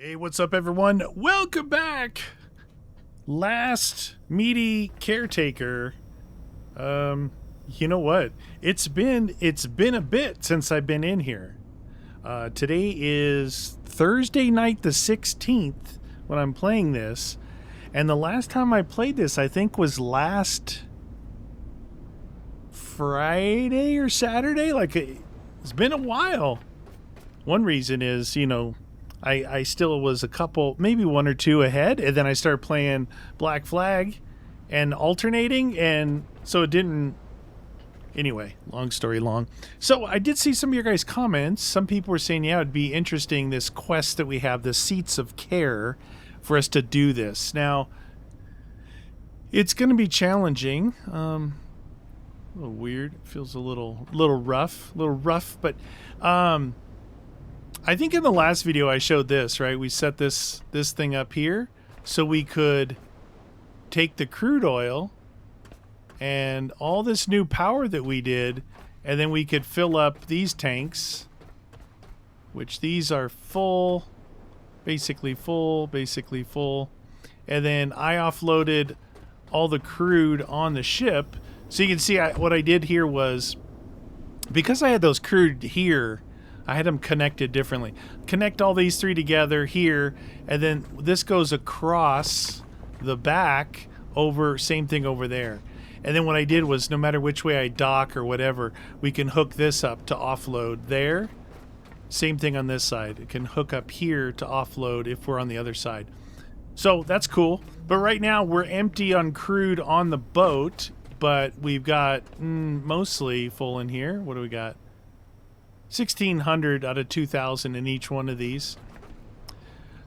Hey, what's up, everyone? Welcome back. Last meaty Caretaker. You know what? It's been a bit since I've been in here. Today is Thursday night the 16th when I'm playing this, and the last time I played this, I think, was last Friday or Saturday. Like, it's been a while. One reason is, I still was a couple, maybe one or two ahead, and then I started playing Black Flag and alternating, and so it didn't. Anyway, long story long. So I did see some of your guys' comments. Some people were saying, yeah, it'd be interesting, this quest that we have, the Seats of Care, for us to do this. Now, it's going to be challenging. A little weird. It feels a little rough, but I think in the last video I showed this, right? We set this thing up here so we could take the crude oil and all this new power that we did, and then we could fill up these tanks, which these are full, basically full, and then I offloaded all the crude on the ship. So you can see what I did here was, because I had those crude here, I had them connected differently. Connect all these three together here, and then this goes across the back over, same thing over there. And then what I did was, no matter which way I dock or whatever, we can hook this up to offload there. Same thing on this side. It can hook up here to offload if we're on the other side. So that's cool. But right now we're empty on crude on the boat, but we've got mostly full in here. What do we got? 1,600 out of 2,000 in each one of these.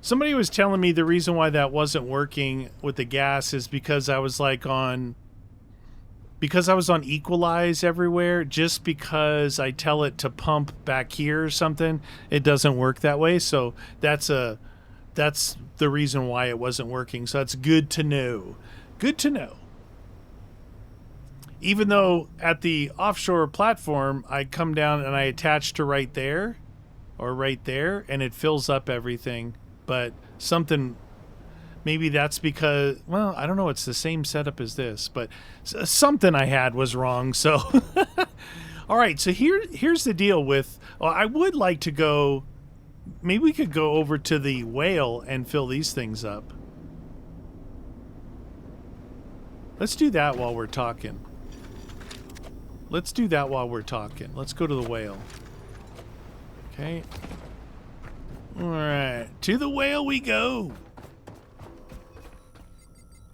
Somebody was telling me the reason why that wasn't working with the gas is because I was on equalize everywhere. Just because I tell it to pump back here or something, it doesn't work that way. So that's the reason why it wasn't working. So that's good to know. Good to know. Even though at the offshore platform, I come down and I attach to right there or right there, and it fills up everything. But something, maybe that's because, well, I don't know. It's the same setup as this, but something I had was wrong. So, all right. So here's the deal with, I would like to go, maybe we could go over to the whale and fill these things up. Let's do that while we're talking. Let's go to the whale. Okay. All right. To the whale we go.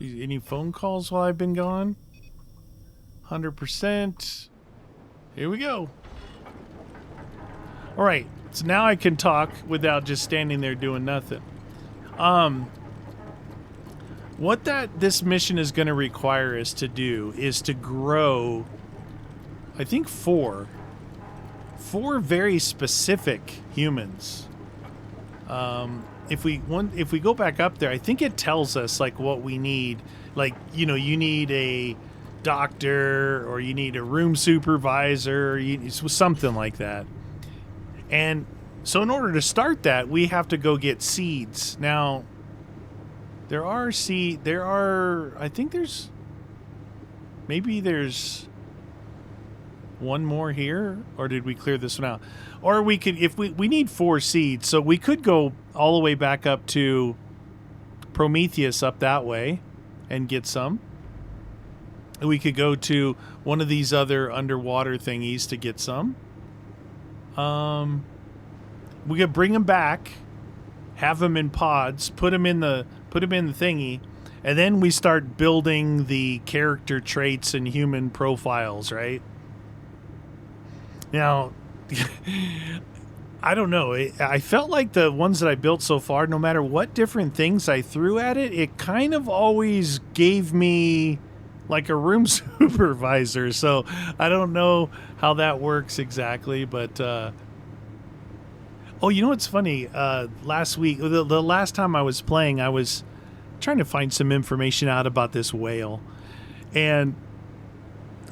Any phone calls while I've been gone? 100%. Here we go. All right. So now I can talk without just standing there doing nothing. What this mission is going to require us to do is to grow, I think, four very specific humans. If we go back up there, I think it tells us like what we need. Like, you need a doctor, or you need a room supervisor, something like that. And so in order to start that, we have to go get seeds. Now, I think there's one more here, or did we clear this one out? Or we could, if we need 4 seeds, so we could go all the way back up to Prometheus up that way and get some. We could go to one of these other underwater thingies to get some. We could bring them back, have them in pods, put them in the thingy, and then we start building the character traits and human profiles, right? Now, I don't know. I felt like the ones that I built so far, no matter what different things I threw at it, it kind of always gave me like a room supervisor. So I don't know how that works exactly, but oh, you know what's funny? Last week, the last time I was playing, I was trying to find some information out about this whale, and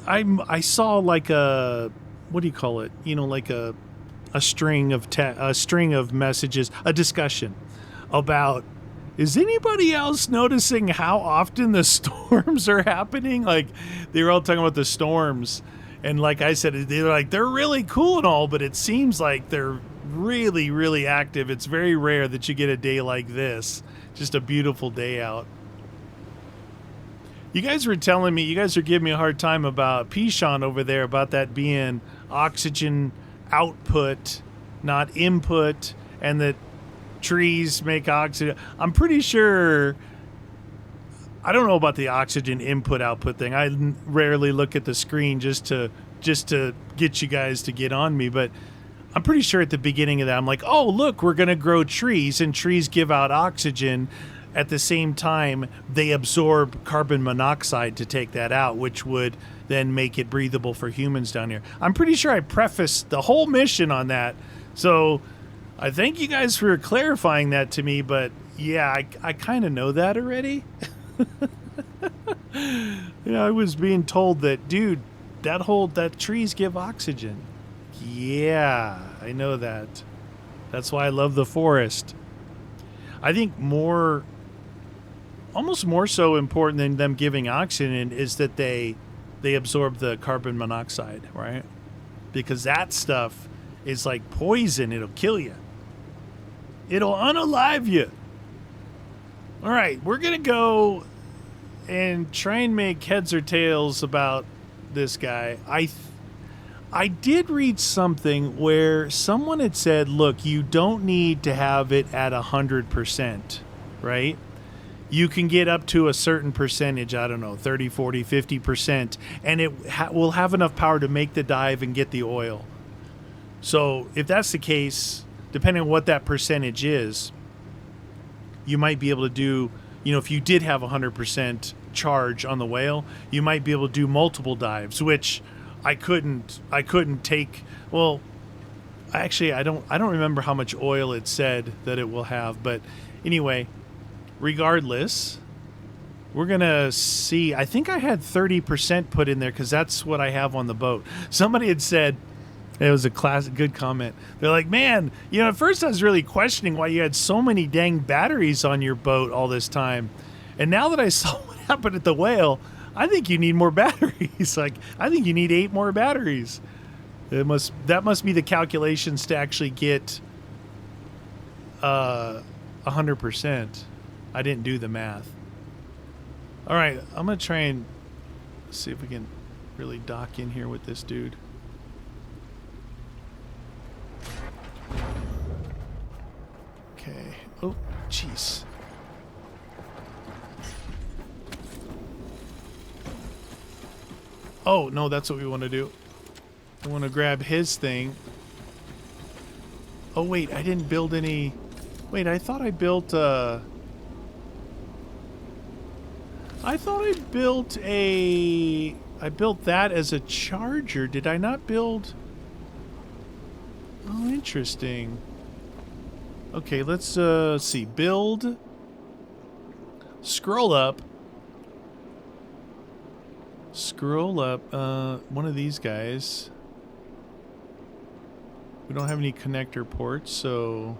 I saw like a, what do you call it? Like a string of messages, a discussion about, is anybody else noticing how often the storms are happening? Like, they were all talking about the storms. And like I said, they're really cool and all, but it seems like they're really, really active. It's very rare that you get a day like this. Just a beautiful day out. You guys were telling me, you guys are giving me a hard time about Pishon over there, about that being oxygen output, not input, and that trees make oxygen. I'm pretty sure, I don't know about the oxygen input output thing. I rarely look at the screen just to get you guys to get on me, but I'm pretty sure at the beginning of that I'm like, oh look, we're gonna grow trees, and trees give out oxygen. At the same time, they absorb carbon monoxide to take that out, which would then make it breathable for humans down here. I'm pretty sure I prefaced the whole mission on that. So I thank you guys for clarifying that to me, but yeah, I kind of know that already. Yeah, I was being told that, dude, that trees give oxygen. Yeah, I know that. That's why I love the forest. I think almost more so important than them giving oxygen is that they absorb the carbon monoxide, right? Because that stuff is like poison. It'll kill you. It'll unalive you. All right, we're going to go and try and make heads or tails about this guy. I did read something where someone had said, look, you don't need to have it at 100%, right? You can get up to a certain percentage, I don't know, 30, 40, 50%, and it will have enough power to make the dive and get the oil. So if that's the case, depending on what that percentage is, you might be able to do, if you did have 100% charge on the whale, you might be able to do multiple dives, which I couldn't take. Well, actually, I don't remember how much oil it said that it will have, but anyway, regardless, we're going to see. I think I had 30% put in there because that's what I have on the boat. Somebody had said, it was a good comment. They're like, man, at first I was really questioning why you had so many dang batteries on your boat all this time. And now that I saw what happened at the whale, I think you need more batteries. Like, I think you need 8 more batteries. That must be the calculations to actually get 100%. I didn't do the math. All right, I'm going to try and see if we can really dock in here with this dude. Okay. Oh, jeez. Oh, no, that's what we want to do. I want to grab his thing. Oh, wait, I didn't build any... Wait, I thought I built I built that as a charger. Did I not build... Oh, interesting. Okay, let's see. Build. Scroll up. Scroll up. One of these guys. We don't have any connector ports, so...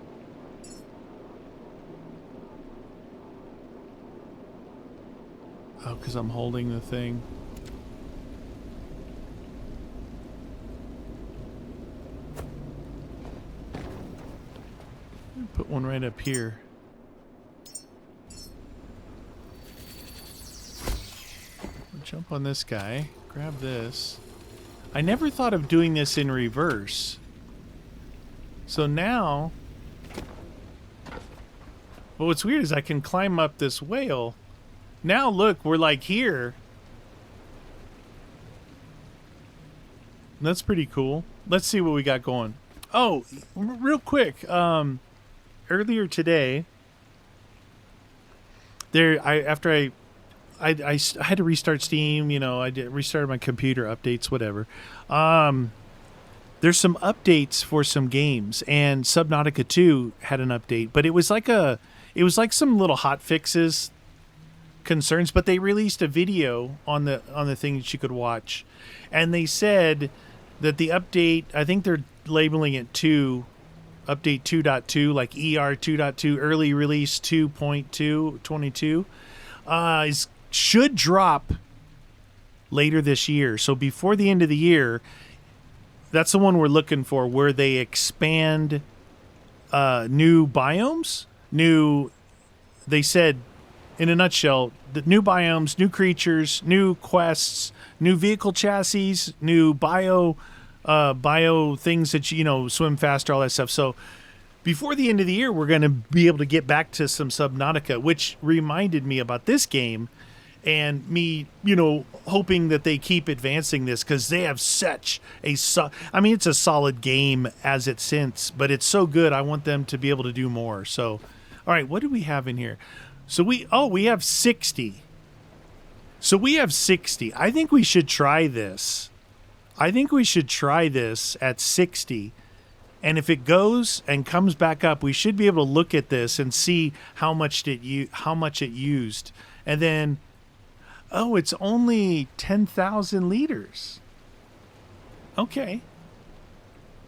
Oh, because I'm holding the thing. Put one right up here. We'll jump on this guy. Grab this. I never thought of doing this in reverse. So now... Well, what's weird is I can climb up this whale. Now look, we're like here. That's pretty cool. Let's see what we got going. Oh, real quick. Earlier today, after I had to restart Steam. I restarted my computer, updates, whatever. There's some updates for some games, and Subnautica 2 had an update, but it was like some little hot fixes. Concerns, but they released a video on the thing that you could watch, and they said that the update, I think they're labeling it 2, update 2.2, like ER 2.2, early release 2.222, should drop later this year. So before the end of the year, that's the one we're looking for, where they expand new biomes. They said, in a nutshell, the new biomes, new creatures, new quests, new vehicle chassis, new bio things that, swim faster, all that stuff. So before the end of the year, we're going to be able to get back to some Subnautica, which reminded me about this game and me, hoping that they keep advancing this, because they have such it's a solid game as it sits, but it's so good. I want them to be able to do more. So, all right, what do we have in here? So we have 60. So we have 60. I think we should try this. I think we should try this at 60. And if it goes and comes back up, we should be able to look at this and see how much it used. And then, it's only 10,000 liters. Okay.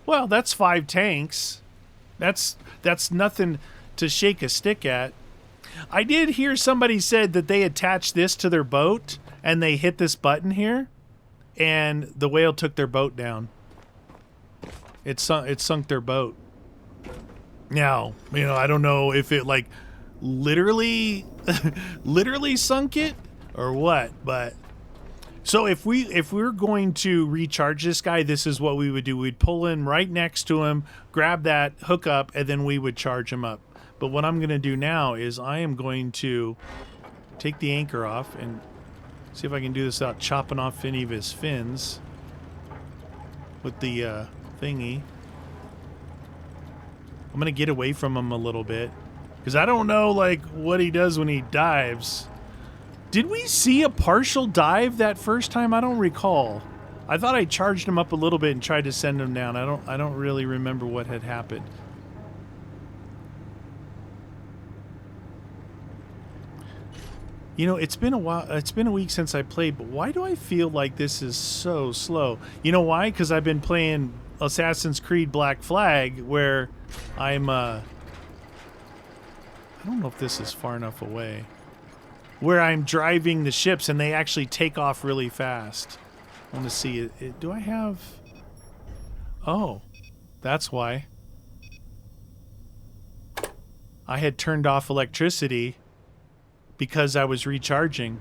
Well, that's 5 tanks. That's nothing to shake a stick at. I did hear somebody said that they attached this to their boat and they hit this button here, and the whale took their boat down. It sunk their boat. Now, I don't know if it literally sunk it or what, but so if we're going to recharge this guy, this is what we would do. We'd pull in right next to him, grab that hook up, and then we would charge him up. But what I'm going to do now is I am going to take the anchor off and see if I can do this without chopping off any of his fins with the thingy. I'm going to get away from him a little bit because I don't know what he does when he dives. Did we see a partial dive that first time? I don't recall. I thought I charged him up a little bit and tried to send him down. I don't really remember what had happened. It's been a while. It's been a week since I played, but why do I feel like this is so slow? You know why? Because I've been playing Assassin's Creed Black Flag, where I'm, I don't know if this is far enough away, where I'm driving the ships and they actually take off really fast. I want to see it. Do I have... Oh, that's why. I had turned off electricity because I was recharging.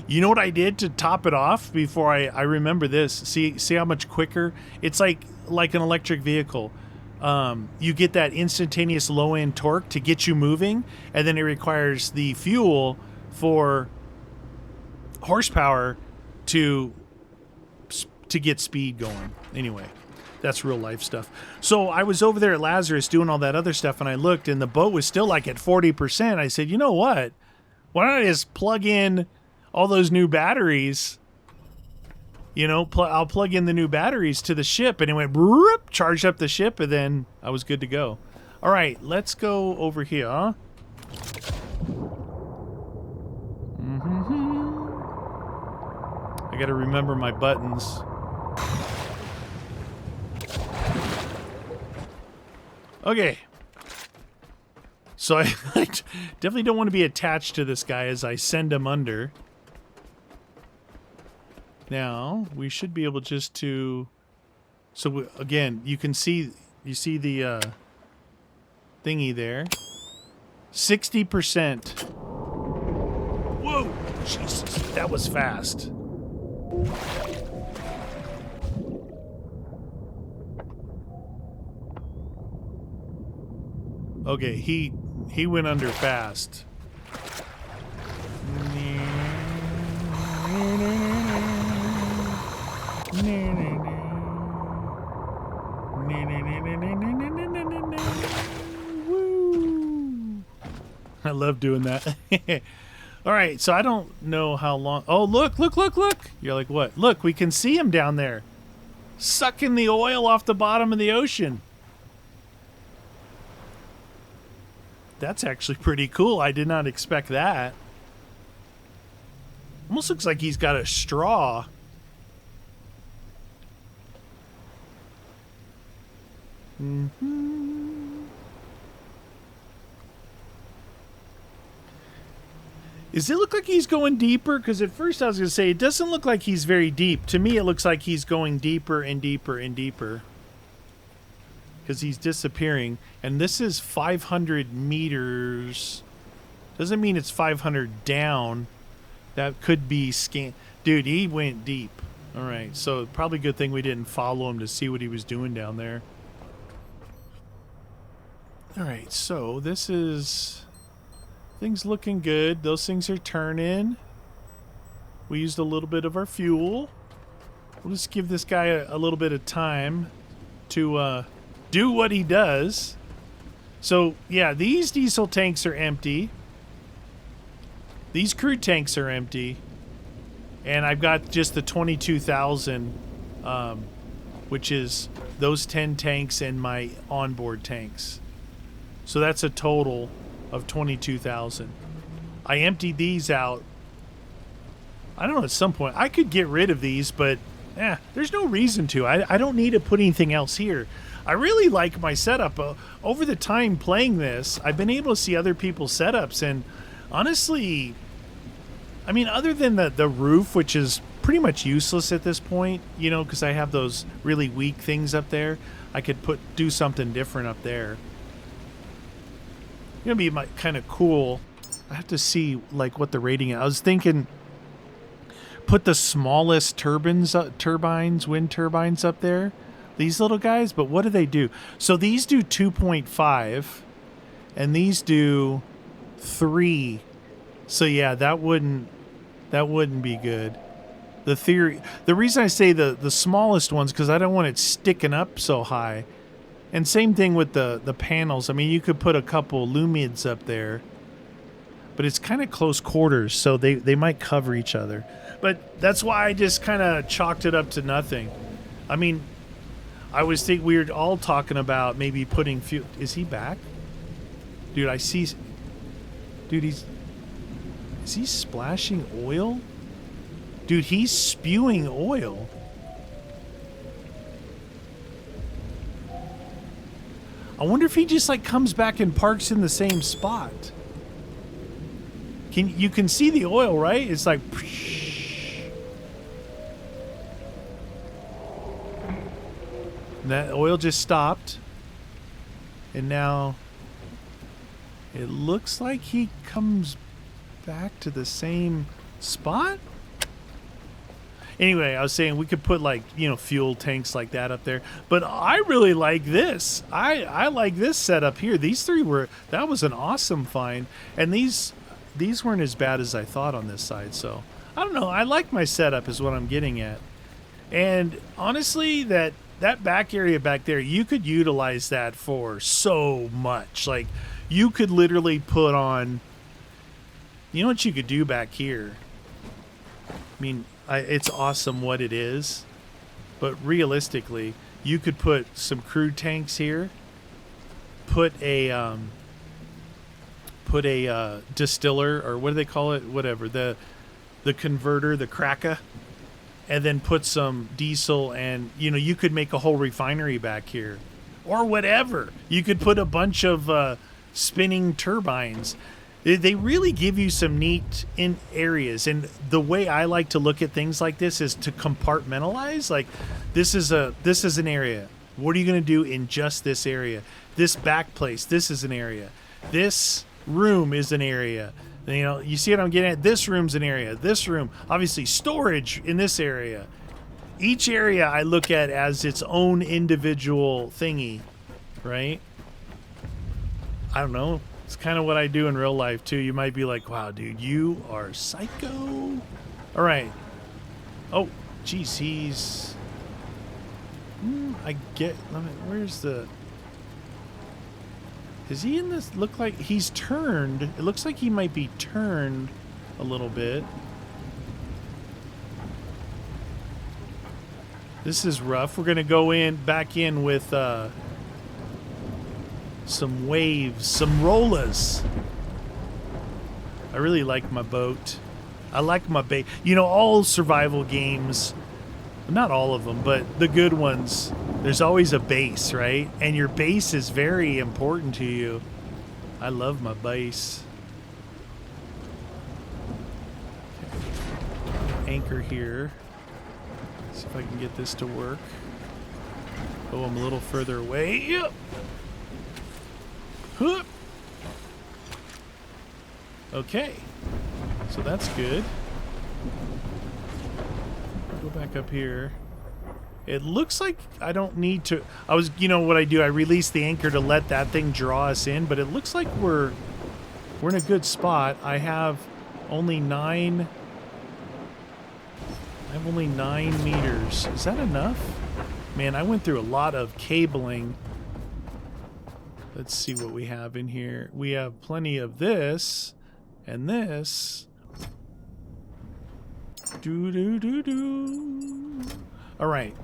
You know what I did to top it off before I remember this? See how much quicker? It's like an electric vehicle. You get that instantaneous low-end torque to get you moving, and then it requires the fuel for horsepower to get speed going. Anyway, that's real life stuff. So I was over there at Lazarus doing all that other stuff, and I looked, and the boat was still at 40%. I said, you know what? Why don't I just plug in all those new batteries? I'll plug in the new batteries to the ship, and it went broop, charged up the ship, and then I was good to go. All right, let's go over here. I got to remember my buttons. Okay. So I definitely don't want to be attached to this guy as I send him under. Now, we should be able just to... So, again, you see the thingy there. 60%. Whoa! Jesus, that was fast. Okay, he went under fast. I love doing that. All right, so I don't know how long. Oh, look. You're like, what? Look, we can see him down there sucking the oil off the bottom of the ocean. That's actually pretty cool. I did not expect that. Almost looks like he's got a straw. Does it look like he's going deeper? Because at first I was going to say, it doesn't look like he's very deep. To me, it looks like he's going deeper and deeper and deeper. Because he's disappearing. And this is 500 meters. Doesn't mean it's 500 down. That could be scan. Dude, he went deep. All right, so probably a good thing we didn't follow him to see what he was doing down there. All right, so this is... Things looking good. Those things are turning. We used a little bit of our fuel. We'll just give this guy a little bit of time to do what he does. So, yeah, these diesel tanks are empty. These crude tanks are empty. And I've got just the 22,000, which is those 10 tanks and my onboard tanks. So that's a total of 22,000. I emptied these out. I don't know, at some point I could get rid of these, but there's no reason to. I don't need to put anything else here. I really like my setup. Over the time playing this, I've been able to see other people's setups, and honestly, I mean, other than the roof, which is pretty much useless at this point, you know, because I have those really weak things up there, I could do something different up there. Gonna be kind of cool. I have to see like what the rating is. I was thinking put the smallest wind turbines up there, these little guys, but what do? So these do 2.5 and these do 3. So yeah, that wouldn't be good. The reason I say the smallest ones, because I don't want it sticking up so high. And same thing with the panels. I mean, you could put a couple lumids up there, but it's kind of close quarters, so they might cover each other. But that's why I just kind of chalked it up to nothing. I mean, I was thinking we were all talking about maybe putting fuel. Is he back? Dude, I see. Dude, is he splashing oil? Dude, he's spewing oil. I wonder if he just like comes back and parks in the same spot. You can see the oil, right? It's like that oil just stopped. And now it looks like he comes back to the same spot. Anyway, I was saying we could put like, you know, fuel tanks like that up there. But I really like this. I like this setup here. These three that was an awesome find. And these weren't as bad as I thought on this side. So, I don't know. I like my setup is what I'm getting at. And honestly, that back area back there, you could utilize that for so much. Like, you could literally put on, you know what you could do back here? I mean, it's awesome what it is, but realistically, you could put some crude tanks here, put a distiller, or what do they call it? Whatever, the converter, the cracker, and then put some diesel, and you know, you could make a whole refinery back here, or whatever. You could put a bunch of spinning turbines. They really give you some neat in areas, and the way I like to look at things like this is to compartmentalize. Like, this is an area. What are you going to do in just this area? This back place, this is an area. This room is an area. You know, you see what I'm getting at? This room's an area. This room, obviously, storage in this area. Each area I look at as its own individual thingy, right? I don't know. It's kind of what I do in real life, too. You might be like, wow, dude, you are psycho. All right. Oh, geez, he's... where's the... Is he in this? Look like he's turned. It looks like he might be turned a little bit. This is rough. We're going to go back in with... some waves, some rollers. I really like my boat. I like my You know, all survival games, not all of them, but the good ones, There's always a base, right? And your base is very important to you. I love my base. Okay. Anchor here. See if I can get this to work. Oh, I'm a little further away. Yep. Hup. Okay. So that's good. Go back up here. It looks like I don't need to... you know what I do? I release the anchor to let that thing draw us in, but it looks like we're in a good spot. I have only 9... I have only 9 meters. Is that enough? Man, I went through a lot of cabling. Let's see what we have in here. We have plenty of this and this. All right.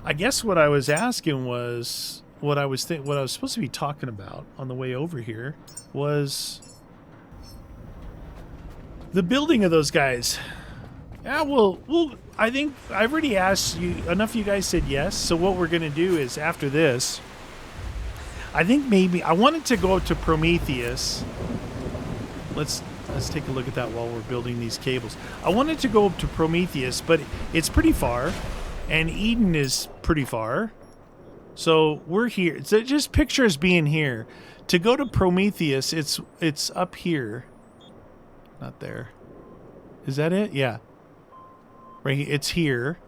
I guess what I was asking was what I was supposed to be talking about on the way over here was the building of those guys. Yeah, well, I think I've already asked you enough. You guys said yes. So what we're gonna do is after this, I think maybe I wanted to go to Prometheus. Let's take a look at that while we're building these cables. I wanted to go up to Prometheus, but it's pretty far, and Eden is pretty far. So we're here. So just picture us being here. To go to Prometheus, it's up here. Not there. Is that it? Yeah. Right here. It's here,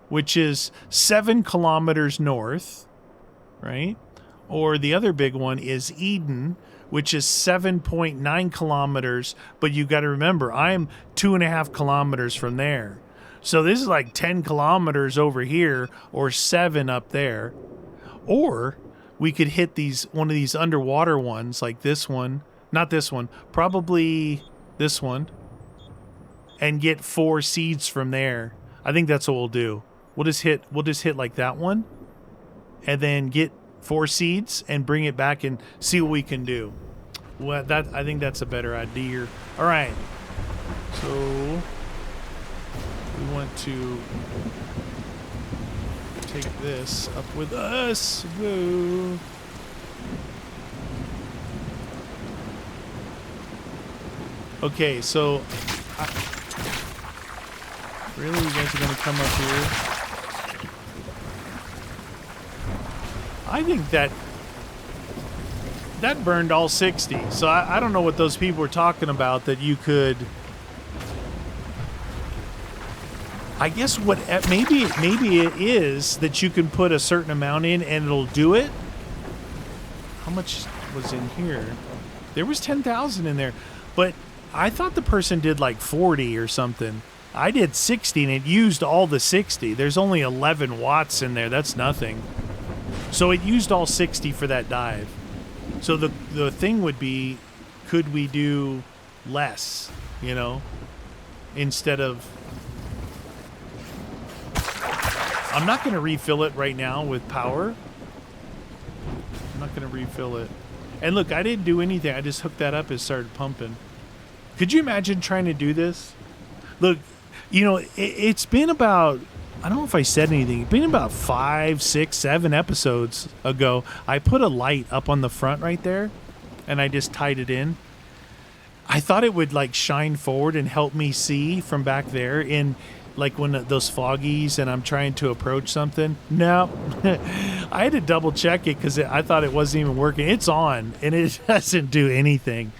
which is 7 kilometers north, right? Or the other big one is Eden, which is 7.9 kilometers. But you got to remember, I'm 2.5 kilometers from there. So this is like 10 kilometers over here, or 7 up there. Or we could hit one of these underwater ones, like this one. Not this one. Probably this one. And get 4 seeds from there. I think that's what we'll do. We'll just hit like that one, and then get 4 seeds and bring it back and see what we can do. Well, I think that's a better idea. All right. So we want to take this up with us. Whoa. Okay, so really, you guys are going to come up here? I think that burned all 60. So I don't know what those people were talking about that you could... I guess maybe it is that you can put a certain amount in and it'll do it. How much was in here? There was 10,000 in there. But I thought the person did like 40 or something. I did 60 and it used all the 60. There's only 11 watts in there. That's nothing. So it used all 60 for that dive. So the thing would be, could we do less, you know, instead of... I'm not going to refill it right now with power. I'm not going to refill it. And look, I didn't do anything. I just hooked that up and started pumping. Could you imagine trying to do this? Look, you know, it's been about, I don't know if I said anything, it's been about 5, 6, 7 episodes ago. I put a light up on the front right there, and I just tied it in. I thought it would, like, shine forward and help me see from back there in, like, when those foggies and I'm trying to approach something. No. I had to double check it because I thought it wasn't even working. It's on, and it doesn't do anything.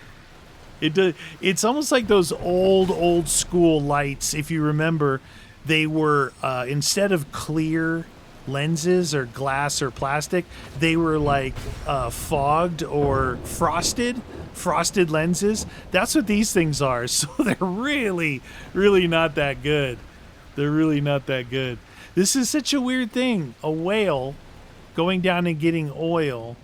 It's almost like those old school lights. If you remember, they were instead of clear lenses or glass or plastic, they were like fogged or frosted lenses. That's what these things are. So they're really not that good. They're really not that good. This is such a weird thing. A whale going down and getting oil.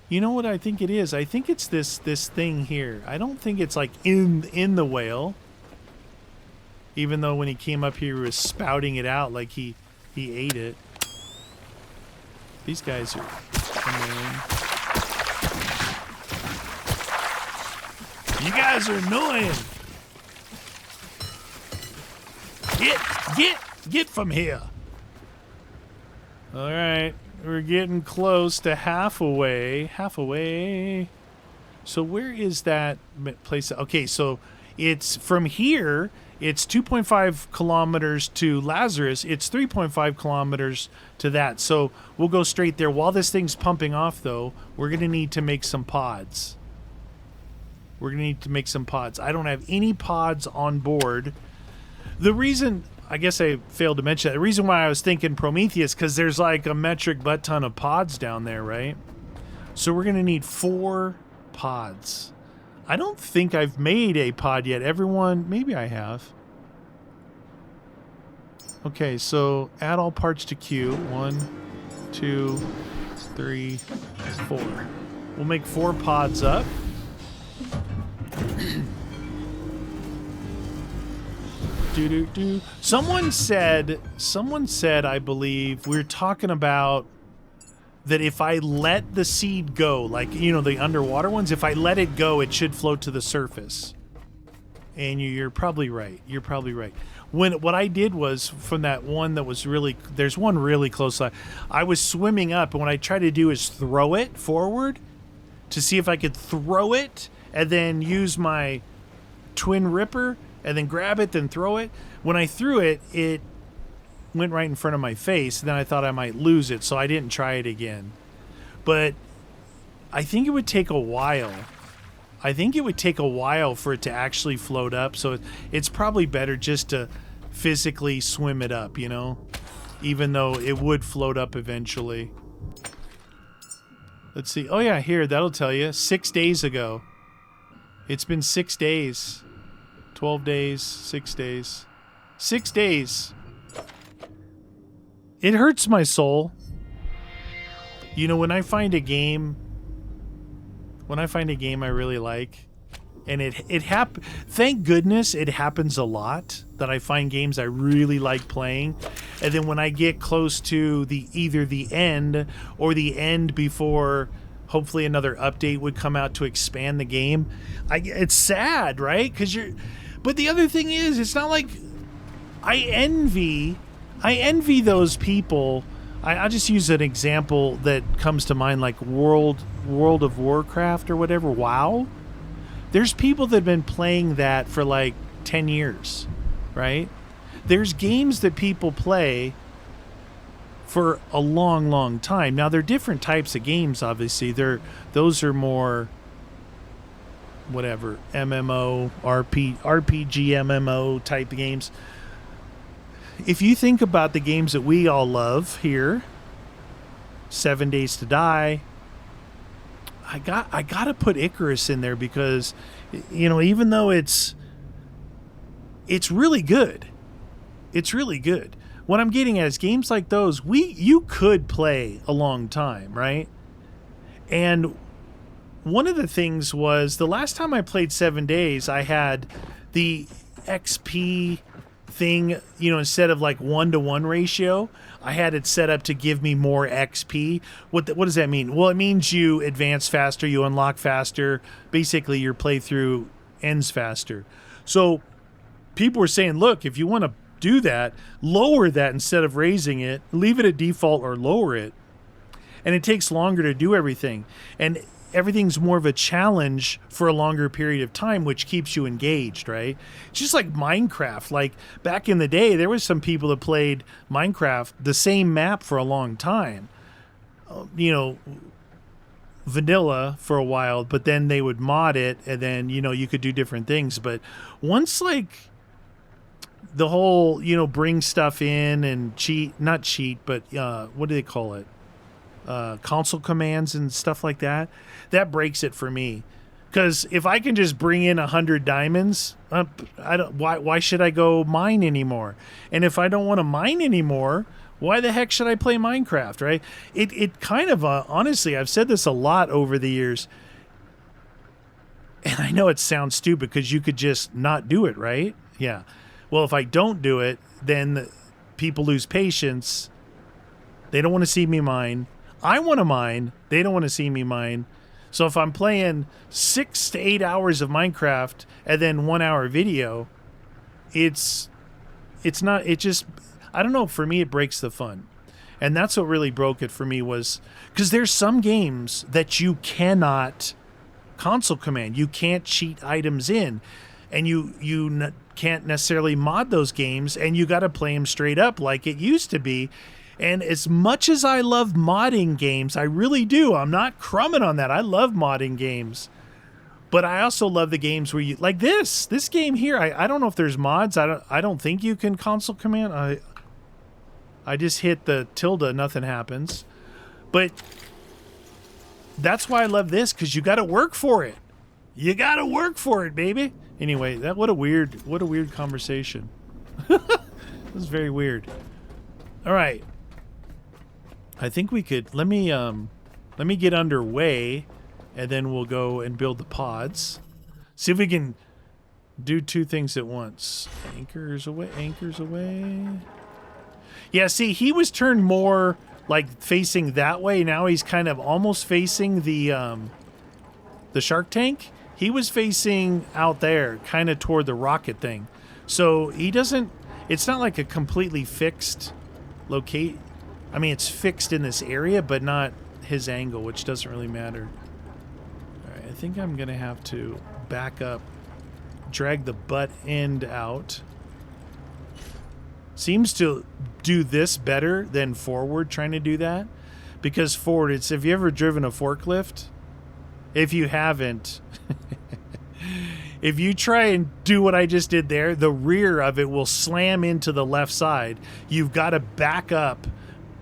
You know what I think it is? I think it's this thing here. I don't think it's like in the whale. Even though when he came up here he was spouting it out like he ate it. These guys are annoying. You guys are annoying. Get from here. All right. We're getting close to halfway. So where is that place? Okay, so it's from here. It's 2.5 kilometers to Lazarus. It's 3.5 kilometers to that. So we'll go straight there. While this thing's pumping off, though, we're going to need to make some pods. I don't have any pods on board. The reason, I guess I failed to mention that, the reason why I was thinking Prometheus, because there's like a metric butt ton of pods down there, right? So we're going to need 4 pods. I don't think I've made a pod yet. Everyone, maybe I have. Okay, so add all parts to queue. 1, 2, 3, 4. We'll make 4 pods up. Someone said, I believe, we were talking about that if I let the seed go, like, you know, the underwater ones, if I let it go, it should float to the surface. And you're probably right. What I did was, from that one that was really, there's one really close, I was swimming up, and what I tried to do is throw it forward to see if I could throw it and then use my twin ripper and then grab it, then throw it. When I threw it, it went right in front of my face, and then I thought I might lose it, so I didn't try it again. But I think it would take a while. For it to actually float up, so it's probably better just to physically swim it up, you know? Even though it would float up eventually. Let's see. Oh yeah, here, that'll tell you. 6 days ago. It's been 6 days. 12 days, 6 days. 6 days. It hurts my soul. You know, when I find a game I really like, and thank goodness it happens a lot that I find games I really like playing, and then when I get close to either the end or the end before hopefully another update would come out to expand the game, it's sad, right? But the other thing is, it's not like I envy those people. I'll just use an example that comes to mind, like World of Warcraft or whatever. WoW. There's people that have been playing that for like 10 years, right? There's games that people play for a long, long time. Now, they're different types of games, obviously. Those are more, whatever, MMO, RPG, MMO type games. If you think about the games that we all love here, 7 Days to Die, I gotta put Icarus in there because, you know, even though it's really good. It's really good. What I'm getting at is games like those, you could play a long time, right? And one of the things was, the last time I played 7 Days, I had the XP thing, you know, instead of like 1-to-1 ratio, I had it set up to give me more XP. What does that mean? Well, it means you advance faster, you unlock faster. Basically, your playthrough ends faster. So people were saying, look, if you want to do that, lower that instead of raising it, leave it at default or lower it. And it takes longer to do everything. And everything's more of a challenge for a longer period of time, which keeps you engaged, right? It's just like Minecraft. Like back in the day, there was some people that played Minecraft, the same map for a long time. You know, vanilla for a while, but then they would mod it, and then, you know, you could do different things. But once, like, the whole, you know, bring stuff in and not cheat, but what do they call it? Console commands and stuff like that, that breaks it for me. Because if I can just bring in 100 diamonds, why should I go mine anymore? And if I don't want to mine anymore, why the heck should I play Minecraft, right? It kind of, honestly, I've said this a lot over the years, and I know it sounds stupid because you could just not do it, right? Yeah. Well, if I don't do it, then people lose patience. They don't want to see me mine. I want to mine. They don't want to see me mine. So if I'm playing 6 to 8 hours of Minecraft and then 1 hour video, it's it's not, it just, I don't know, for me it breaks the fun. And that's what really broke it for me, was because there's some games that you cannot console command. You can't cheat items in, and you can't necessarily mod those games, and you got to play them straight up like it used to be. And as much as I love modding games, I really do. I'm not crumbing on that. I love modding games. But I also love the games where you, like this game here. I don't know if there's mods. I don't think you can console command. I just hit the tilde, nothing happens. But that's why I love this, because you got to work for it. You got to work for it, baby. Anyway, what a weird conversation. This is very weird. All right. I think we could, let me get underway, and then we'll go and build the pods. See if we can do two things at once. Anchors away. Yeah, see, he was turned more like facing that way. Now he's kind of almost facing the shark tank. He was facing out there, kind of toward the rocket thing. So he doesn't, it's not like a completely fixed locate. I mean, it's fixed in this area, but not his angle, which doesn't really matter. All right, I think I'm going to have to back up, drag the butt end out. Seems to do this better than forward trying to do that. Because forward, it's, if you ever driven a forklift, if you haven't, if you try and do what I just did there, the rear of it will slam into the left side. You've got to back up,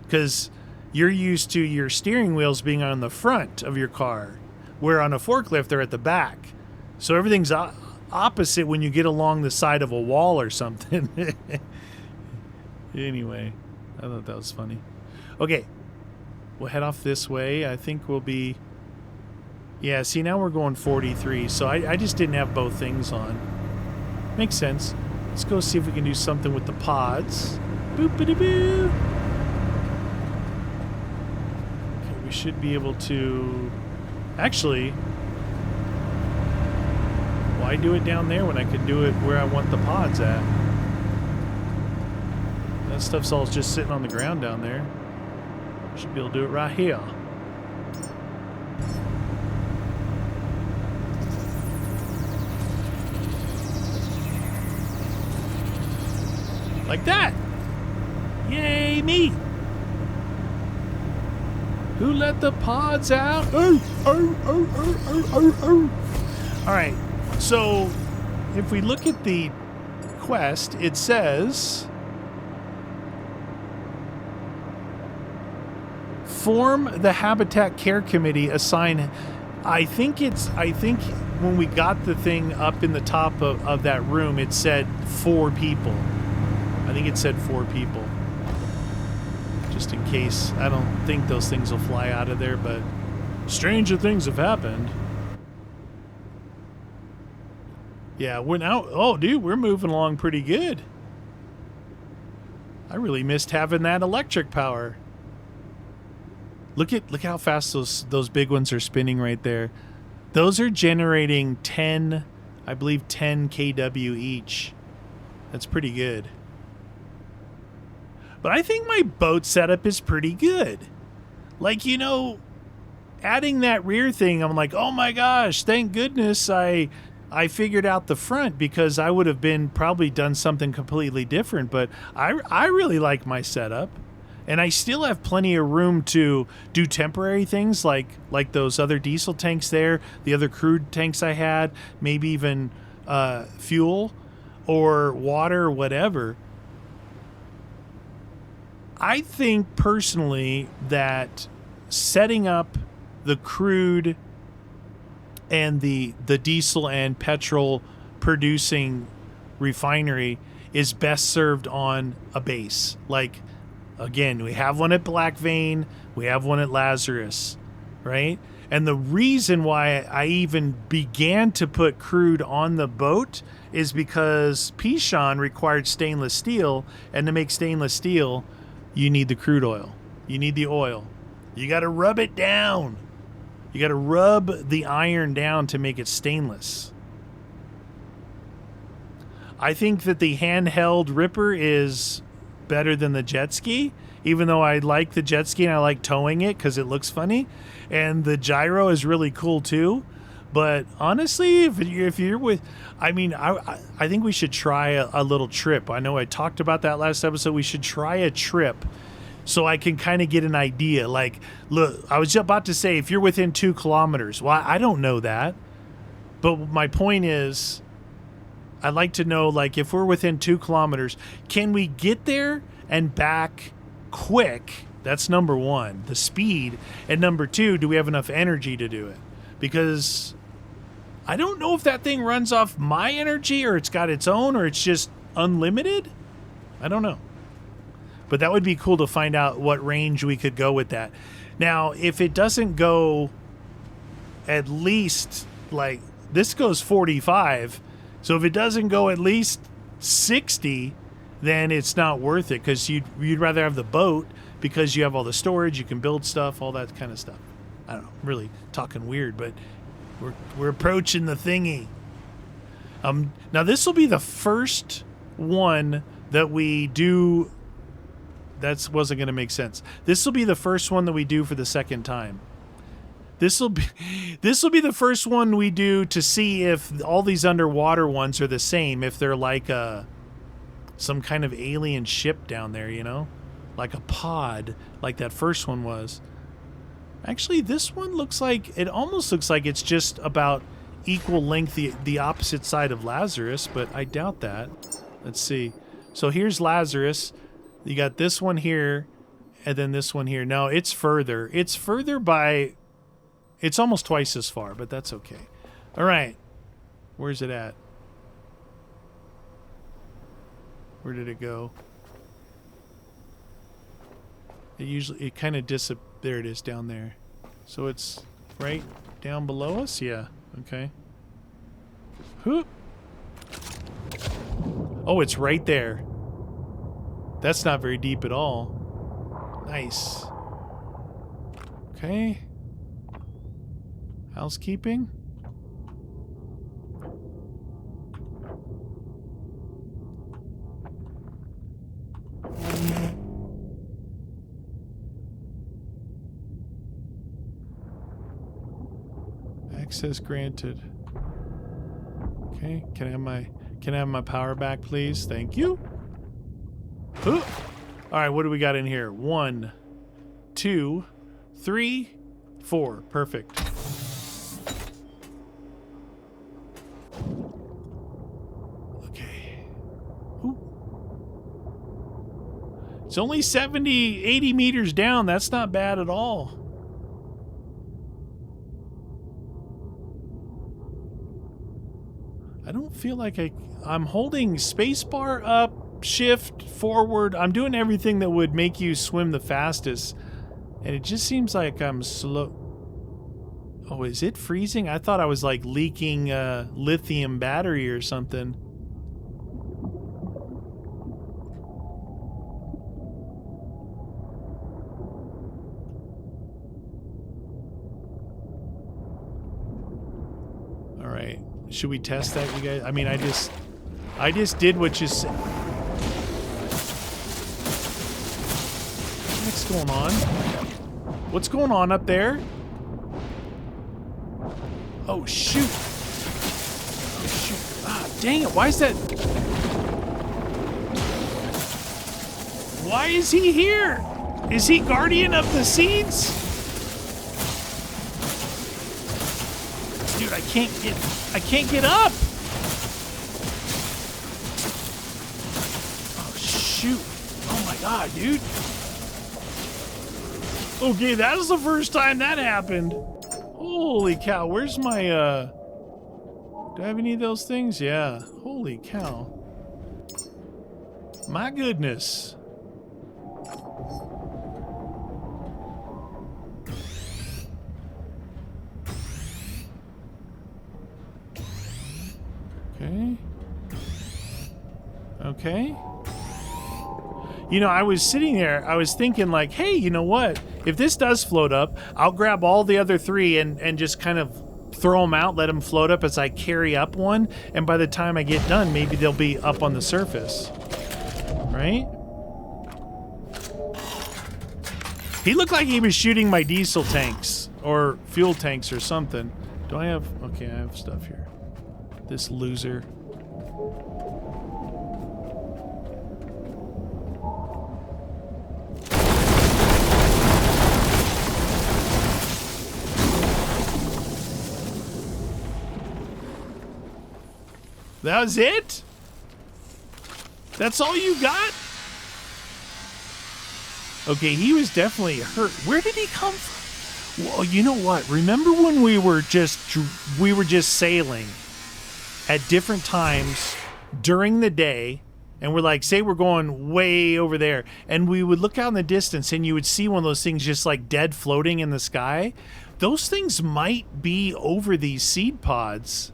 because you're used to your steering wheels being on the front of your car, where on a forklift they're at the back. So everything's opposite when you get along the side of a wall or something. Anyway, I thought that was funny. Okay, we'll head off this way. I think we'll be... Yeah, see, now we're going 43, so I just didn't have both things on. Makes sense. Let's go see if we can do something with the pods. Boop-a-dee-boo! Okay, we should be able to... Actually, why do it down there when I could do it where I want the pods at? That stuff's all just sitting on the ground down there. Should be able to do it right here. Like that. Yay, me. Who let the pods out? Oh. All right. So if we look at the quest, it says... Form the Habitat Care Committee, assign... I think when we got the thing up in the top of that room, it said 4 people. I think it said 4 people. Just in case. I don't think those things will fly out of there, but stranger things have happened. Yeah, we're now... Oh, dude, we're moving along pretty good. I really missed having that electric power. Look how fast those big ones are spinning right there. Those are generating 10 kW each. That's pretty good. But I think my boat setup is pretty good. Like, you know, adding that rear thing, I'm like, oh my gosh, thank goodness I figured out the front, because I would have probably done something completely different. But I really like my setup. And I still have plenty of room to do temporary things like those other diesel tanks there, the other crude tanks I had, maybe even fuel or water or whatever. I think personally that setting up the crude and the diesel and petrol producing refinery is best served on a base. Like, again, we have one at Black Vein, we have one at Lazarus, right? And the reason why I even began to put crude on the boat is because Pishon required stainless steel, and to make stainless steel, you need the crude oil. You need the oil. You got to rub it down. You got to rub the iron down to make it stainless. I think that the handheld Ripper is better than the jet ski, even though I like the jet ski and I like towing it because it looks funny. And the gyro is really cool too. But honestly, if you're with, I mean, I think we should try a little trip. I know I talked about that last episode. We should try a trip so I can kind of get an idea. Like, look, I was just about to say, if you're within 2 kilometers, well, I don't know that. But my point is, I'd like to know, like, if we're within 2 kilometers, can we get there and back quick? That's number one, the speed. And number two, do we have enough energy to do it? Because I don't know if that thing runs off my energy or it's got its own or it's just unlimited. I don't know. But that would be cool to find out what range we could go with that. Now, if it doesn't go at least, like, this goes 45. So if it doesn't go at least 60, then it's not worth it because you'd rather have the boat because you have all the storage, you can build stuff, all that kind of stuff. I don't know, I'm really talking weird, but we're approaching the thingy. Now this will be the first one that we do. That wasn't going to make sense. This will be the first one that we do for the second time. This will be the first one we do to see if all these underwater ones are the same. If they're like some kind of alien ship down there, you know, like a pod, like that first one was. Actually, this one almost looks like it's just about equal length, the opposite side of Lazarus, but I doubt that. Let's see. So here's Lazarus. You got this one here, and then this one here. No, it's further. It's further by... It's almost twice as far, but that's okay. All right. Where's it at? Where did it go? It kind of there it is down there. So it's right down below us? Yeah. Okay. Whoop. Oh, it's right there. That's not very deep at all. Nice. Okay. Housekeeping. Access granted. Okay, can I have my power back, please? Thank you. Ooh. All right, what do we got in here? 1, 2, 3, 4. Perfect. Okay. Ooh. It's only 70, 80 meters down. That's not bad at all. I don't feel like I'm holding spacebar up, shift, forward. I'm doing everything that would make you swim the fastest. And it just seems like I'm slow. Oh, is it freezing? I thought I was like leaking lithium battery or something. All right. Should we test that, you guys? I mean, I just did what you said. What's going on? What's going on up there? Oh, shoot. Oh, shoot. Ah, dang it. Why is that? Why is he here? Is he guardian of the seeds? Dude, I can't get up. Oh, shoot. Oh, my God, dude. Okay, that was the first time that happened. Holy cow. Where's my, do I have any of those things? Yeah. Holy cow. My goodness. Okay. Okay. You know, I was sitting there, I was thinking like, hey, you know what? If this does float up, I'll grab all the other 3 and just kind of throw them out, let them float up as I carry up one, and by the time I get done, maybe they'll be up on the surface. Right? He looked like he was shooting my diesel tanks or fuel tanks or something. Do I have... Okay, I have stuff here. This loser. That was it? That's all you got? Okay, he was definitely hurt. Where did he come from? Well, you know what? Remember when we were just sailing at different times during the day, and we're like, say we're going way over there, and we would look out in the distance and you would see one of those things just like dead floating in the sky? Those things might be over these seed pods.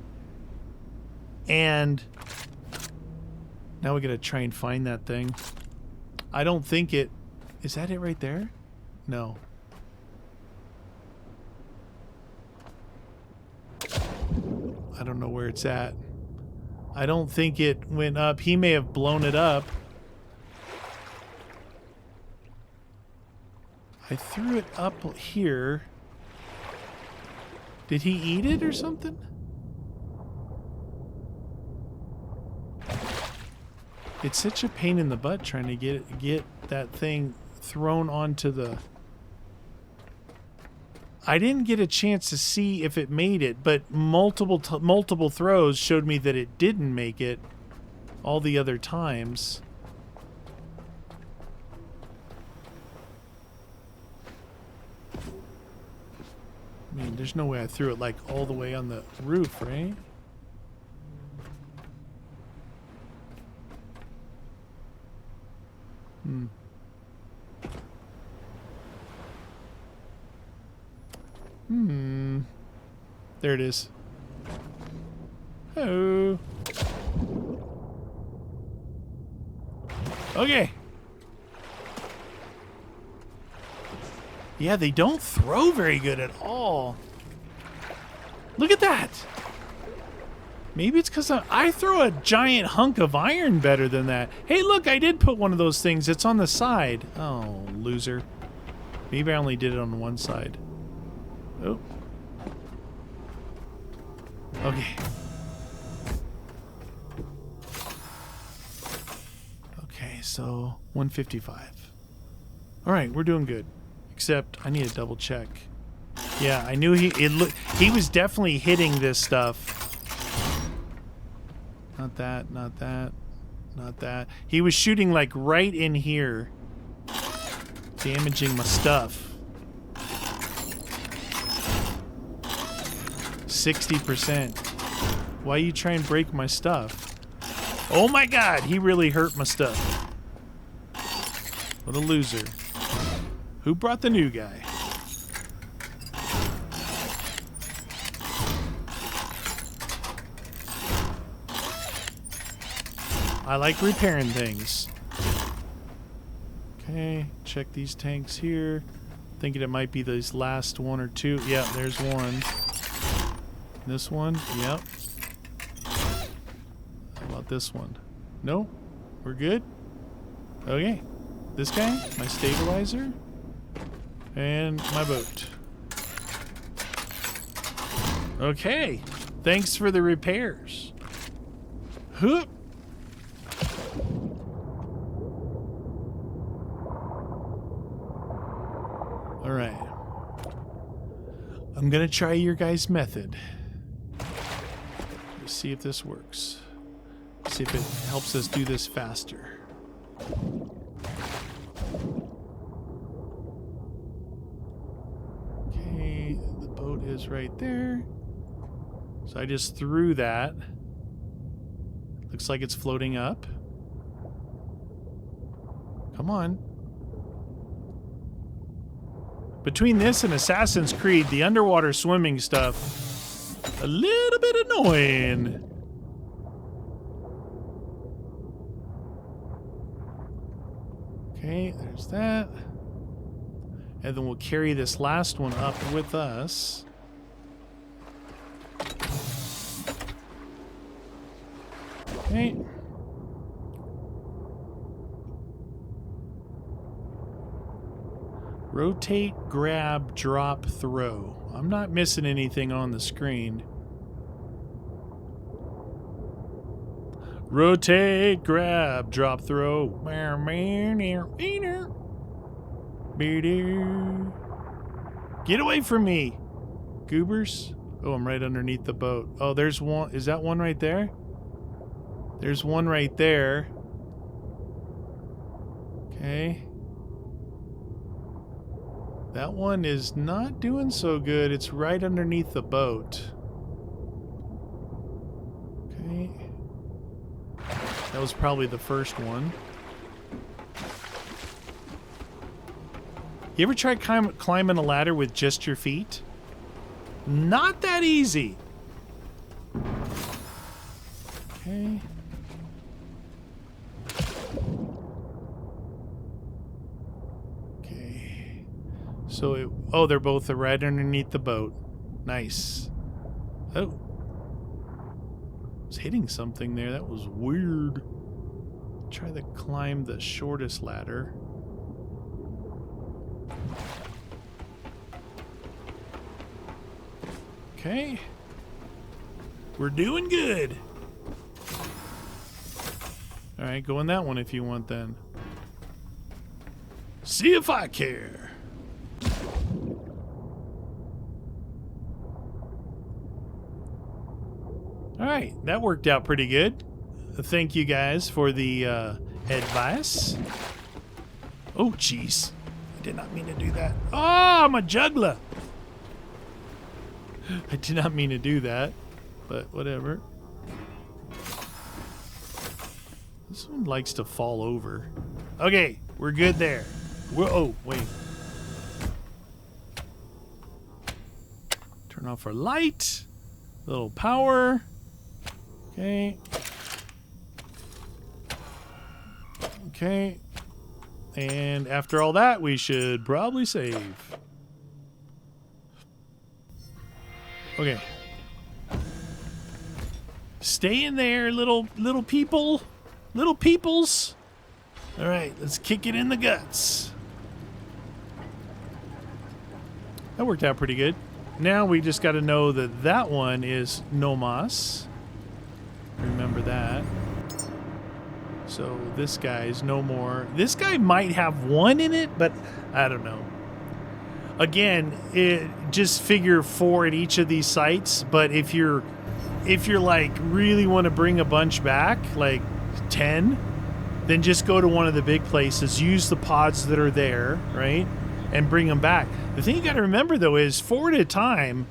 And now we gotta try and find that thing. I don't think it... Is that it right there? No. I don't know where it's at. I don't think it went up. He may have blown it up. I threw it up here. Did he eat it or something? It's such a pain in the butt trying to get that thing thrown onto the... I didn't get a chance to see if it made it, but multiple throws showed me that it didn't make it all the other times. I mean, there's no way I threw it like all the way on the roof, right? There it is. Oh. Okay. Yeah, they don't throw very good at all. Look at that. Maybe it's because I throw a giant hunk of iron better than that. Hey, look, I did put one of those things. It's on the side. Oh, loser. Maybe I only did it on one side. Oh. Okay. Okay, so 155. All right, we're doing good. Except I need to double check. Yeah, I knew he was definitely hitting this stuff. Not that, not that, not that. He was shooting like right in here, damaging my stuff. 60%. Why you try and break my stuff? Oh my god, he really hurt my stuff. What a loser. Who brought the new guy? I like repairing things. Okay, check these tanks here. Thinking it might be these last one or two. Yeah, there's one. This one, yep. How about this one? No? We're good? Okay. This guy, my stabilizer, and my boat. Okay. Thanks for the repairs. Hoop. All right. I'm gonna try your guys' method. Let's see if this works. See if it helps us do this faster. Okay, the boat is right there. So I just threw that. Looks like it's floating up. Come on. Between this and Assassin's Creed, the underwater swimming stuff, a little bit annoying. Okay, there's that. And then we'll carry this last one up with us. Okay. Rotate, grab, drop, throw. I'm not missing anything on the screen. Rotate, grab, drop, throw. Get away from me, goobers. Oh, I'm right underneath the boat. Oh, there's one. Is that one right there? There's one right there. Okay. That one is not doing so good. It's right underneath the boat. Okay. That was probably the first one. You ever try climbing a ladder with just your feet? Not that easy. Okay. Okay. So, oh, they're both right underneath the boat. Nice. Oh. I was hitting something there. That was weird. Try to climb the shortest ladder. Okay. We're doing good. Alright, go in that one if you want then. See if I care. Alright, that worked out pretty good. Thank you guys for the advice. Oh, jeez. I did not mean to do that. Oh, I'm a juggler. I did not mean to do that, but whatever. This one likes to fall over. Okay, we're good there. Oh, wait. Turn off our light. Little power. Okay. Okay. And after all that, we should probably save. Okay. Stay in there, little people. Little peoples. All right, let's kick it in the guts. That worked out pretty good. Now we just got to know that that one is no mas. Remember that. So this guy's no more. This guy might have one in it, but I don't know. Again, just figure 4 at each of these sites. But if you're like really want to bring a bunch back, like 10, then just go to one of the big places. Use the pods that are there, right, and bring them back. The thing you got to remember though is 4 at a time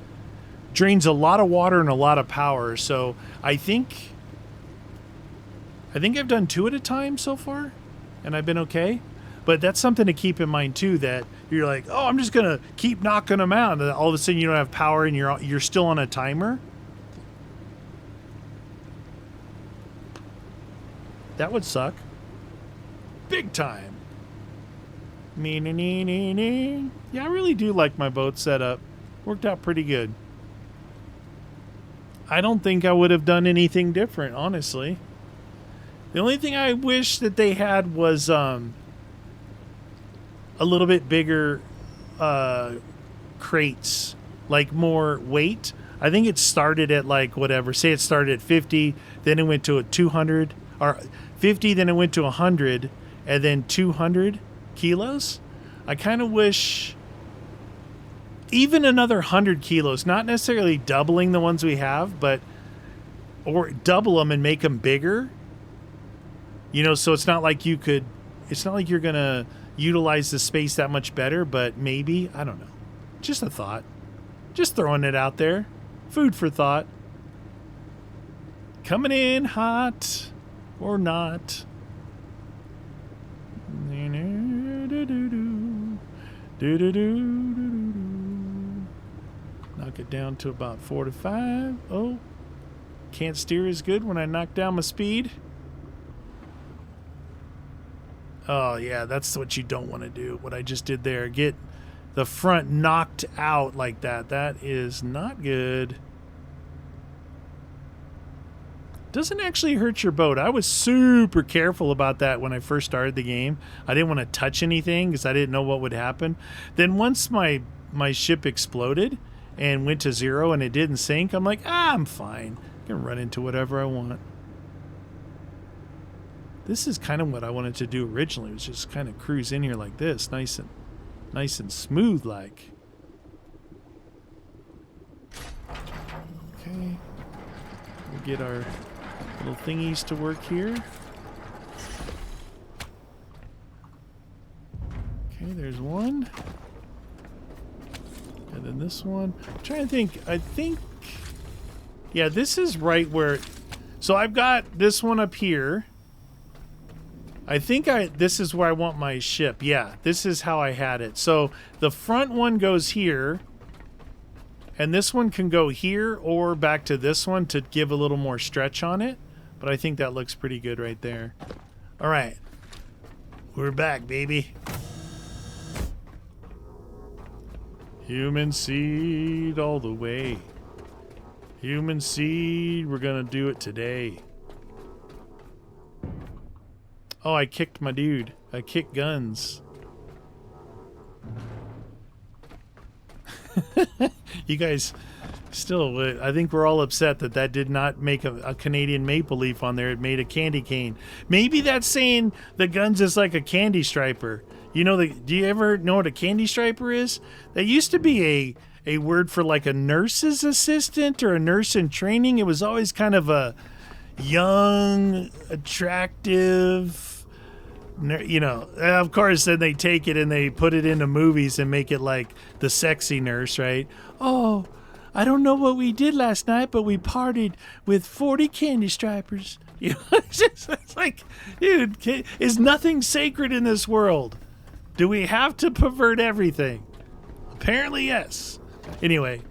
drains a lot of water and a lot of power. So I think I've done 2 at a time so far, and I've been okay. But that's something to keep in mind too, that you're like, oh, I'm just gonna keep knocking them out, and then all of a sudden you don't have power and you're still on a timer. That would suck. Big time. Yeah, I really do like my boat setup. Worked out pretty good. I don't think I would have done anything different, honestly. The only thing I wish that they had was a little bit bigger crates, like more weight. I think it started at like whatever. Say it started at 50, then it went to a 200, or 50, then it went to 100, and then 200 kilos. I kind of wish even another 100 kilos, not necessarily doubling the ones we have, but or double them and make them bigger. You know, so it's not like you're going to utilize the space that much better, but maybe, I don't know. Just a thought. Just throwing it out there. Food for thought. Coming in hot or not. Knock it down to about 4 to 5. Oh, can't steer as good when I knock down my speed. Oh, yeah, that's what you don't want to do. What I just did there. Get the front knocked out like that. That is not good. Doesn't actually hurt your boat. I was super careful about that when I first started the game. I didn't want to touch anything because I didn't know what would happen. Then once my ship exploded and went to 0 and it didn't sink, I'm like, I'm fine. I can run into whatever I want. This is kind of what I wanted to do originally. It was just kind of cruise in here like this, nice and smooth like. Okay. We'll get our little thingies to work here. Okay, there's one. And then this one. I'm trying to think. I think... Yeah, this is right where... So I've got this one up here. I think this is where I want my ship. Yeah, this is how I had it. So the front one goes here. And this one can go here or back to this one to give a little more stretch on it. But I think that looks pretty good right there. All right. We're back, baby. Human seed all the way. Human seed, we're gonna do it today. Oh, I kicked my dude. I kicked guns. You guys still, I think we're all upset that did not make a Canadian maple leaf on there. It made a candy cane. Maybe that's saying the guns is like a candy striper. You know, do you ever know what a candy striper is? That used to be a word for like a nurse's assistant or a nurse in training. It was always kind of a young, attractive, you know, of course, then they take it and they put it into movies and make it like the sexy nurse, right? Oh, I don't know what we did last night, but we partied with 40 candy stripers. You know, it's like, dude, is nothing sacred in this world? Do we have to pervert everything? Apparently, yes. Anyway,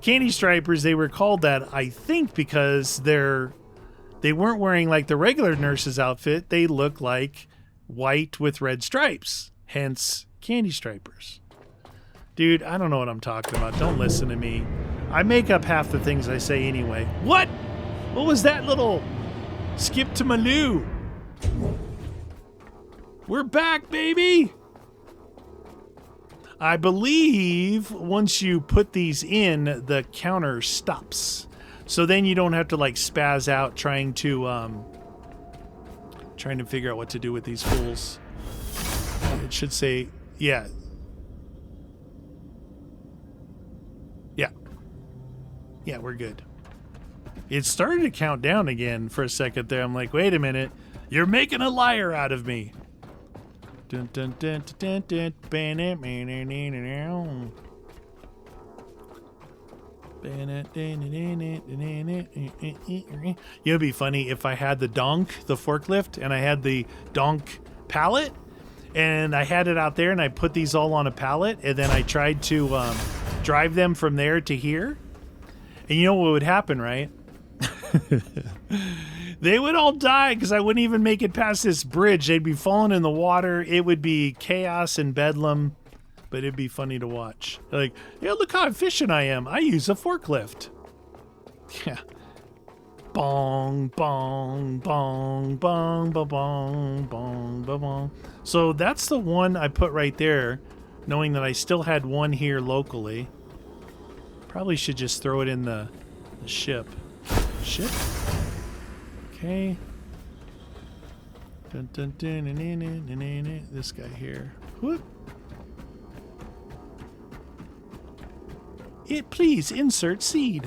candy stripers, they were called that, I think, because they weren't wearing like the regular nurse's outfit. They look like white with red stripes, hence candy stripers. Dude, I don't know what I'm talking about. Don't listen to me. I make up half the things I say anyway. What was that little skip to Maloo? We're back, baby. I believe once you put these in, the counter stops. So then you don't have to like spaz out trying to figure out what to do with these fools. It should say, yeah. Yeah, we're good. It started to count down again for a second there. I'm like, wait a minute. You're making a liar out of me. Dun, dun, dun, dun, dun, dun, It'd be funny if I had the donk, the forklift, and I had the donk pallet, and I had it out there, and I put these all on a pallet, and then I tried to drive them from there to here. And you know what would happen, right? They would all die because I wouldn't even make it past this bridge. They'd be falling in the water. It would be chaos and bedlam, but it'd be funny to watch. Like, yeah, look how efficient I am. I use a forklift. Yeah. Bong, bong, bong, bong, bong, bong, bong, bong. So that's the one I put right there, knowing that I still had one here locally. Probably should just throw it in the ship. Ship? Okay. Dun, dun, dun, dun, dun, dun, dun, dun, dun. This guy here. Whoop. Please insert seed.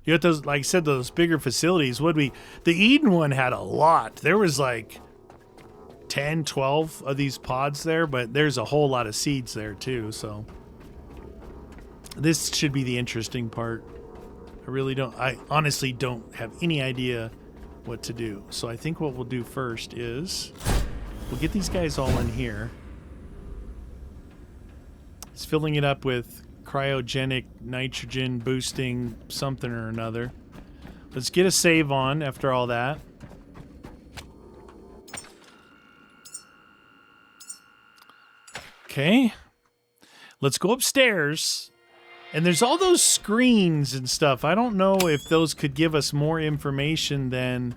You got those, like I said, those bigger facilities. The Eden one had a lot. There was like 10, 12 of these pods there, but there's a whole lot of seeds there too, so this should be the interesting part. I honestly don't have any idea what to do. So I think what we'll do first is we'll get these guys all in here. It's filling it up with cryogenic nitrogen boosting something or another. Let's get a save on after all that. Okay. Let's go upstairs And there's all those screens and stuff. I don't know if those could give us more information than...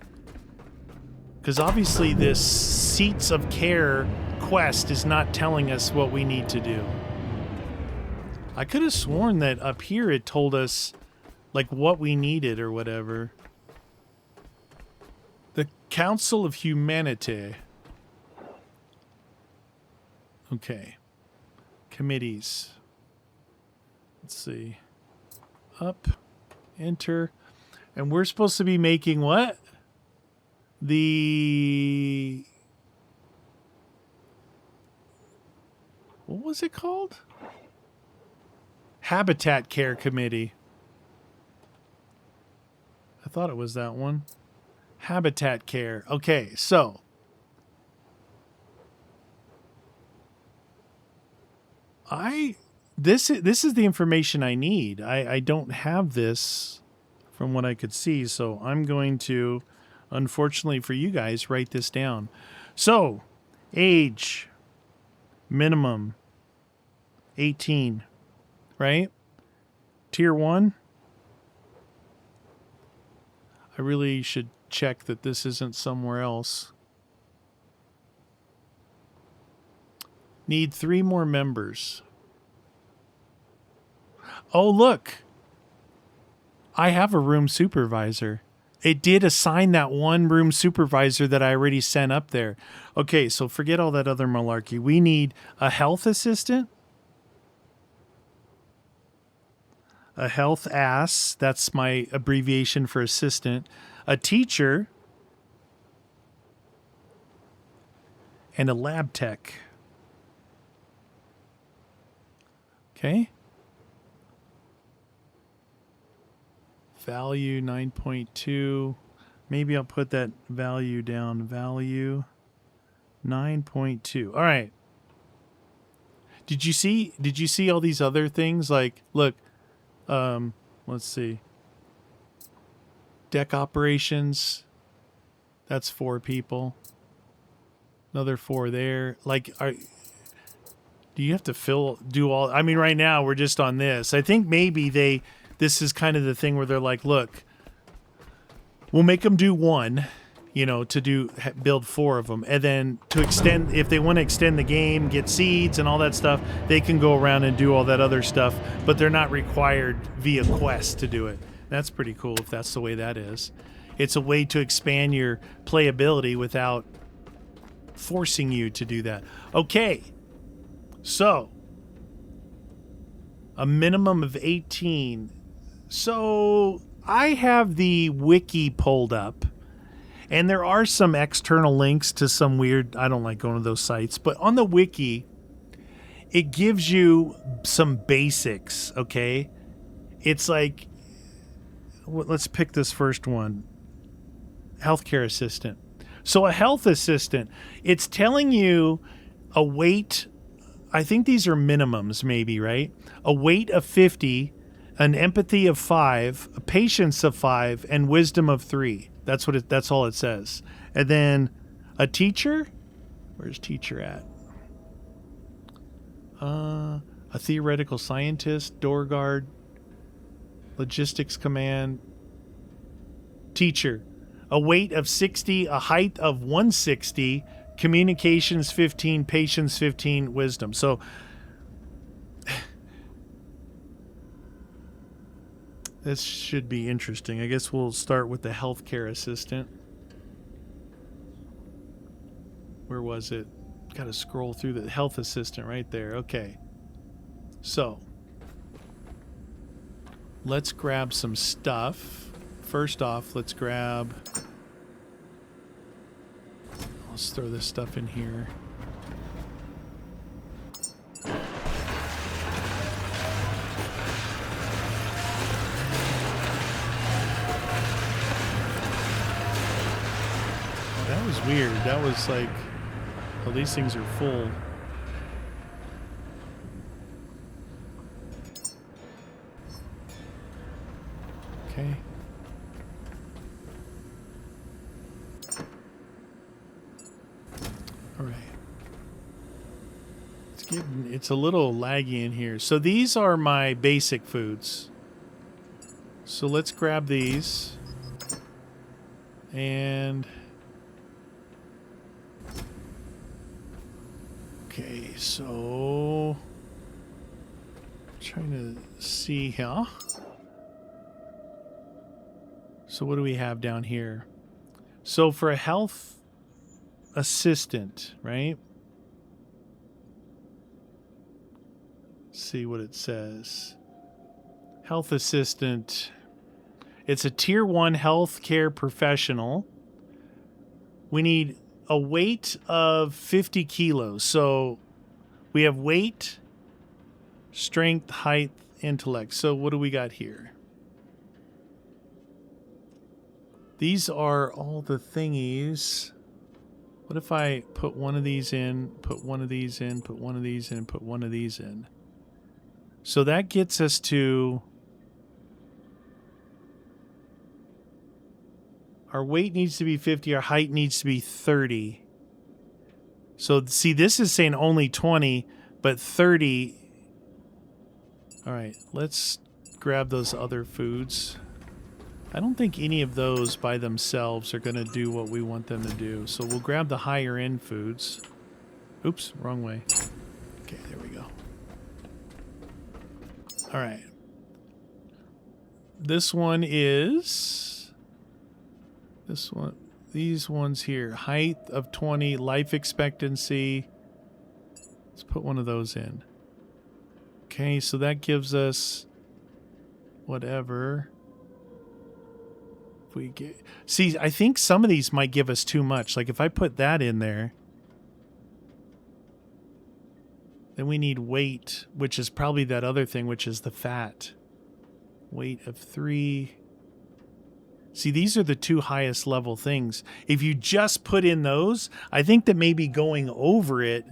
Because obviously this Seats of Care quest is not telling us what we need to do. I could have sworn that up here it told us, like, what we needed or whatever. The Council of Humanity. Okay. Committees. Let's see. Up. Enter. And we're supposed to be making what? What was it called? Habitat Care Committee. I thought it was that one. Habitat Care. Okay, so this is the information I need. I don't have this from what I could see, so I'm going to, unfortunately for you guys, write this down. So, age minimum 18, right? Tier 1. I really should check that this isn't somewhere else. Need 3 more members. Oh, look. I have a room supervisor. It did assign that one room supervisor that I already sent up there. Okay, so forget all that other malarkey. We need a health assistant. A health ass. That's my abbreviation for assistant. A teacher. And a lab tech. Okay. Value 9.2. Maybe I'll put that value down. Value 9.2. All right. Did you see all these other things? Like, look, let's see. Deck operations. That's 4 people. Another 4 there. Like, do you have to do all? I mean, right now we're just on this. I think maybe this is kind of the thing where they're like, look, we'll make them do 1, to build 4 of them. And then to extend, if they want to extend the game, get seeds and all that stuff, they can go around and do all that other stuff, but they're not required via quest to do it. That's pretty cool if that's the way that is. It's a way to expand your playability without forcing you to do that. Okay. So, a minimum of 18. So, I have the wiki pulled up, and there are some external links to some weird, I don't like going to those sites, but on the wiki, it gives you some basics, okay? It's like, let's pick this first one. Healthcare assistant. So, a health assistant, it's telling you a weight. I think these are minimums, maybe, right? A weight of 50, an empathy of 5, a patience of 5, and wisdom of 3. That's all it says. And then a teacher. Where's teacher at? A theoretical scientist, door guard, logistics command, teacher. A weight of 60, a height of 160. Communications 15, patience 15, wisdom. So this should be interesting. I guess we'll start with the healthcare assistant. Where was it? Got to scroll through the health assistant right there. Okay. So let's grab some stuff. First off, let's grab... Let's throw this stuff in here. That was weird. That was like, well, these things are full. Okay. It's a little laggy in here. So these are my basic foods. So let's grab these. And okay, so trying to see here. So what do we have down here? So for a health assistant, right? Let's see what it says. Health assistant. It's a tier 1 healthcare professional. We need a weight of 50 kilos. So we have weight, strength, height, intellect. So what do we got here? These are all the thingies. What if I put one of these in, put one of these in, put one of these in, put one of these in? So that gets us to... Our weight needs to be 50. Our height needs to be 30. So, see, this is saying only 20, but 30... All right, let's grab those other foods. I don't think any of those by themselves are going to do what we want them to do. So we'll grab the higher end foods. Oops, wrong way. Okay, there we go. All right. This one is... This one... These ones here. Height of 20, life expectancy. Let's put one of those in. Okay, so that gives us... whatever... we get, see, I think some of these might give us too much. Like if I put that in there, then we need weight, which is probably that other thing, which is the fat. Weight of 3. See, these are the two highest level things. If you just put in those, I think that maybe going over it.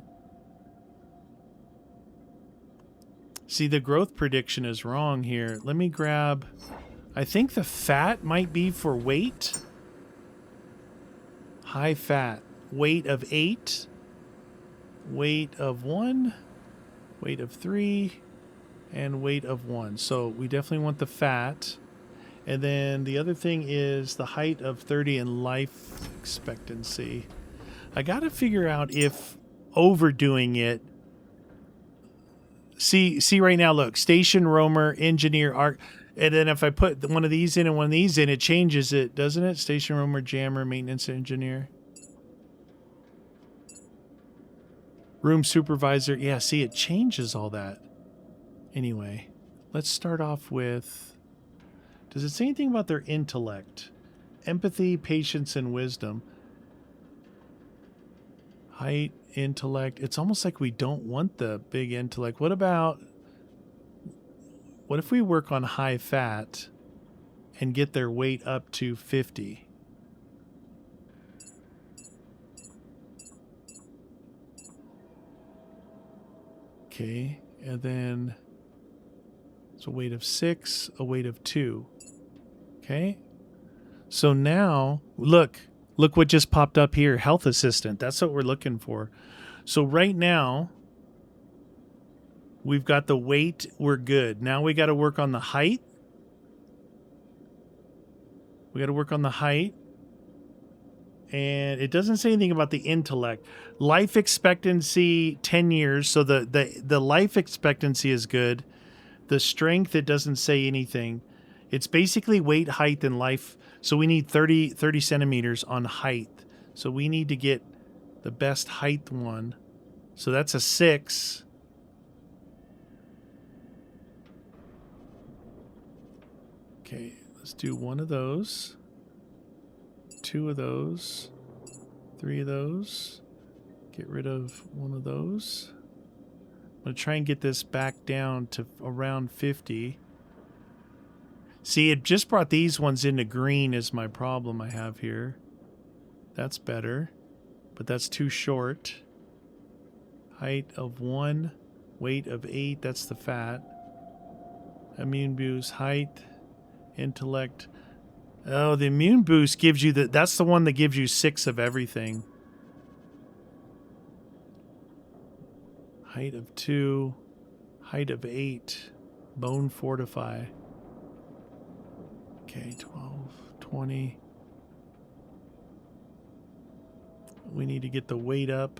See, the growth prediction is wrong here. Let me grab... I think the fat might be for weight. High fat. Weight of 8. Weight of 1. Weight of 3. And weight of 1. So we definitely want the fat. And then the other thing is the height of 30 and life expectancy. I got to figure out if overdoing it... See right now, look. Station roamer, engineer, arc... And then if I put one of these in and one of these in, it changes it, doesn't it? Station roamer, jammer, maintenance engineer. Room supervisor. Yeah, see, it changes all that. Anyway, let's start off with... Does it say anything about their intellect? Empathy, patience, and wisdom. Height, intellect. It's almost like we don't want the big intellect. What about... What if we work on high fat and get their weight up to 50? Okay, and then it's a weight of 6, a weight of 2. Okay, so now look what just popped up here. Health assistant. That's what we're looking for. So right now, we've got the weight. We're good. Now we got to work on the height. We got to work on the height. And it doesn't say anything about the intellect. Life expectancy, 10 years. So the life expectancy is good. The strength, it doesn't say anything. It's basically weight, height, and life. So we need 30 centimeters on height. So we need to get the best height one. So that's a 6. Okay, let's do one of those, 2 of those, 3 of those, get rid of one of those. I'm going to try and get this back down to around 50. See, it just brought these ones into green is my problem I have here. That's better, but that's too short. Height of 1, weight of 8, that's the fat. Immune boost, height... Intellect. Oh, the immune boost gives you that's the one that gives you 6 of everything. Height of 2. Height of 8. Bone fortify. Okay, 12, 20. We need to get the weight up.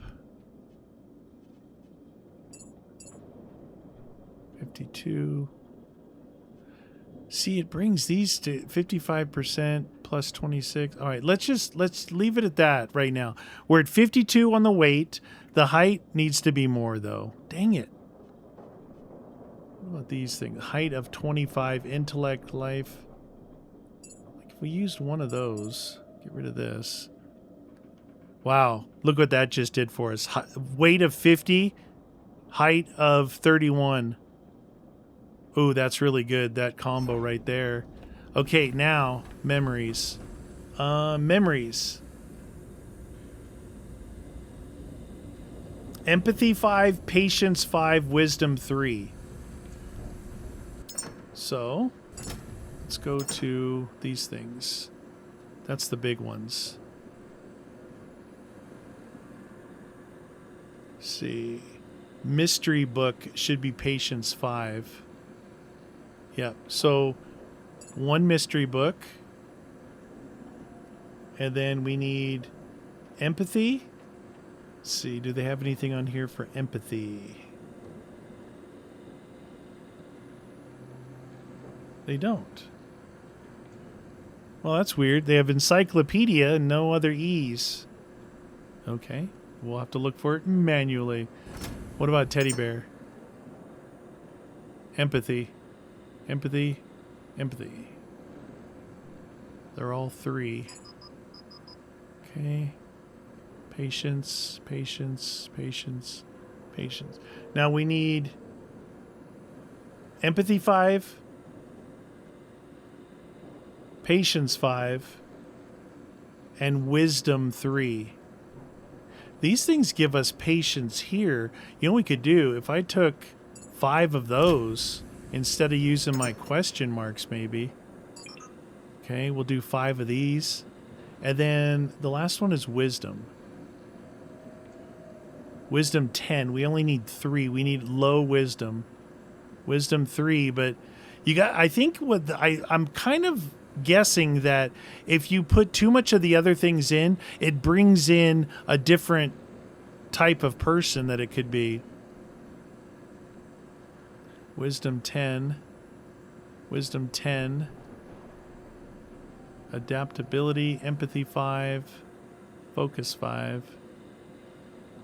52. See, it brings these to 55% plus 26. All right, let's leave it at that right now. We're at 52 on the weight. The height needs to be more though. Dang it. What about these things? Height of 25, intellect, life. Like if we used one of those, get rid of this. Wow, look what that just did for us. Weight of 50, height of 31. Ooh, that's really good, that combo right there. Okay, now, memories. Memories. Empathy 5, patience 5, wisdom 3. So, let's go to these things. That's the big ones. Let's see. Mystery book should be patience 5. Yep. So, one mystery book. And then we need empathy. Let's see. Do they have anything on here for empathy? They don't. Well, that's weird. They have encyclopedia and no other E's. Okay. We'll have to look for it manually. What about teddy bear? Empathy. Empathy. Empathy. They're all 3. Okay. Patience. Patience. Patience. Patience. Now we need empathy 5. Patience 5. And wisdom 3. These things give us patience here. You know what we could do? If I took 5 of those instead of using my question marks maybe. Okay, we'll do 5 of these. And then the last one is wisdom. Wisdom 10. We only need 3. We need low wisdom. Wisdom 3, but you got, I think what I'm kind of guessing that if you put too much of the other things in, it brings in a different type of person that it could be. Wisdom 10. Wisdom 10. Adaptability, empathy 5. Focus 5.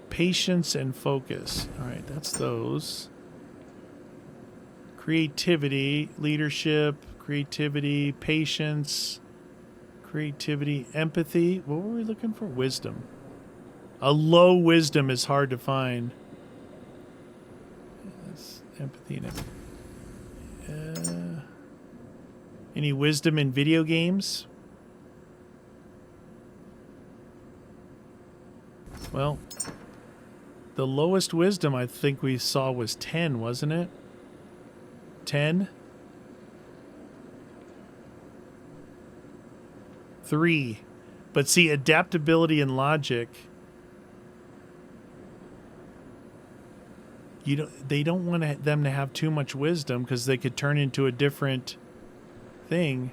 Patience and focus. All right, that's those. Creativity, leadership, creativity, patience, creativity, empathy. What were we looking for? Wisdom. A low wisdom is hard to find. That's empathy and empathy. Any wisdom in video games? Well, the lowest wisdom I think we saw was 10, wasn't it? 10? 3. But see, adaptability and logic, they don't want them to have too much wisdom because they could turn into a different thing.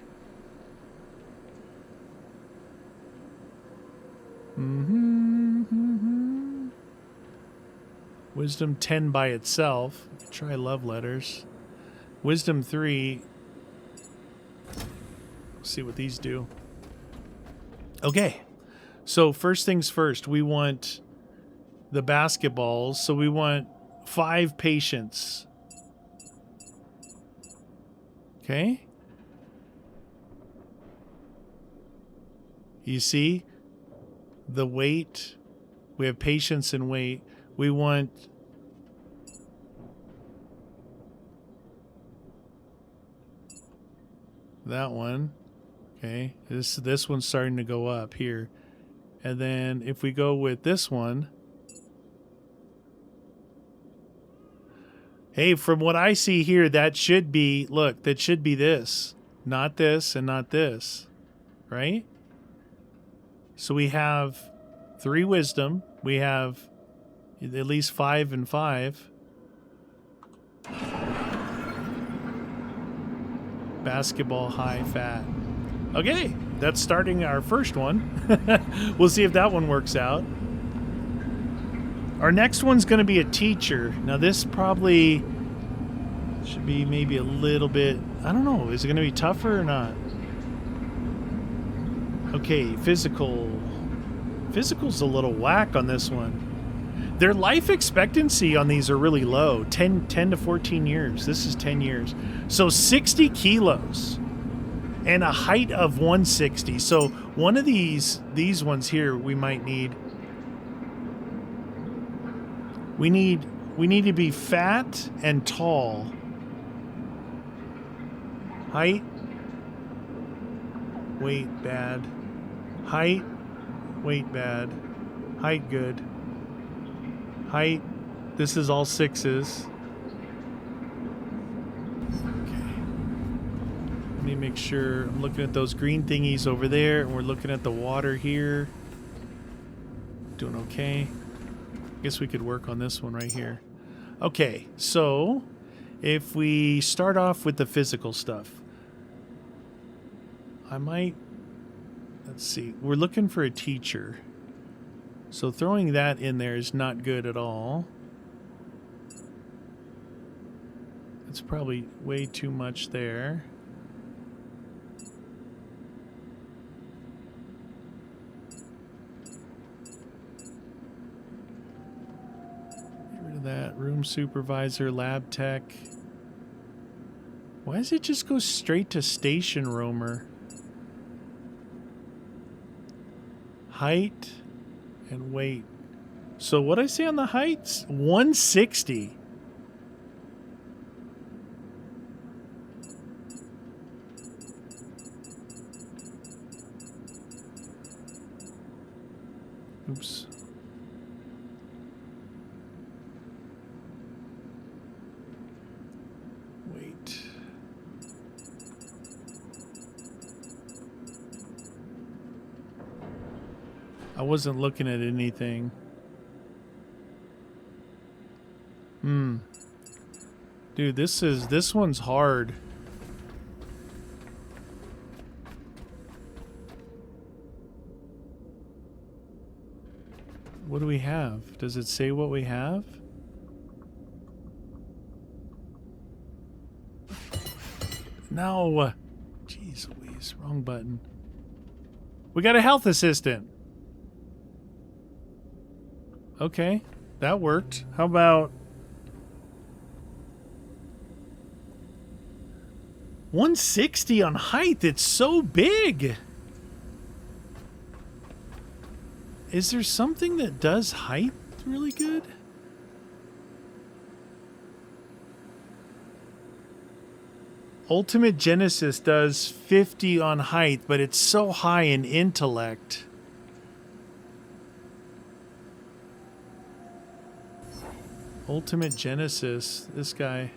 Wisdom 10 by itself. Try love letters. Wisdom 3. Let's see what these do. Okay. So first things first, we want the basketballs. So we want 5 patience. Okay. You see the weight. We have patience and weight. We want that one. Okay. This one's starting to go up here. And then if we go with this one, hey, from what I see here, that should be, look, that should be this. Not this and not this. Right? So we have 3 wisdom. We have At least 5 and 5. Basketball high fat. Okay, that's starting our first one. We'll see if that one works out. Our next one's going to be a teacher. Now this probably should be maybe a little bit, I don't know, is it going to be tougher or not? Okay, physical. Physical's a little whack on this one. Their life expectancy on these are really low, 10 to 14 years. This is 10 years. So 60 kilos and a height of 160. So one of these ones here we might need. We need to be fat and tall. Height, weight bad. Height, weight bad. Height good. Height, this is all 6s. Okay. Let me make sure I'm looking at those green thingies over there, and we're looking at the water here. Doing okay. Guess we could work on this one right here. Okay, so if we start off with the physical stuff, I might, let's see, we're looking for a teacher. So throwing that in there is not good at all. It's probably way too much there. Get rid of that. Room supervisor, lab tech. Why does it just go straight to station roamer? Height and weight. So what I say on the heights? 160. Oops. Wait. I wasn't looking at anything. Dude, this one's hard. What do we have? Does it say what we have? No. Jeez Louise, wrong button. We got a health assistant. Okay, that worked. How about 160 on height? It's so big. Is there something that does height really good? Ultimate Genesis does 50 on height, but it's so high in intellect. Ultimate Genesis, this guy.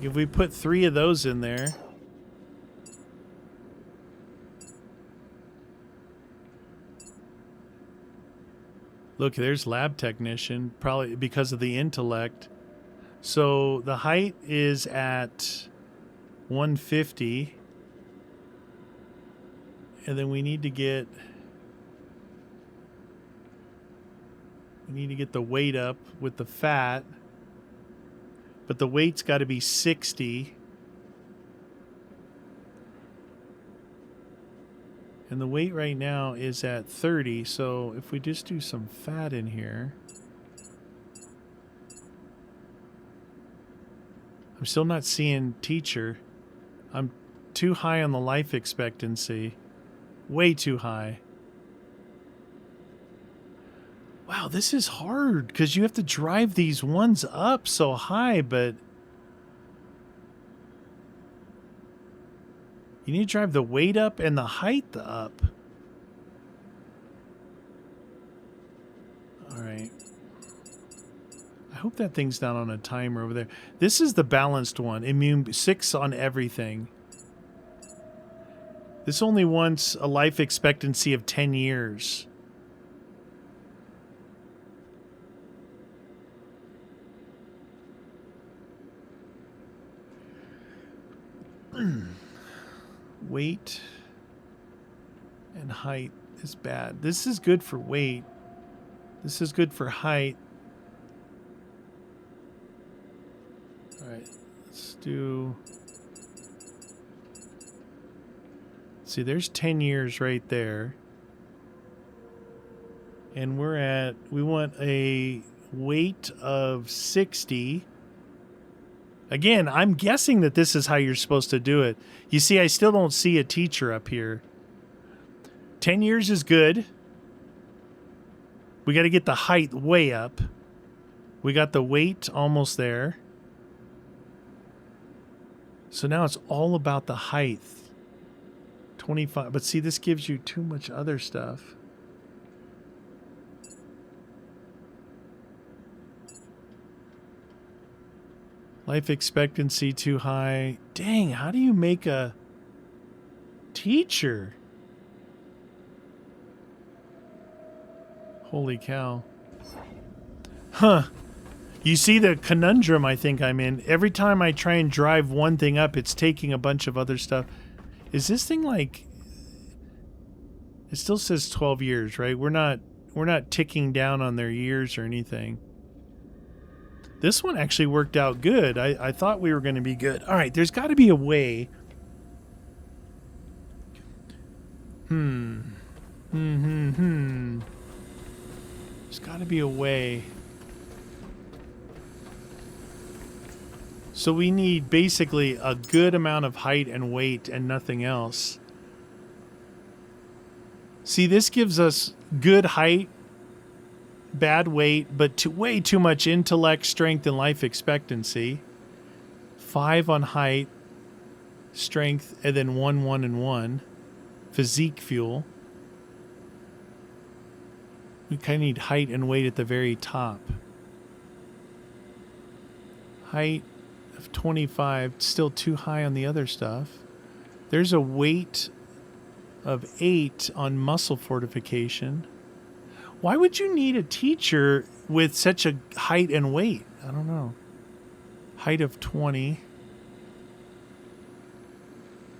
If we put 3 of those in there. Look, there's lab technician, probably because of the intellect. So the height is at 150. And then we need to get the weight up with the fat. But the weight's got to be 60. And the weight right now is at 30. So if we just do some fat in here. I'm still not seeing teacher. I'm too high on the life expectancy. Way too high. Wow, this is hard because you have to drive these ones up so high, but you need to drive the weight up and the height up. All right. I hope that thing's not on a timer over there. This is the balanced one. Immune 6 on everything. This only wants a life expectancy of 10 years. Weight and height is bad. This is good for weight. This is good for height. All right, let's do... See, there's 10 years right there. And we want a weight of 60. Again, I'm guessing that this is how you're supposed to do it. You see, I still don't see a teacher up here. 10 years is good. We got to get the height way up. We got the weight almost there. So now it's all about the height. 25. But see, this gives you too much other stuff. Life expectancy too high. Dang, how do you make a teacher? Holy cow. Huh. You see the conundrum I think I'm in. Every time I try and drive one thing up, it's taking a bunch of other stuff. Is this thing like... It still says 12 years, right? We're not ticking down on their years or anything. This one actually worked out good. I thought we were going to be good. All right, there's got to be a way. There's got to be a way. So we need basically a good amount of height and weight and nothing else. See, this gives us good height, bad weight, but way too much intellect, strength, and life expectancy. 5 on height, strength, and then 1, 1, and 1. Physique fuel. We kind of need height and weight at the very top. Height of 25, still too high on the other stuff. There's a weight of 8 on muscle fortification. Why would you need a teacher with such a height and weight? I don't know. Height of 20.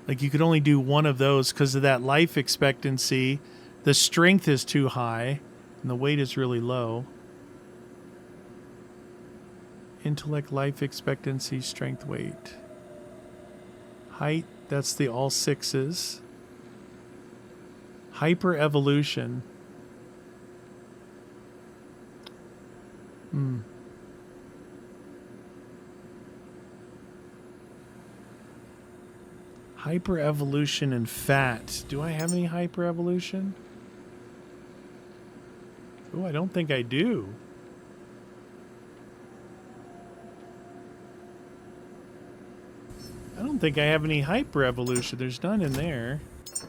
Like you could only do one of those because of that life expectancy. The strength is too high and the weight is really low. Intellect, life expectancy, strength, weight. Height, that's the all 6s. Hyper evolution. Hyper evolution and fat. Do I have any hyper evolution? Oh, I don't think I do. I don't think I have any hyper evolution. There's none in there.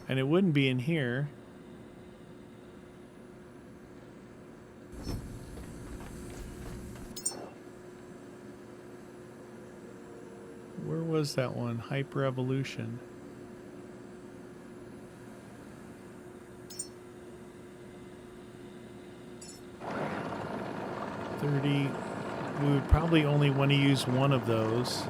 And it wouldn't be in here. Where was that one? Hyper evolution. $30. We would probably only want to use one of those.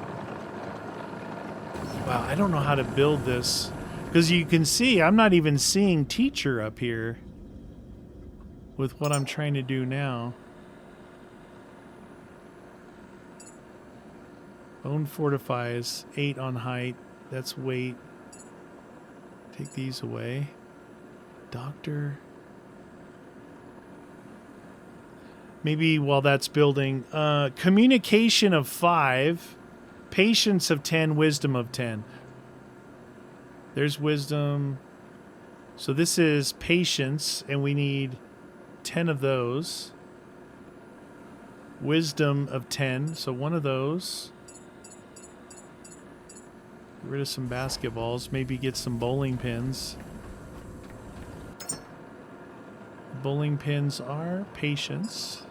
Wow, I don't know how to build this. Because you can see, I'm not even seeing teacher up here with what I'm trying to do now. Bone fortifies, 8 on height. That's weight. Take these away. Doctor. Maybe while that's building. Communication of 5. Patience of 10. Wisdom of 10. There's wisdom. So this is patience, and we need 10 of those. Wisdom of 10. So one of those. Get rid of some basketballs. Maybe get some bowling pins. Bowling pins are patience.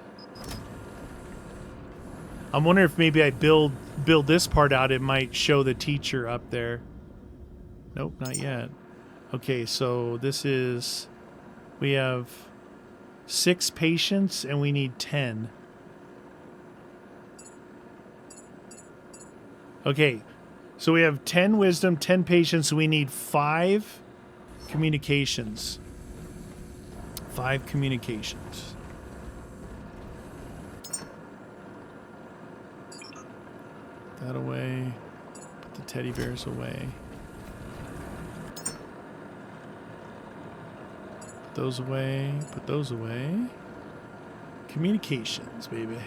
I'm wondering if maybe I build this part out, it might show the teacher up there. Nope, not yet. Okay, so this is... We have 6 patience and we need 10. Okay, So we have 10 wisdom, 10 patience. We need 5 communications. 5 communications. That away. Put the teddy bears away. Put those away. Put those away. Communications, baby.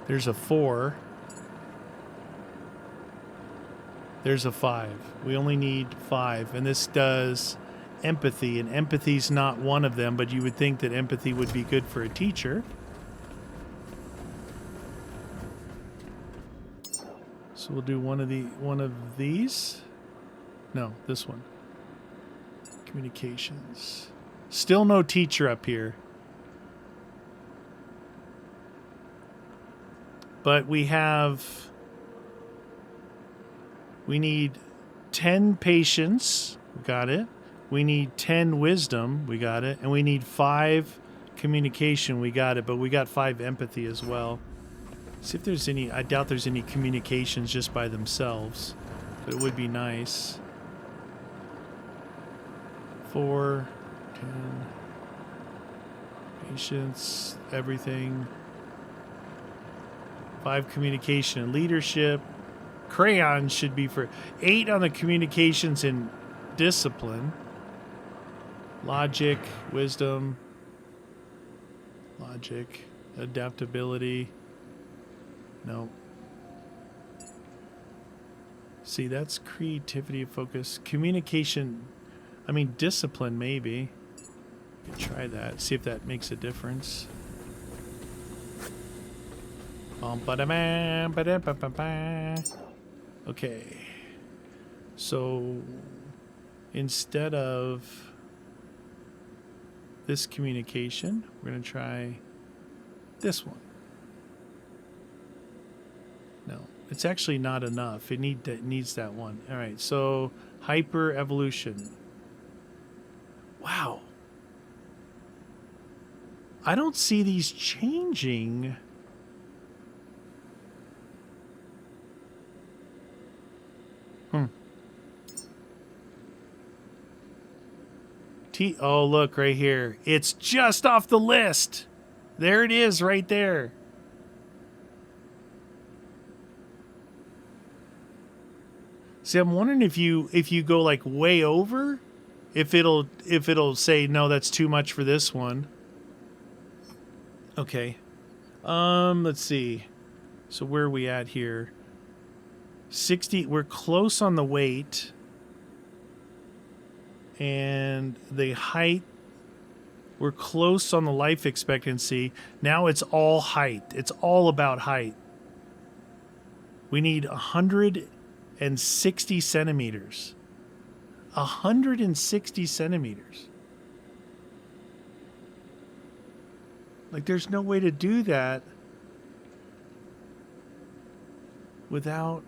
There's a 4. There's a 5. We only need 5. And this does empathy. And empathy's not one of them, but you would think that empathy would be good for a teacher. So we'll do one of these. No, this one. Communications. Still no teacher up here. But we need 10 patience. We got it. We need 10 wisdom. We got it. And we need 5 communication. We got it. But we got 5 empathy as well. See if there's any. I doubt there's any communications just by themselves. But it would be nice. 4, 10. Patience. Everything. 5 communication and leadership. Crayons should be for 8 on the communications and discipline. Logic, wisdom, logic, adaptability. No. See, that's creativity, focus, communication. I mean, discipline, maybe. You could try that. See if that makes a difference. Okay. So instead of this communication, we're going to try this one. No, it's actually not enough. It needs that one. All right, so hyper evolution. Wow. I don't see these changing. Oh, look right here. It's just off the list. There it is right there. See, I'm wondering if you go like way over, if it'll say no, that's too much for this one. Okay. Let's see. So where are we at here? 60. We're close on the weight. And the height, we're close on the life expectancy. Now it's all height. It's all about height. We need 160 centimeters. 160 centimeters. Like, there's no way to do that without...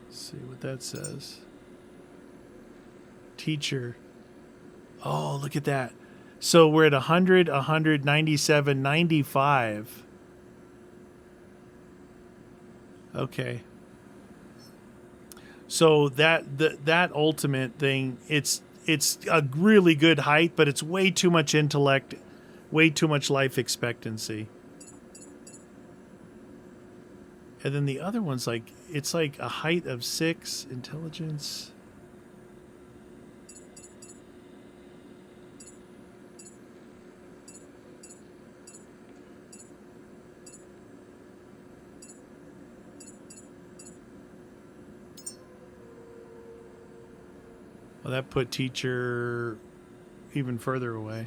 See what that says. Teacher. Oh, look at that. So we're at 100, 197, 95. Okay. So that ultimate thing, it's a really good height, but it's way too much intellect, way too much life expectancy. And then the other one's like, it's like a height of 6, intelligence. Well, that put teacher even further away.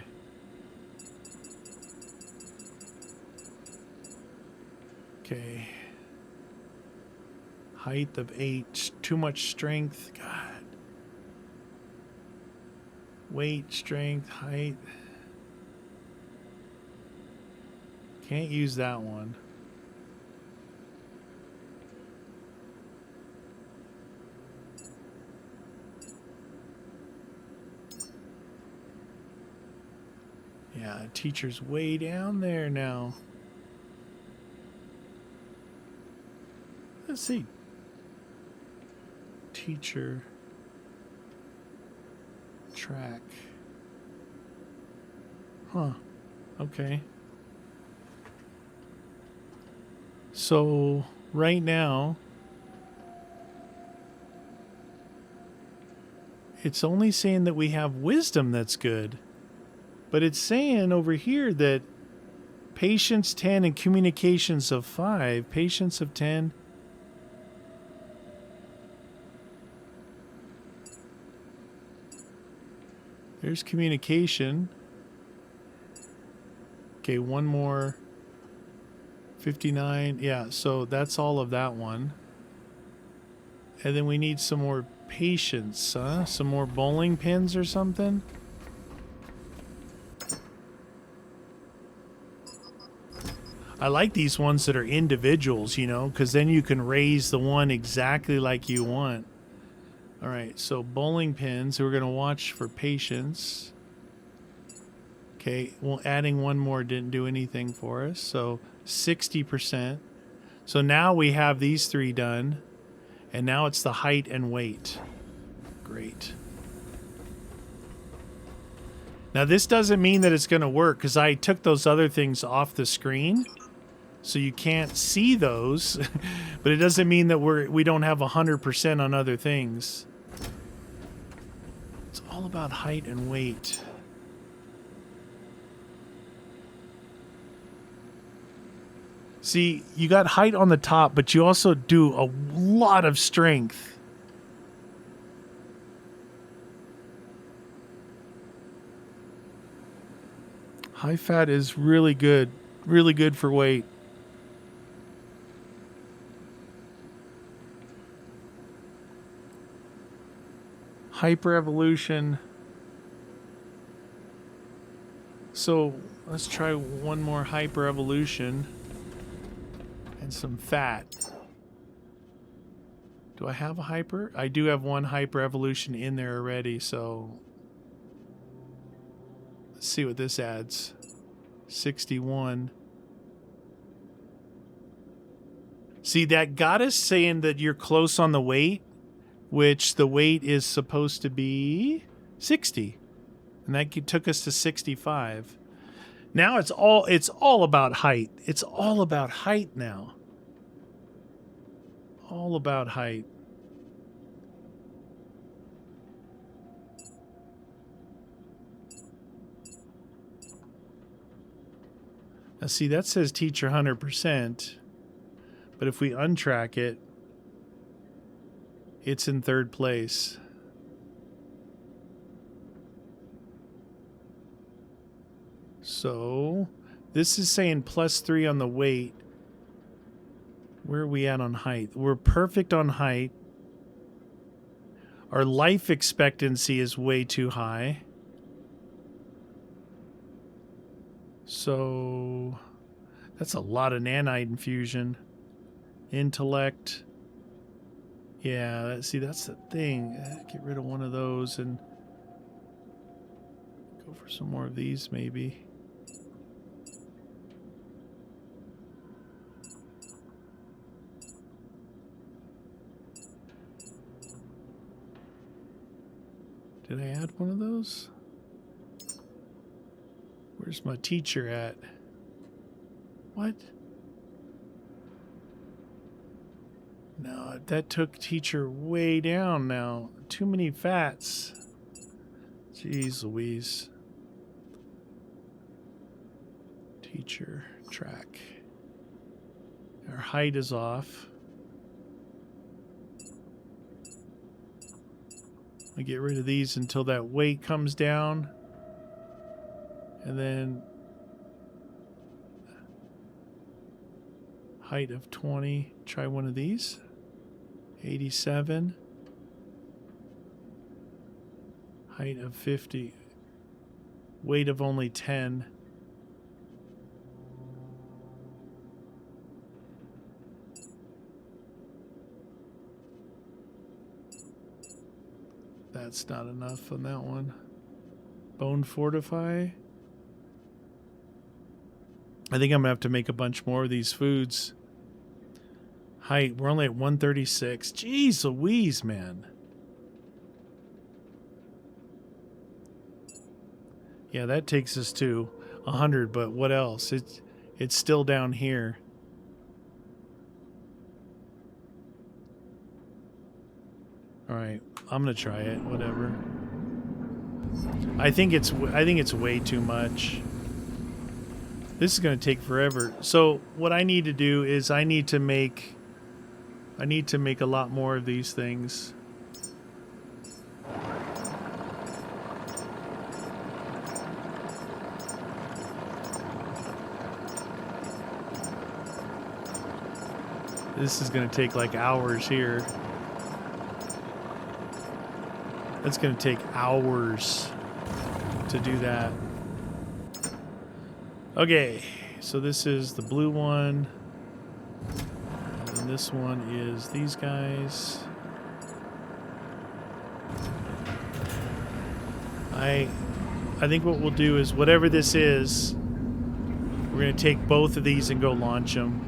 Okay. Height of 8. Too much strength. God. Weight, strength, height. Can't use that one. Yeah, teacher's way down there now. Let's see. Teacher track. Huh. Okay. So right now it's only saying that we have wisdom that's good. But it's saying over here that patience 10 and communications of 5. Patience of 10. There's communication. Okay, one more. 59. Yeah, so that's all of that one. And then we need some more patience, huh? Some more bowling pins or something? I like these ones that are individuals, you know, because then you can raise the one exactly like you want. All right, so bowling pins. We're going to watch for patience. Okay, well, adding one more didn't do anything for us. So 60%. So now we have these 3 done. And now it's the height and weight. Great. Now this doesn't mean that it's going to work because I took those other things off the screen. So you can't see those. But it doesn't mean that we don't have 100% on other things. It's all about height and weight. See, you got height on the top, but you also do a lot of strength. High fat is really good for weight. Hyper evolution. So let's try one more hyper evolution and some fat. Do I have a hyper? I do have one hyper evolution in there already, so let's see what this adds. 61. See, that got us saying that you're close on the weight, which the weight is supposed to be 60. And that took us to 65. Now it's all about height. It's all about height now. All about height. Now see, that says teacher 100%. But if we untrack it, it's in 3rd place. So this is saying +3 on the weight. Where are we at on height? We're perfect on height. Our life expectancy is way too high. So that's a lot of nanite infusion. Intellect. Yeah, see, that's the thing. Get rid of one of those and go for some more of these, maybe. Did I add one of those? Where's my teacher at? What? No, that took teacher way down now. Too many fats. Jeez Louise. Teacher track. Our height is off. I get rid of these until that weight comes down. And then height of 20. Try one of these. 87. Height of 50. Weight of only 10. That's not enough on that one. Bone fortify. I think I'm gonna have to make a bunch more of these foods. Height, we're only at 136. Jeez Louise, man. Yeah, that takes us to 100, but what else? It's still down here. All right, I'm gonna try it. Whatever. I think it's way too much. This is gonna take forever. So what I need to do is I need to make a lot more of these things. This is gonna take like hours here. That's going to take hours to do that. Okay, so this is the blue one. And this one is these guys. I think what we'll do is whatever this is, we're going to take both of these and go launch them.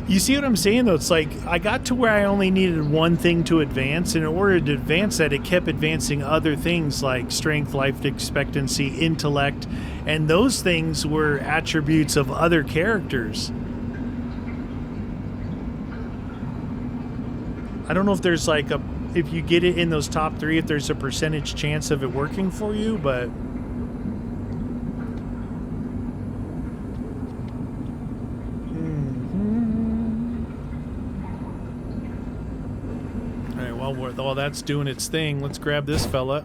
You see what I'm saying, though? It's like I got to where I only needed one thing to advance, and in order to advance that, it kept advancing other things like strength, life expectancy, intellect, and those things were attributes of other characters. I don't know if there's like if you get it in those top 3, if there's a percentage chance of it working for you, but... While that's doing its thing, let's grab this fella.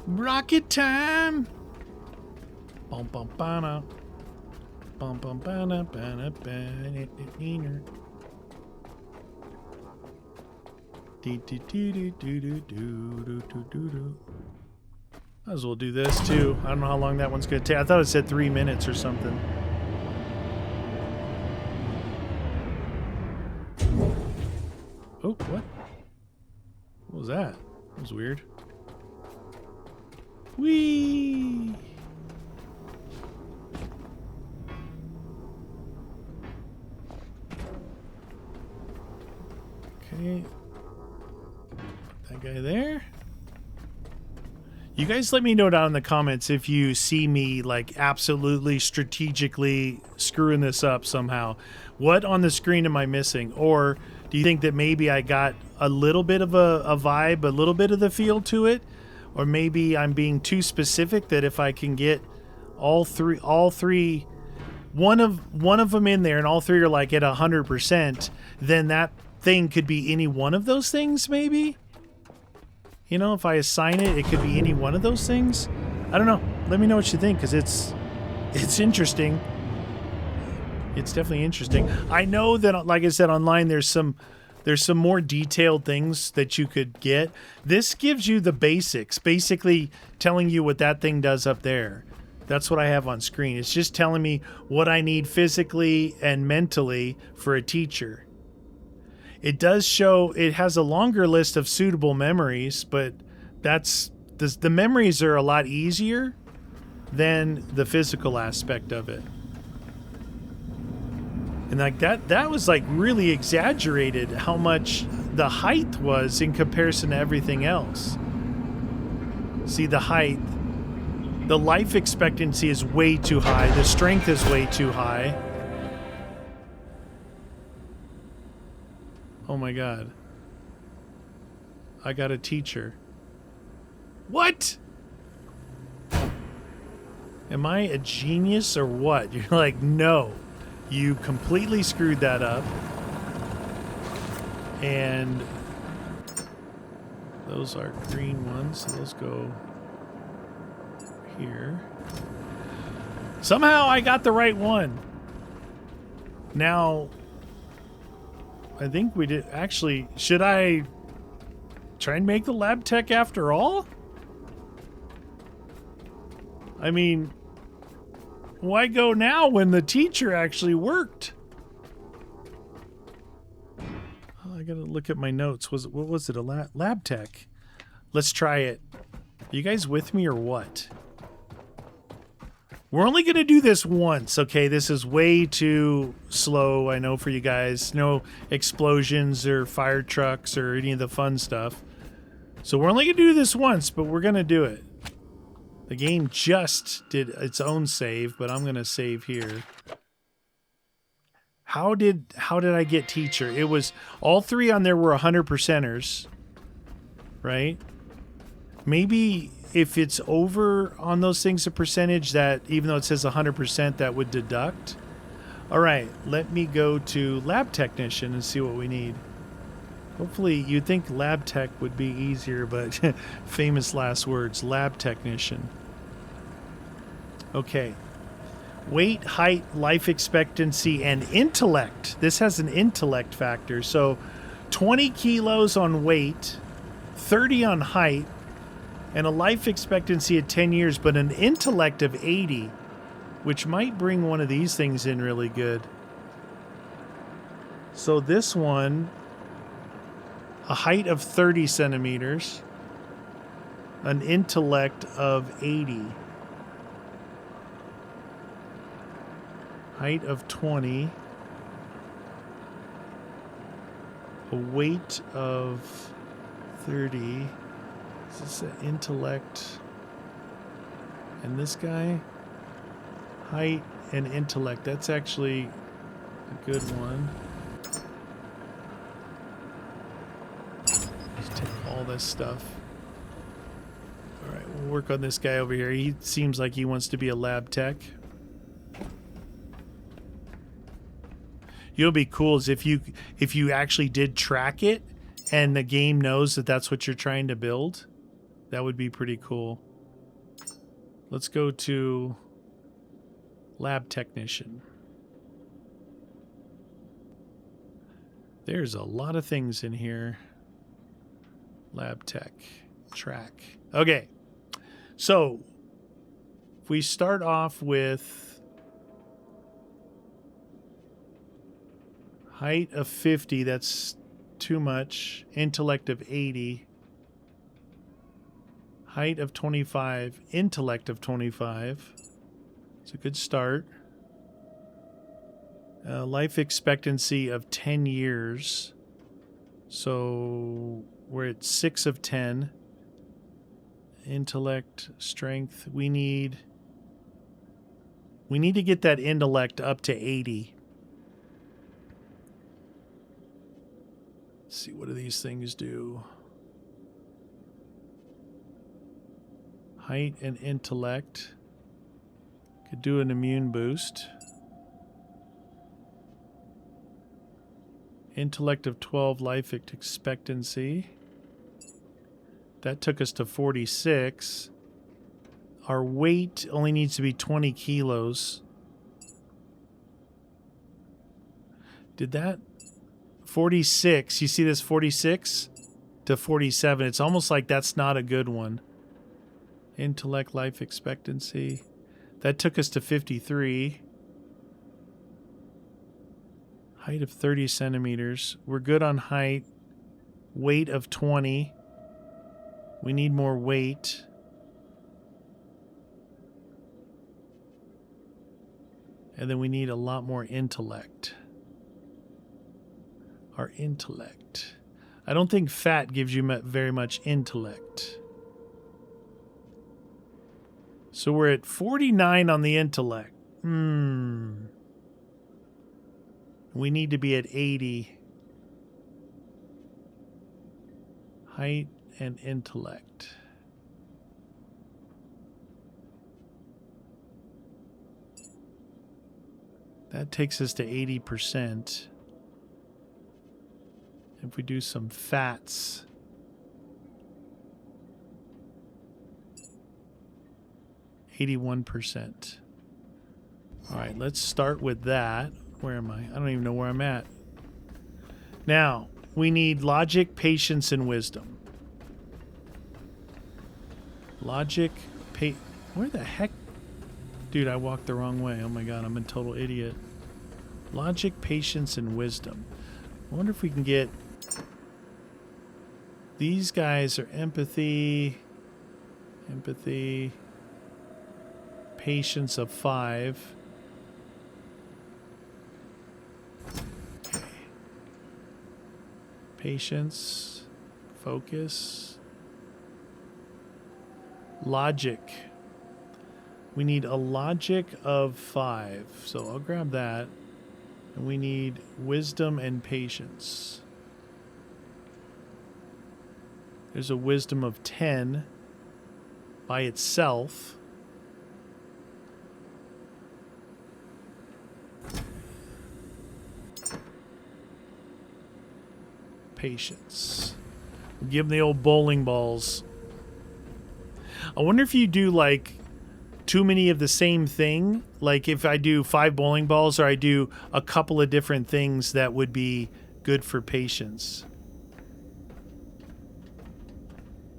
Rocket time! Bum bum bana. Bum bum bana bana bana. Might as well do this too. I don't know how long that one's gonna take. I thought it said 3 minutes or something. Oh, what? What was that? That was weird. Whee! Okay. Put that guy there. You guys let me know down in the comments if you see me like absolutely strategically screwing this up somehow. What on the screen am I missing? Or do you think that maybe I got a little bit of a vibe, a little bit of the feel to it? Or maybe I'm being too specific that if I can get all three, one of them in there and all three are like at 100%, then that thing could be any one of those things maybe? You know, if I assign it, it could be any one of those things. I don't know. Let me know what you think, because it's interesting. It's definitely interesting. I know that, like I said, online there's some more detailed things that you could get. This gives you the basics, basically telling you what that thing does up there. That's what I have on screen. It's just telling me what I need physically and mentally for a teacher. It does show, it has a longer list of suitable memories, but the memories are a lot easier than the physical aspect of it. And like that was like really exaggerated how much the height was in comparison to everything else. See the height, the life expectancy is way too high. The strength is way too high. Oh my God. I got a teacher. What? Am I a genius or what? You're like, no. You completely screwed that up. And those are green ones, so those go here. Somehow I got the right one. Now, I think we did. Actually, should I try and make the lab tech after all? I mean, why go now when the teacher actually worked? Oh, I gotta look at my notes. What was it? A lab tech? Let's try it. Are you guys with me or what? We're only going to do this once, okay? This is way too slow, I know, for you guys. No explosions or fire trucks or any of the fun stuff. So we're only going to do this once, but we're going to do it. The game just did its own save, but I'm going to save here. How did I get teacher? It was all three on there were 100%ers, right? Maybe if it's over on those things, a percentage that, even though it says 100%, that would deduct. All right, let me go to lab technician and see what we need. Hopefully, you'd think lab tech would be easier, but famous last words, lab technician. Okay. Weight, height, life expectancy, and intellect. This has an intellect factor. So 20 kilos on weight, 30 on height, and a life expectancy of 10 years, but an intellect of 80, which might bring one of these things in really good. So this one, a height of 30 centimeters, an intellect of 80, height of 20, a weight of 30. Is this an intellect? And this guy, height and intellect. That's actually a good one. Let's take all this stuff. All right, we'll work on this guy over here. He seems like he wants to be a lab tech. You'll be cool is if you actually did track it and the game knows that that's what you're trying to build. That would be pretty cool. Let's go to lab technician. There's a lot of things in here. Lab tech, track. Okay, so if we start off with height of 50, that's too much. Intellect of 80. Height of 25. Intellect of 25. It's a good start. Life expectancy of 10 years. So we're at 6 of 10. Intellect, strength. We need to get that intellect up to 80. Let's see, what do these things do? Height and intellect. Could do an immune boost. Intellect of 12, life expectancy. That took us to 46. Our weight only needs to be 20 kilos. Did that? 46. You see this 46 to 47. It's almost like that's not a good one. Intellect, life expectancy. That took us to 53. Height of 30 centimeters. We're good on height. Weight of 20. We need more weight. And then we need a lot more intellect. Our intellect. I don't think fat gives you very much intellect. So we're at 49 on the intellect. We need to be at 80. Height and intellect. That takes us to 80%. If we do some fats. %. All right, let's start with that. Where am I? I don't even know where I'm at. Now, we need logic, patience, and wisdom. Logic, where the heck? Dude, I walked the wrong way. Oh my god, I'm a total idiot. Logic, patience, and wisdom. I wonder if we can get These guys are empathy, patience of 5. Okay. Patience, focus, logic. We need a logic of 5. So I'll grab that. And we need wisdom and patience. There's a wisdom of 10 by itself. Patience. Give them the old bowling balls. I wonder if you do like too many of the same thing. Like if I do 5 bowling balls or I do a couple of different things that would be good for patience.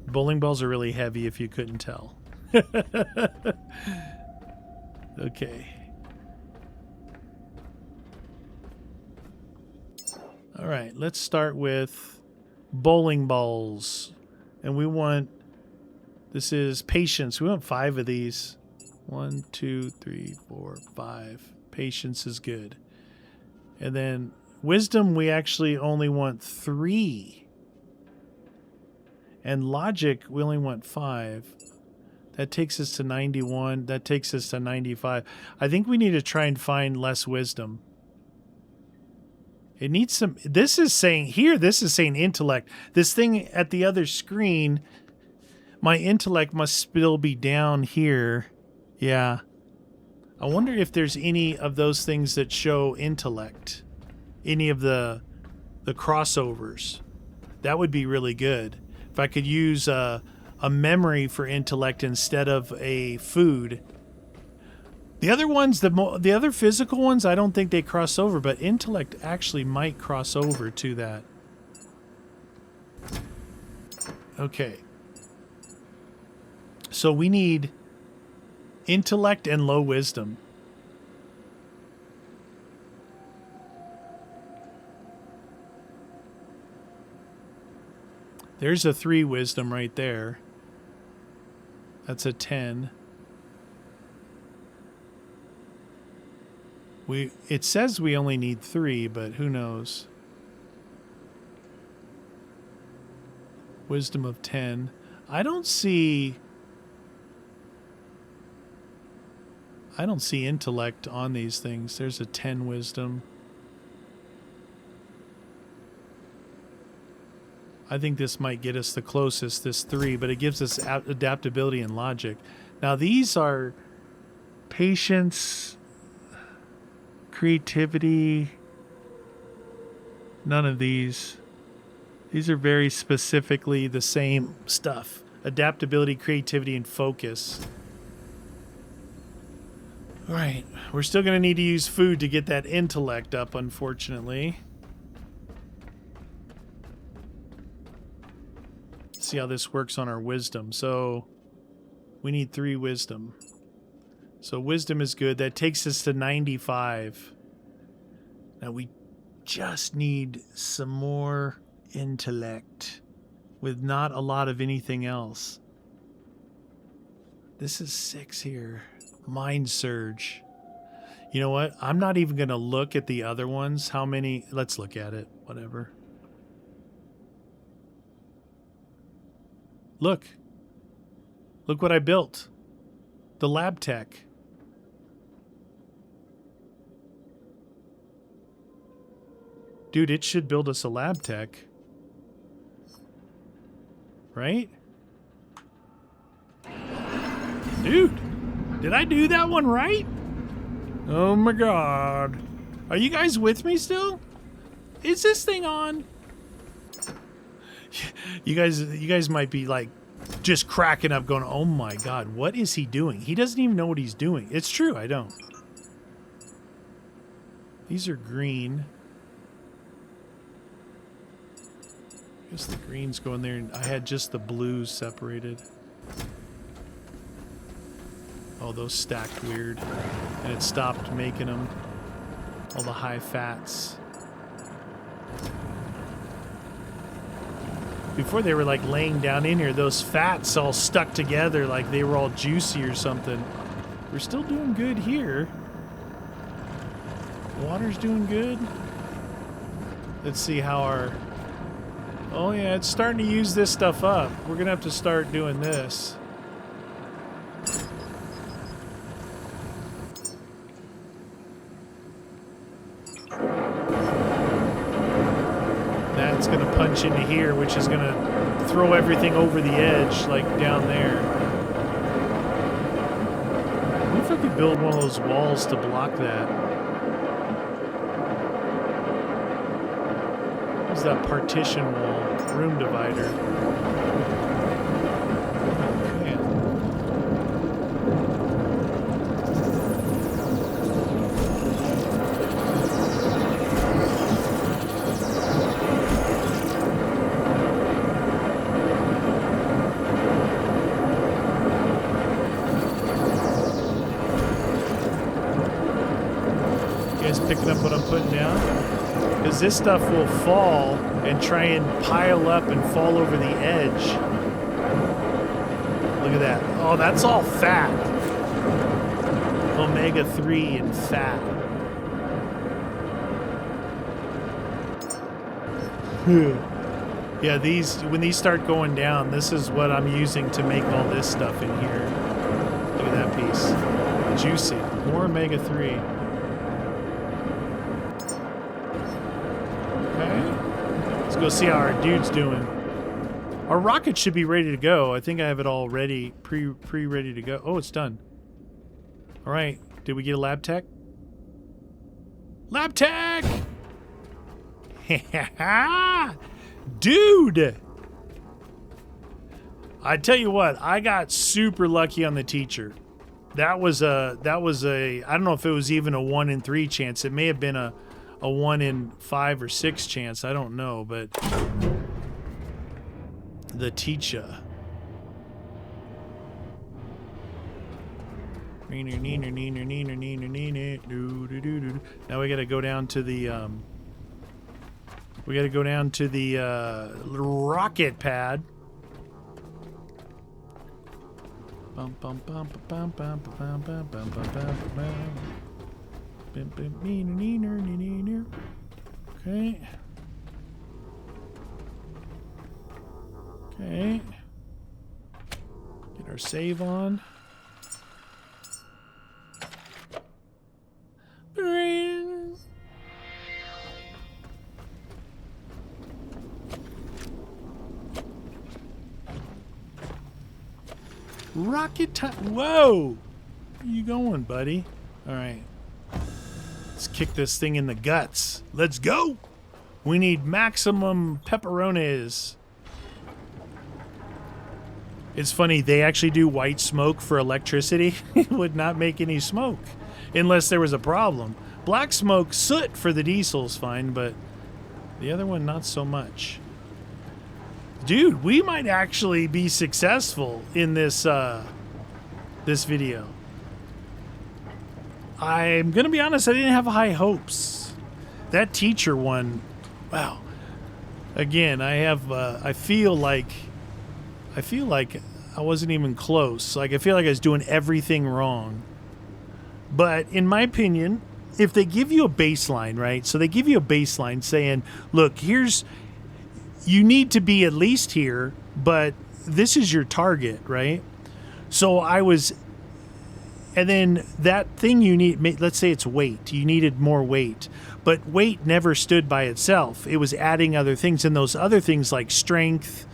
Bowling balls are really heavy if you couldn't tell. Okay. All right, let's start with bowling balls. And we want, this is patience. We want 5 of these. 1, 2, 3, 4, 5. Patience is good. And then wisdom, we actually only want 3. And logic, we only want 5. That takes us to 91. That takes us to 95. I think we need to try and find less wisdom. It needs some... This is saying intellect. This thing at the other screen, my intellect must still be down here. Yeah. I wonder if there's any of those things that show intellect. Any of the crossovers. That would be really good. If I could use a memory for intellect instead of a food. The other ones, the other physical ones, I don't think they cross over, but intellect actually might cross over to that. Okay. So we need intellect and low wisdom. There's a 3 wisdom right there. That's a 10. It says we only need 3, but who knows? Wisdom of 10. I don't see intellect on these things. There's a 10 wisdom. I think this might get us the closest, this 3, but it gives us adaptability and logic. Now these are patience, creativity, none of these. These are very specifically the same stuff. Adaptability, creativity, and focus. All right, we're still going to need to use food to get that intellect up, unfortunately. See how this works on our wisdom. So we need 3 wisdom. So wisdom is good. That takes us to 95. Now we just need some more intellect with not a lot of anything else. This is 6 here. Mind surge. You know what? I'm not even going to look at the other ones. How many? Let's look at it. Whatever. Look. Look what I built. The lab tech. Dude, it should build us a lab tech. Right? Dude, did I do that one right? Oh my god. Are you guys with me still? Is this thing on? You guys might be like just cracking up going, oh my god, what is he doing? He doesn't even know what he's doing. It's true, I don't. These are green. I guess the greens go in there, and I had just the blues separated. Oh, those stacked weird. And it stopped making them. All the high fats. Before they were like laying down in here, those fats all stuck together like they were all juicy or something. We're still doing good here. Water's doing good. Let's see how our... Oh yeah, it's starting to use this stuff up. We're gonna have to start doing this. That's gonna punch into here, which is gonna throw everything over the edge, like down there. What if I could build one of those walls to block that? What's that partition wall? Room divider. Okay. You guys picking up what I'm putting down? Because this stuff will fall and try and pile up and fall over the edge. Look at that. Oh, that's all fat. Omega-3 and fat. Yeah, these, when these start going down, this is what I'm using to make all this stuff in here. Look at that piece. Juicy. More Omega-3. Let's go see how our dude's doing. Our rocket should be ready to go. I think I have it all ready, pre-ready to go. Oh, it's done. All right. Did we get a lab tech? Lab tech! Dude! I tell you what, I got super lucky on the teacher. That was a, I don't know if it was even a 1 in 3 chance. It may have been a 1 in 5 or 6 chance. I don't know, but the teacher. Now we gotta go down to the rocket pad. Okay. Okay. Get our save on. Rocket time. Whoa! Where you going, buddy? All right. Let's kick this thing in the guts. Let's go! We need maximum pepperonis. It's funny, they actually do white smoke for electricity. It would not make any smoke unless there was a problem. Black smoke, soot for the diesel's fine, but the other one not so much. Dude, we might actually be successful in this this video. I'm gonna be honest, I didn't have high hopes. That teacher one, wow. Again, I feel like I wasn't even close. Like, I feel like I was doing everything wrong. But in my opinion, if they give you a baseline, right? So they give you a baseline saying, look, you need to be at least here, but this is your target, right? So and then that thing you need, let's say it's weight. You needed more weight. But weight never stood by itself. It was adding other things, and those other things like strength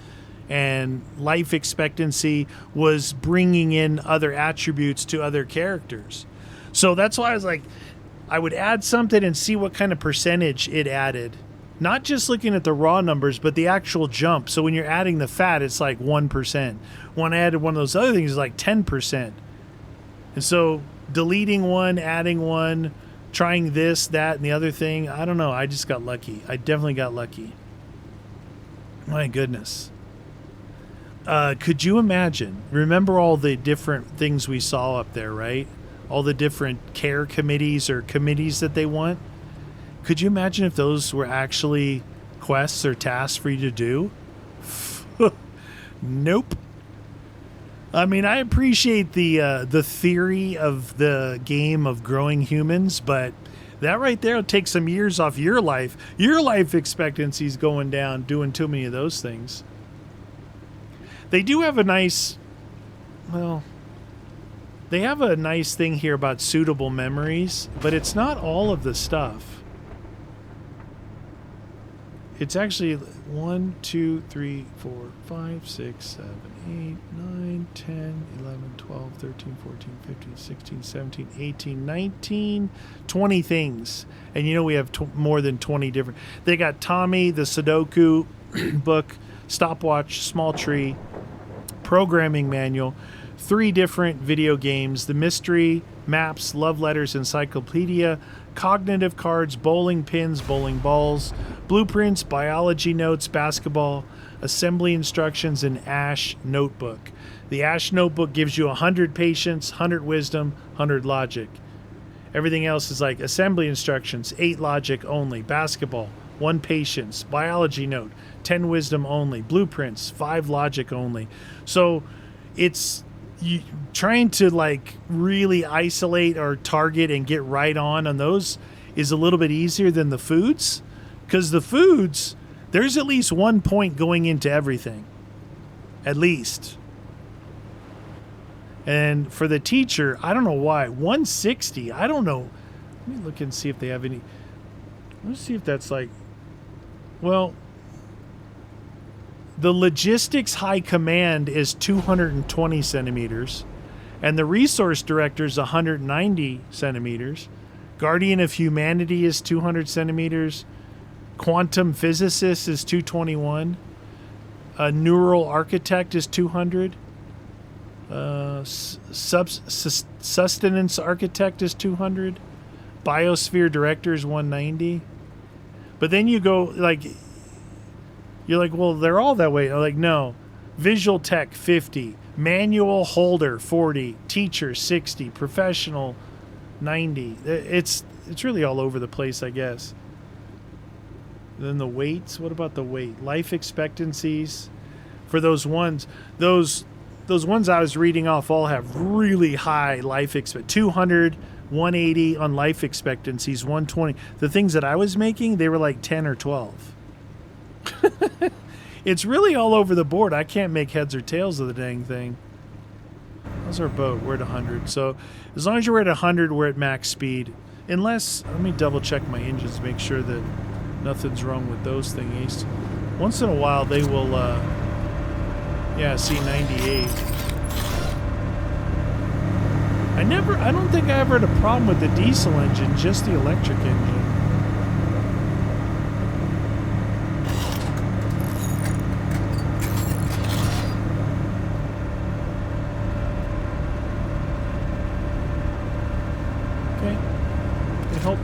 and life expectancy was bringing in other attributes to other characters. So that's why I was like, I would add something and see what kind of percentage it added. Not just looking at the raw numbers, but the actual jump. So when you're adding the fat, it's like 1%. When I added one of those other things, it's like 10%. And so deleting one, adding one, trying this, that, and the other thing, I don't know. I just got lucky. I definitely got lucky. My goodness. Could you imagine? Remember all the different things we saw up there, right? All the different care committees or committees that they want. Could you imagine if those were actually quests or tasks for you to do? Nope. I mean, I appreciate the theory of the game of growing humans, but that right there will take some years off your life. Your life expectancy is going down doing too many of those things. They do have a nice, well, they have a nice thing here about suitable memories, but it's not all of the stuff. It's actually 1, 2, 3, 4, 5, 6, 7, 8, 9, 10, 11, 12, 13, 14, 15, 16, 17, 18, 19, 20 things. And you know we have more than 20 different. They got Tommy, the Sudoku book, stopwatch, small tree, programming manual, 3 different video games, the mystery, maps, love letters, encyclopedia, cognitive cards, bowling pins, bowling balls, blueprints, biology notes, basketball, assembly instructions, and Ash notebook. The Ash notebook gives you 100 patience, 100 wisdom, 100 logic. Everything else is like assembly instructions, 8 logic only, basketball, 1 patience, biology note, 10 wisdom only, blueprints, 5 logic only. So it's you trying to like really isolate or target and get right on those is a little bit easier than the foods, because the foods, there's at least 1 point going into everything, at least. And for the teacher, I don't know why 160. I don't know. Let me look and see if they have any. Let's see if that's like, well, the logistics high command is 220 centimeters, and the resource director is 190 centimeters. Guardian of Humanity is 200 centimeters. Quantum physicist is 221. A neural architect is 200. Sustenance architect is 200. Biosphere director is 190. But then you go like, you're like, well, they're all that way. I'm like, no. Visual tech, 50. Manual holder, 40. Teacher, 60. Professional, 90. It's really all over the place, I guess. Then the weights. What about the weight? Life expectancies. For those ones, those ones I was reading off all have really high life expect. 200, 180 on life expectancies, 120. The things that I was making, they were like 10 or 12. It's really all over the board. I can't make heads or tails of the dang thing. How's our boat? We're at 100. So as long as you're at 100, we're at max speed. Unless, let me double check my engines, make sure that nothing's wrong with those thingies. Once in a while they will, yeah, see 98. I don't think I ever had a problem with the diesel engine, just the electric engine.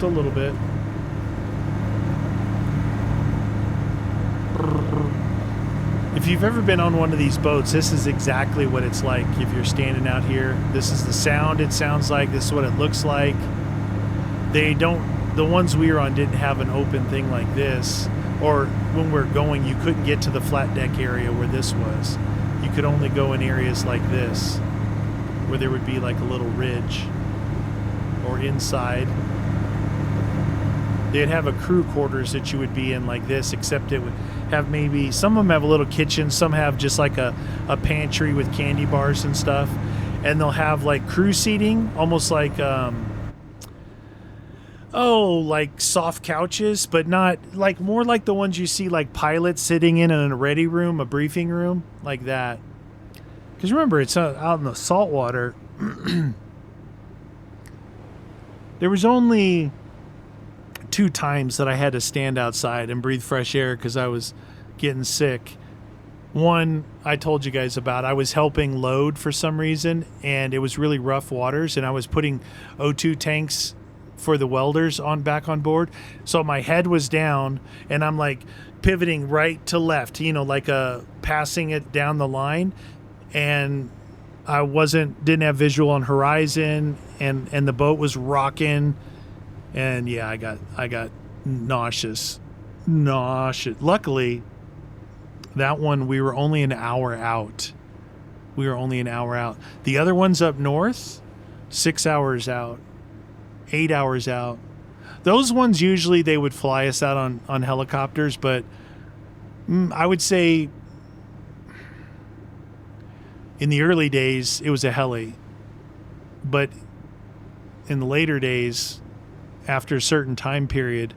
A little bit. If you've ever been on one of these boats, this is exactly what it's like. If you're standing out here, this is the sound it sounds like. This is what it looks like. The ones we were on didn't have an open thing like this, or when we're going, you couldn't get to the flat deck area where this was. You could only go in areas like this, where there would be like a little ridge, or inside. They'd have a crew quarters that you would be in like this, except it would have maybe, some of them have a little kitchen, some have just like a pantry with candy bars and stuff. And they'll have like crew seating, almost like, like soft couches, but not, like more like the ones you see like pilots sitting in a ready room, a briefing room, like that. Because remember, it's out in the salt water. There was only 2 times that I had to stand outside and breathe fresh air because I was getting sick. One I told you guys about. I was helping load for some reason, and it was really rough waters, and I was putting O2 tanks for the welders back on board. So my head was down, and I'm like pivoting right to left, like passing it down the line, and I didn't have visual on horizon, and the boat was rocking. And yeah, I got nauseous. Luckily, That one, we were only an hour out. We were only an hour out. The other ones up north, 6 hours out, 8 hours out. Those ones, usually they would fly us out on helicopters, but I would say in the early days, it was a heli. But in the later days, after a certain time period,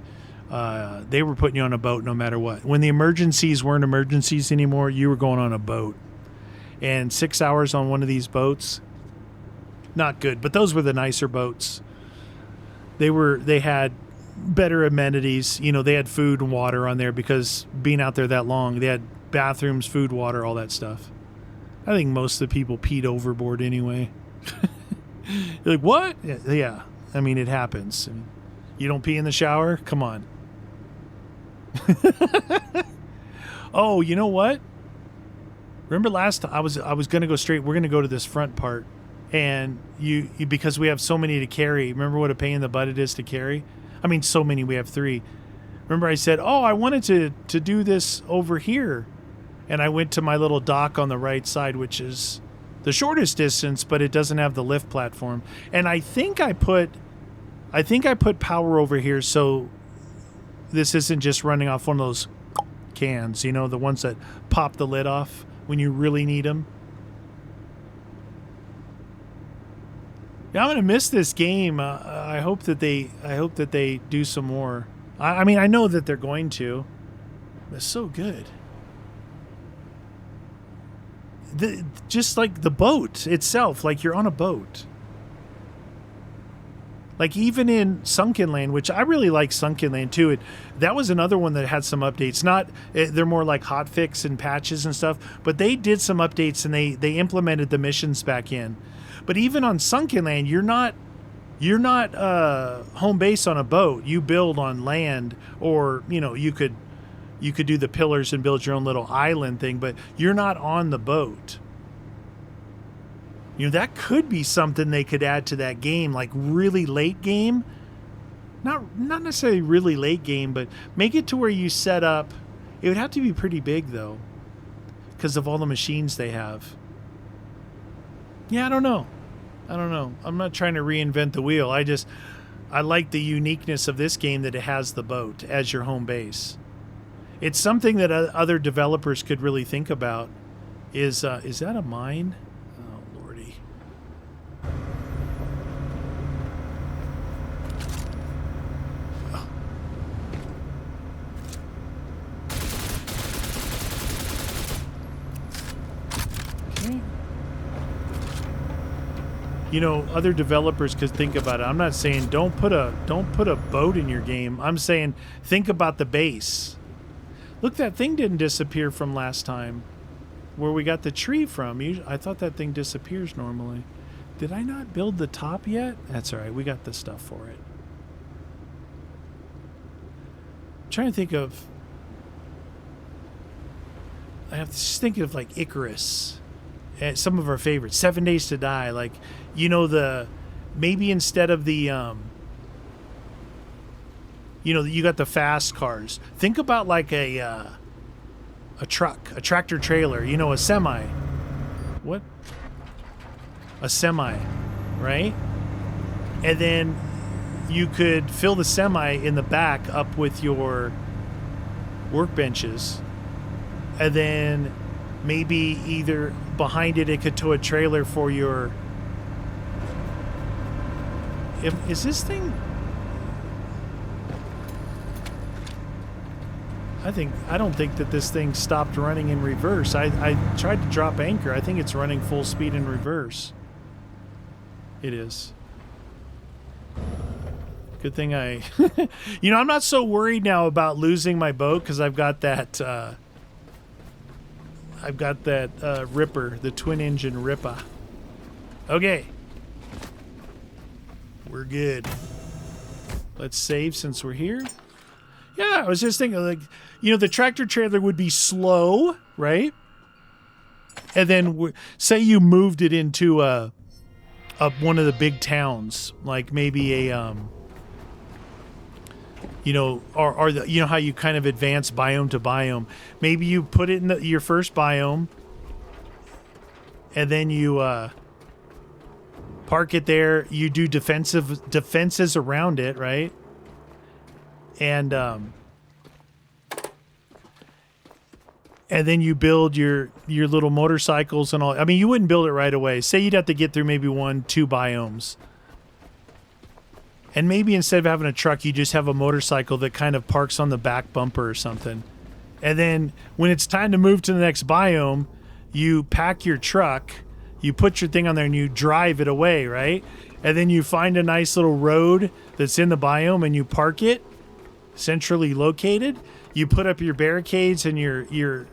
they were putting you on a boat no matter what. When the emergencies weren't emergencies anymore, you were going on a boat. And 6 hours on one of these boats, not good. But those were the nicer boats. They had better amenities. You know, they had food and water on there because being out there that long, they had bathrooms, food, water, all that stuff. I think most of the people peed overboard anyway. You're like, what? Yeah. I mean, it happens. You don't pee in the shower? Come on. Oh, you know what? Remember last time I was going to go straight. We're going to go to this front part. And you because we have so many to carry. Remember what a pain in the butt it is to carry? I mean, so many. We have 3. Remember I said, oh, I wanted to do this over here. And I went to my little dock on the right side, which is the shortest distance, but it doesn't have the lift platform. And I think I put power over here so this isn't just running off one of those cans, you know, the ones that pop the lid off when you really need them. Yeah, I'm gonna miss this game. I hope that they do some more. I mean, I know that they're going to. It's so good. Just like the boat itself, like you're on a boat. Like even in Sunken Land, which I really like Sunken Land too. That was another one that had some updates. They're more like hotfix and patches and stuff, but they did some updates and they implemented the missions back in. But even on Sunken Land, you're not home base on a boat. You build on land, or you know you could do the pillars and build your own little island thing, but you're not on the boat. You know, that could be something they could add to that game, like really late game. Not necessarily really late game, but make it to where you set up. It would have to be pretty big though, because of all the machines they have. Yeah, I don't know. I'm not trying to reinvent the wheel. I like the uniqueness of this game that it has the boat as your home base. It's something that other developers could really think about. Is that a mine? Oh, Lordy. Oh. Okay. You know, other developers could think about it. I'm not saying don't put a boat in your game. I'm saying think about the base. Look, that thing didn't disappear from last time. Where we got the tree from. I thought that thing disappears normally. Did I not build the top yet? That's all right. We got the stuff for it. I'm trying to think of... I have to just think of like Icarus. Some of our favorites. 7 Days to Die. Like, you know, maybe instead of the... you know, you got the fast cars. Think about like a truck, a tractor trailer, you know, a semi. What? A semi, right? And then you could fill the semi in the back up with your workbenches. And then maybe either behind it could tow a trailer for your... Is this thing... I don't think that this thing stopped running in reverse. I tried to drop anchor. I think it's running full speed in reverse. It is. Good thing you know, I'm not so worried now about losing my boat because I've got that Ripper, the twin engine Ripper. Okay. We're good. Let's save since we're here. Yeah, I was just thinking, like, you know, the tractor trailer would be slow, right? And then say you moved it into one of the big towns, like maybe a or how you kind of advance biome to biome. Maybe you put it in your first biome, and then you park it there. You do defenses around it, right? And then you build your little motorcycles and all. I mean, you wouldn't build it right away. Say you'd have to get through maybe 1-2 biomes. And maybe instead of having a truck, you just have a motorcycle that kind of parks on the back bumper or something. And then when it's time to move to the next biome, you pack your truck, you put your thing on there, and you drive it away, right? And then you find a nice little road that's in the biome, and you park it, centrally located. You put up your barricades and your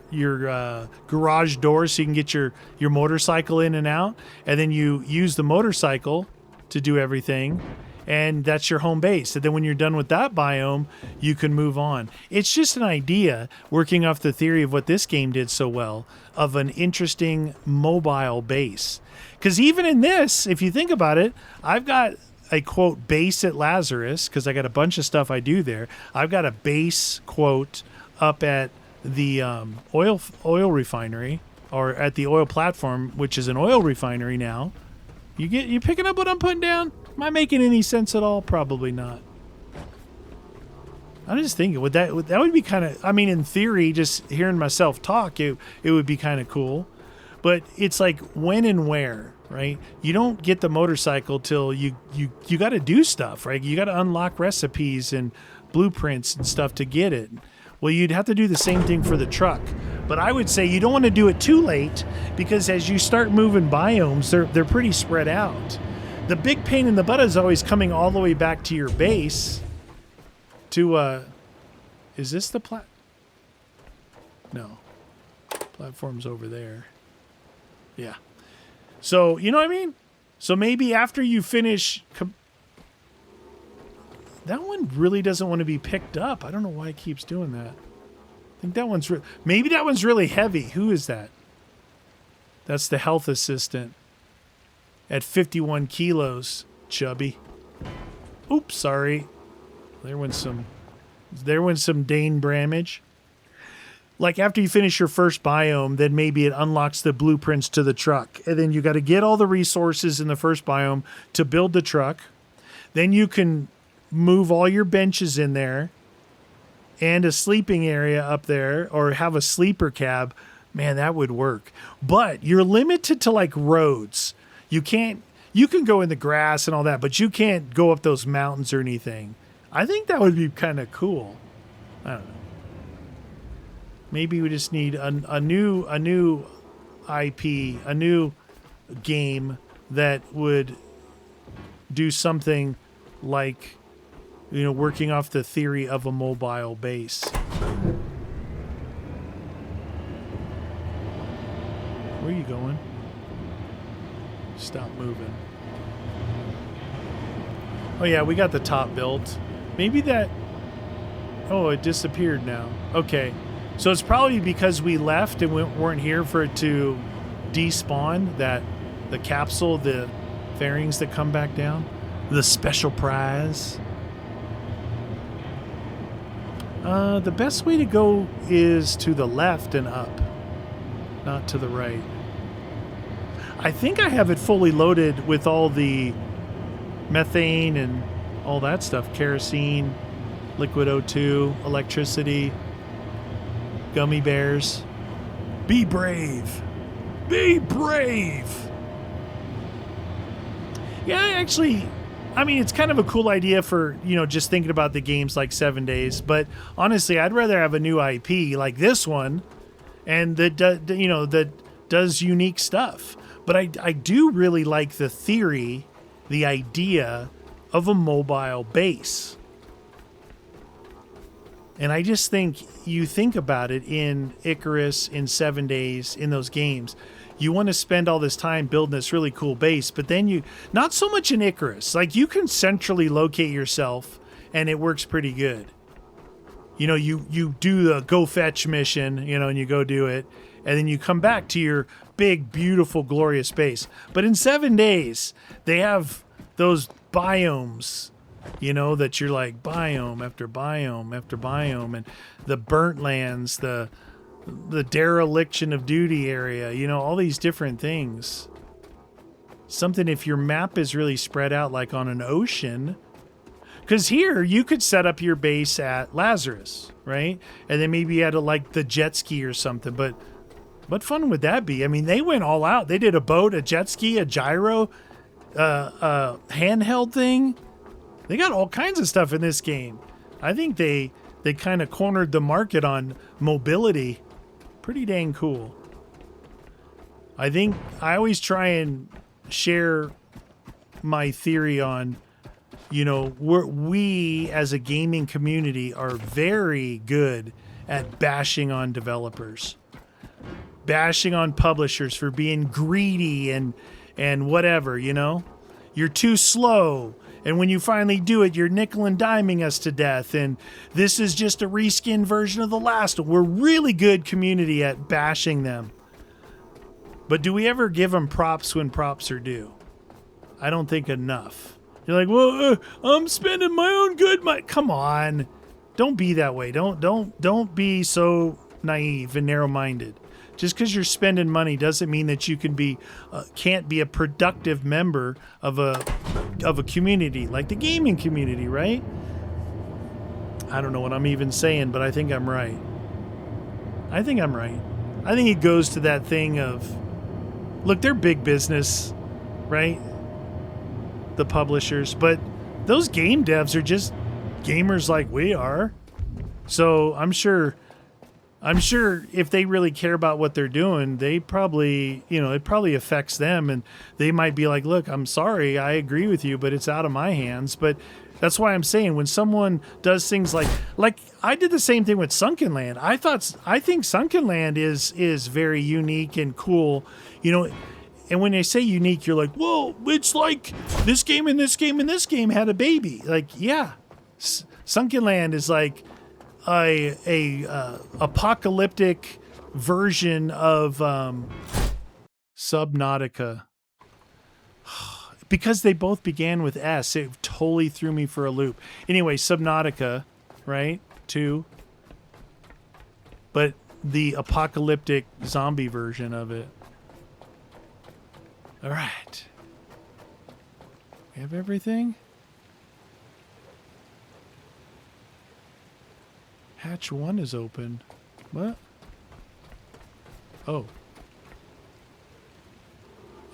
garage door so you can get your motorcycle in and out. And then you use the motorcycle to do everything. And that's your home base. And then when you're done with that biome, you can move on. It's just an idea working off the theory of what this game did so well of an interesting mobile base. Because even in this, if you think about it, I've got a quote base at Lazarus because I got a bunch of stuff I do there. I've got a base quote up at the oil refinery or at the oil platform, which is an oil refinery now. You picking up what I'm putting down? Am I making any sense at all? Probably not. I'm just thinking, that would be kind of, I mean, in theory, just hearing myself talk, it would be kind of cool. But it's like when and where, right? You don't get the motorcycle till you got to do stuff, right? You got to unlock recipes and blueprints and stuff to get it. Well, you'd have to do the same thing for the truck. But I would say you don't want to do it too late because as you start moving biomes, they're pretty spread out. The big pain in the butt is always coming all the way back to your base to, is this the No. Platform's over there. Yeah. So, you know what I mean? So maybe after you finish... That one really doesn't want to be picked up. I don't know why it keeps doing that. I think that one's... Maybe that one's really heavy. Who is that? That's the health assistant. At 51 kilos, chubby. Oops, sorry. There went some Dane Bramage. Like after you finish your first biome, then maybe it unlocks the blueprints to the truck. And then you got to get all the resources in the first biome to build the truck. Then you can move all your benches in there and a sleeping area up there or have a sleeper cab. Man, that would work. But you're limited to like roads. You can go in the grass and all that, but you can't go up those mountains or anything. I think that would be kind of cool. I don't know. Maybe we just need a new IP, a new game that would do something like, working off the theory of a mobile base. Where are you going? Stop moving. Oh yeah, we got the top built. Maybe that... Oh, it disappeared now. Okay. So it's probably because we left and we weren't here for it to despawn the capsule, the fairings that come back down. The special prize. The best way to go is to the left and up, not to the right. I think I have it fully loaded with all the methane and all that stuff. Kerosene, liquid O2, electricity, gummy bears. Be brave. Be brave. Yeah, actually, I mean, it's kind of a cool idea for, just thinking about the games like 7 Days. But honestly, I'd rather have a new IP like this one and that does unique stuff. But I do really like the theory, the idea of a mobile base. And I just think you think about it in Icarus, in 7 Days, in those games. You want to spend all this time building this really cool base, but then not so much in Icarus. Like you can centrally locate yourself and it works pretty good. You do the go fetch mission, and you go do it. And then you come back to your big, beautiful, glorious base. But in 7 Days, they have those biomes You know, that you're like biome after biome after biome, and the burnt lands, the dereliction of duty area, you know, all these different things. Something if your map is really spread out like on an ocean, because here you could set up your base at Lazarus, right? And then maybe you had like the jet ski or something, but what fun would that be? I mean, they went all out. They did a boat, a jet ski, a gyro, a handheld thing. They got all kinds of stuff in this game. I think they kind of cornered the market on mobility. Pretty dang cool. I think I always try and share my theory on, you know, we as a gaming community are very good at bashing on developers, bashing on publishers for being greedy and whatever, you know. You're too slow. And when you finally do it, you're nickel and diming us to death. And this is just a reskin version of the last one. We're really good community at bashing them. But do we ever give them props when props are due? I don't think enough. You're like, well, I'm spending my own good money. Come on. Don't be that way. Don't be so naive and narrow-minded. Just because you're spending money doesn't mean that you can't be a productive member of a community like the gaming community, right? I don't know what I'm even saying, but I think I'm right. I think it goes to that thing of, look, they're big business, right? The publishers, but those game devs are just gamers like we are. So I'm sure if they really care about what they're doing, they probably, you know, it probably affects them, and they might be like, look, I'm sorry, I agree with you, but it's out of my hands. But that's why I'm saying when someone does things like I did the same thing with Sunken Land. I think Sunken Land is very unique and cool, you know. And when they say unique, you're like, well, it's like this game and this game and this game had a baby. Like, yeah, Sunken Land is like a apocalyptic version of Subnautica. Because they both began with S, it totally threw me for a loop. Anyway, Subnautica, right? 2. But the apocalyptic zombie version of it. All right. We have everything? Hatch 1 is open. What? Oh.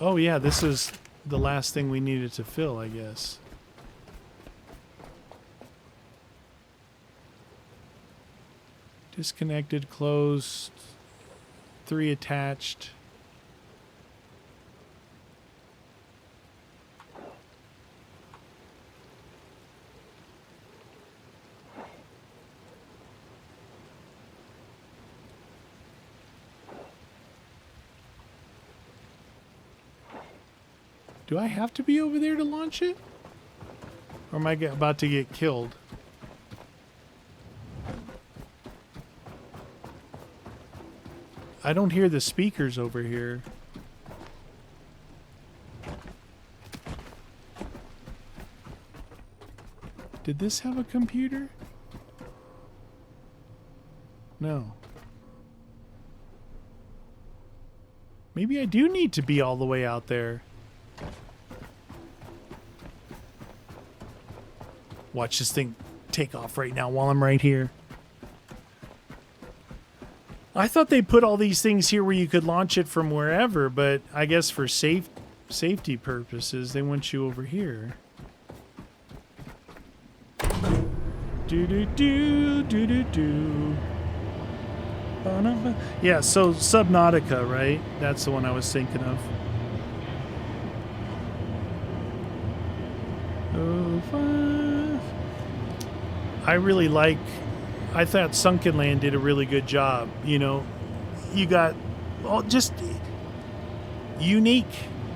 Oh, yeah, this is the last thing we needed to fill, I guess. Disconnected, closed, 3 attached. Do I have to be over there to launch it? Or am I about to get killed? I don't hear the speakers over here. Did this have a computer? No. Maybe I do need to be all the way out there. Watch this thing take off right now while I'm right here. I thought they put all these things here where you could launch it from wherever, but I guess for safety purposes, they want you over here. Do-do-do. Yeah, so Subnautica, right? That's the one I was thinking of. Oh, 5. I thought Sunken Land did a really good job. You know, you got just unique,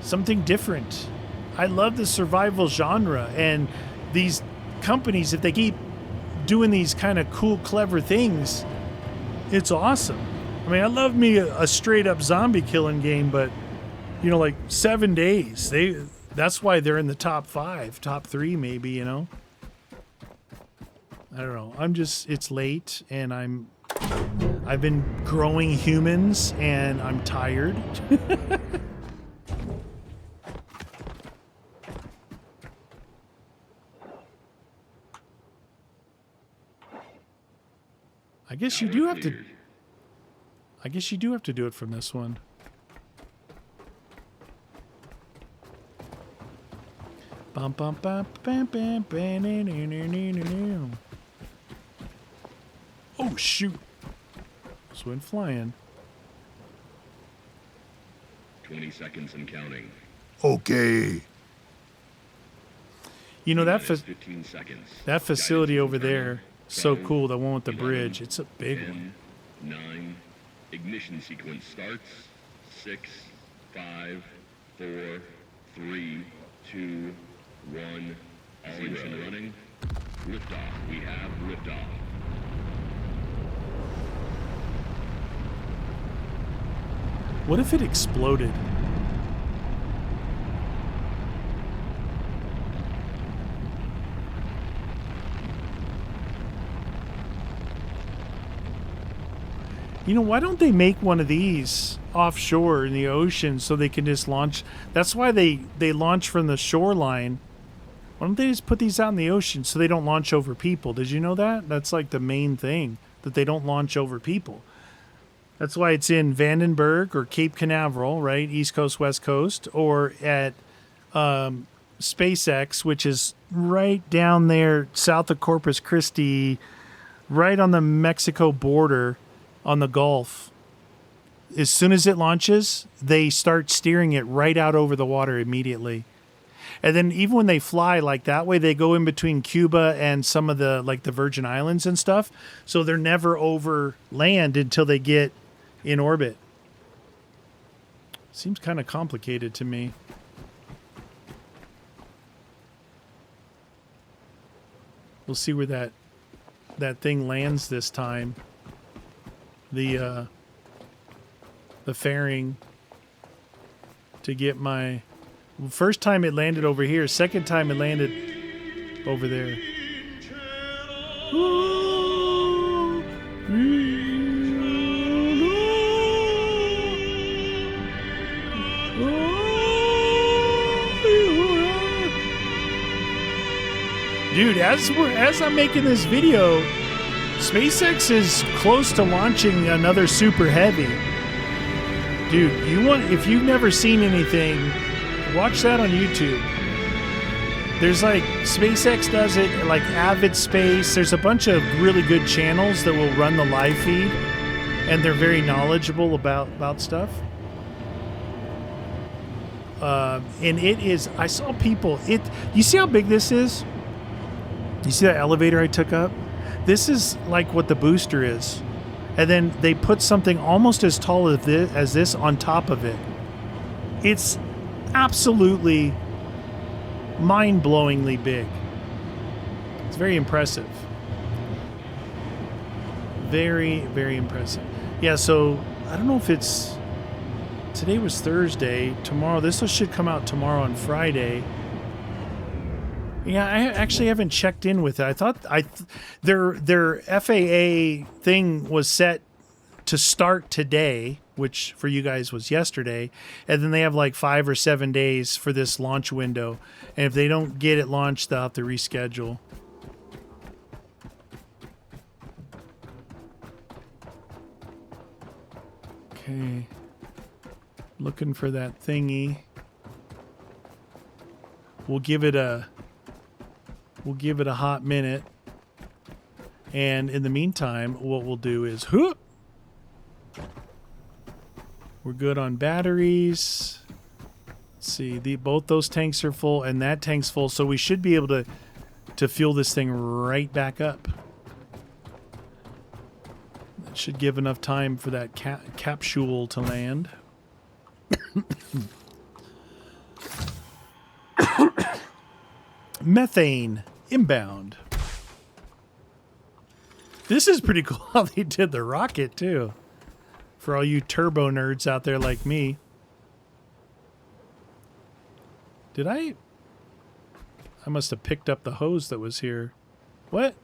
something different. I love the survival genre, and these companies, if they keep doing these kind of cool, clever things, it's awesome. I mean, I love me a straight up zombie killing game, but you know, like 7 days. That's why they're in the top 5, top 3 maybe, you know. I don't know. It's late and I've been growing humans and I'm tired. I guess you do have to do it from this one. Bum bum bum bam bam bam. Oh shoot. Just went flying. 20 seconds and counting. Okay. You know that 15 seconds. that facility over there, so cool. The one with the bridge. It's a big 10, one. 9. Ignition sequence starts. 6, 5, 4, 3, 2, 1. All engine running. Liftoff. We have liftoff. What if it exploded? You know, why don't they make one of these offshore in the ocean so they can just launch? That's why they launch from the shoreline. Why don't they just put these out in the ocean so they don't launch over people? Did you know that? That's like the main thing, that they don't launch over people. That's why it's in Vandenberg or Cape Canaveral, right? East Coast, West Coast, or at SpaceX, which is right down there south of Corpus Christi, right on the Mexico border on the Gulf. As soon as it launches, they start steering it right out over the water immediately. And then even when they fly like that way, they go in between Cuba and some of the like the Virgin Islands and stuff. So they're never over land until they get in orbit. Seems kind of complicated to me. We'll see where that thing lands this time. The fairing to get my first time it landed over here, second time it landed over there. Dude, as I'm making this video, SpaceX is close to launching another Super Heavy. Dude, if you've never seen anything, watch that on YouTube. There's like SpaceX does it, like Avid Space. There's a bunch of really good channels that will run the live feed, and they're very knowledgeable about stuff. And it is. I saw people. You see how big this is? You see that elevator I took up? This is like what the booster is. And then they put something almost as tall as this on top of it. It's absolutely mind-blowingly big. It's very impressive. Very, very impressive. Yeah, so I don't know if it's... Today was Thursday. Tomorrow, this should come out tomorrow on Friday. Yeah, I actually haven't checked in with it. I thought their FAA thing was set to start today, which for you guys was yesterday, and then they have like 5 or 7 days for this launch window. And if they don't get it launched, they'll have to reschedule. Okay. Looking for that thingy. We'll give it a hot minute. And in the meantime, what we'll do is we're good on batteries. Let's see, both those tanks are full and that tank's full, so we should be able to fuel this thing right back up. That should give enough time for that capsule to land. Methane inbound. This is pretty cool how they did the rocket too. For all you turbo nerds out there like me. Did I must have picked up the hose that was here. What?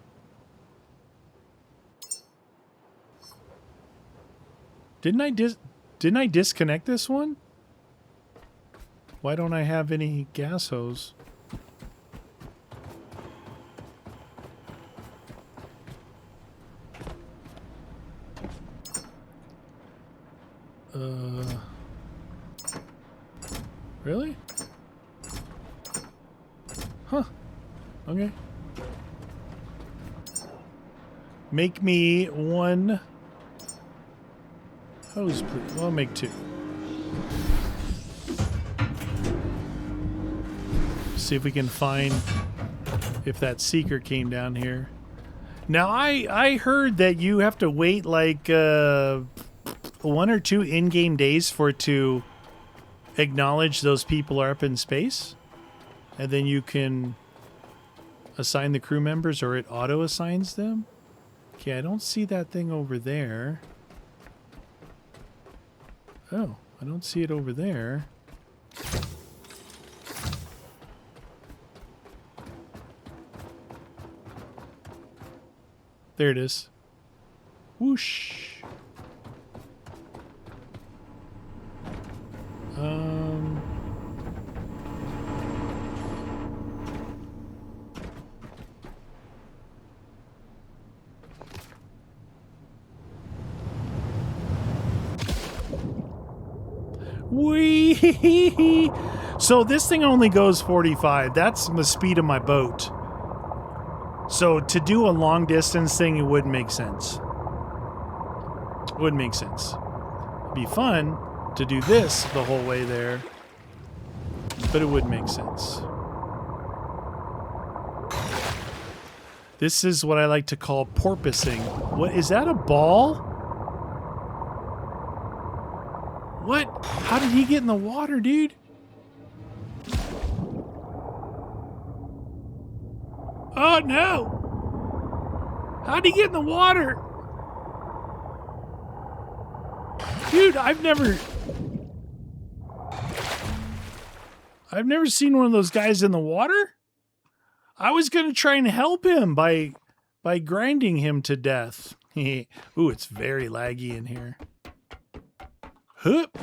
Didn't I disconnect this one? Why don't I have any gas hose? Really? Huh. Okay. Make me one hose, please. Well, I'll make two. See if we can find if that seeker came down here. Now, I heard that you have to wait like 1 or 2 in-game days for it to acknowledge those people are up in space. And then you can assign the crew members, or it auto-assigns them. Okay, I don't see that thing over there. Oh, I don't see it over there. There it is. Whoosh. Wee. So this thing only goes 45. That's the speed of my boat. So to do a long distance thing, it wouldn't make sense. It wouldn't make sense. It'd be fun to do this the whole way there, but it wouldn't make sense. This is what I like to call porpoising. What is that, a ball? What? How did he get in the water, dude? Oh no! How'd he get in the water? Dude, I've never seen one of those guys in the water. I was gonna try and help him by grinding him to death. Ooh, it's very laggy in here. Hup.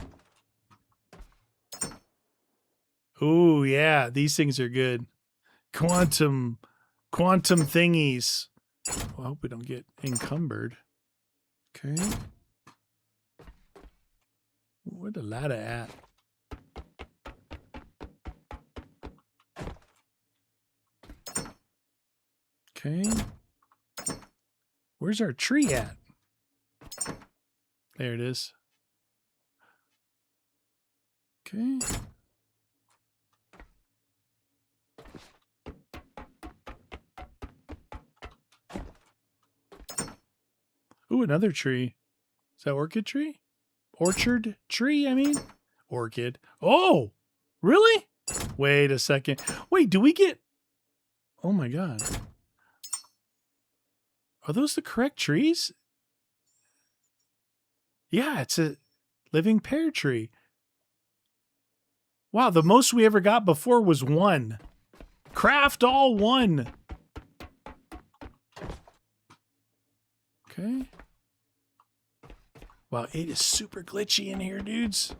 Ooh, yeah, these things are good. Quantum thingies. Well, I hope we don't get encumbered. Okay. Where the ladder at? Okay. Where's our tree at? There it is. Okay. Ooh, another tree. Is that orchid tree? Orchard tree, I mean? Orchid. Oh! Really? Wait a second. Wait, do we get... Oh my god. Are those the correct trees? Yeah, it's a living pear tree. Wow, the most we ever got before was 1. Craft all 1. Okay. Wow, it is super glitchy in here, dudes.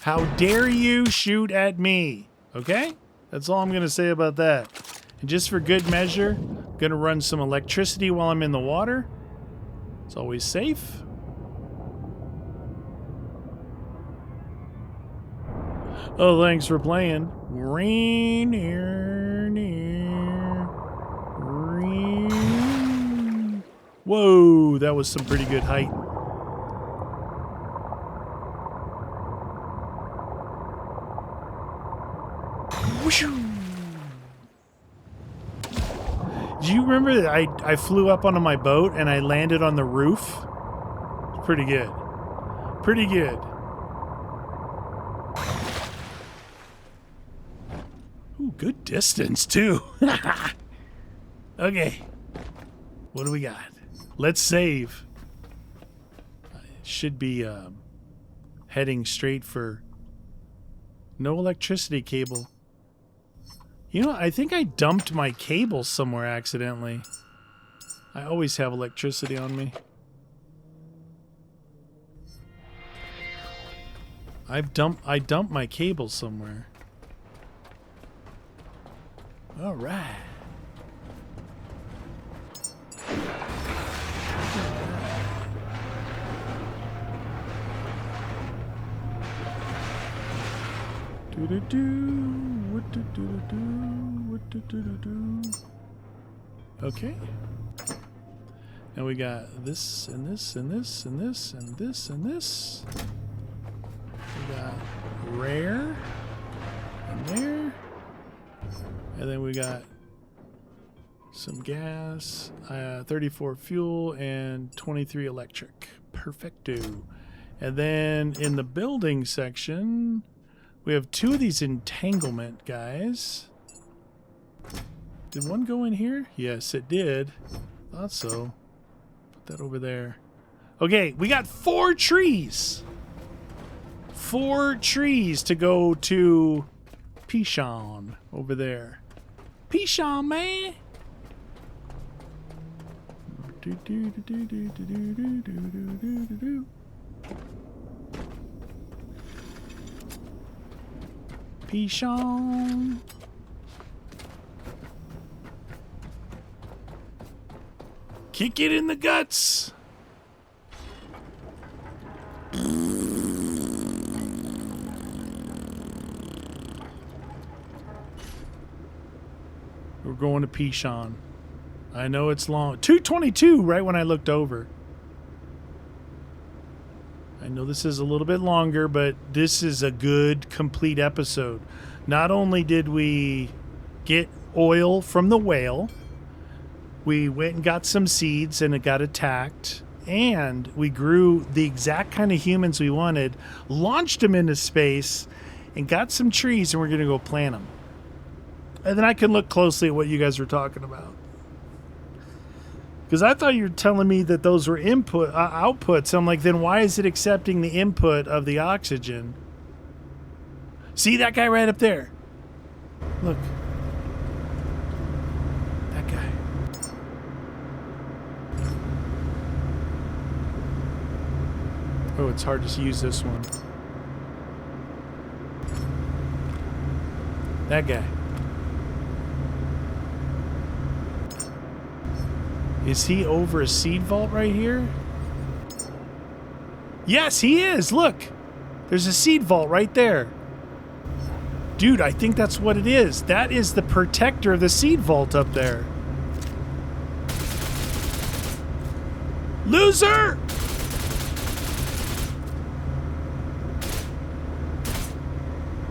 How dare you shoot at me? Okay? That's all I'm going to say about that. And just for good measure, I'm going to run some electricity while I'm in the water. It's always safe. Oh, thanks for playing. Whoa, that was some pretty good height. Do you remember that I flew up onto my boat and I landed on the roof? Pretty good. Pretty good. Ooh, good distance too. Okay. What do we got? Let's save. should be heading straight for no electricity cable. You know, I think I dumped my cable somewhere accidentally. I always have electricity on me. I dumped my cable somewhere. All right. Okay. Now we got this and this and this and this and this and this. We got rare and there. And then we got some gas, 34 fuel, and 23 electric. Perfecto. And then in the building section, we have 2 of these entanglement guys. Did one go in here? Yes, it did. Thought so. Put that over there. Okay, we got 4 trees. 4 trees to go to Pishon over there. Pishon, man. Pishon. Kick it in the guts. We're going to Pishon. I know it's long. 2:22 right when I looked over. I know this is a little bit longer, but this is a good, complete episode. Not only did we get oil from the whale, we went and got some seeds and it got attacked, and we grew the exact kind of humans we wanted, launched them into space, and got some trees, and we're going to go plant them. And then I can look closely at what you guys were talking about. Because I thought you were telling me that those were outputs. I'm like, then why is it accepting the input of the oxygen? See that guy right up there? Look. That guy. Oh, it's hard to use this one. That guy. Is he over a seed vault right here? Yes, he is. Look. There's a seed vault right there. Dude, I think that's what it is. That is the protector of the seed vault up there. Loser!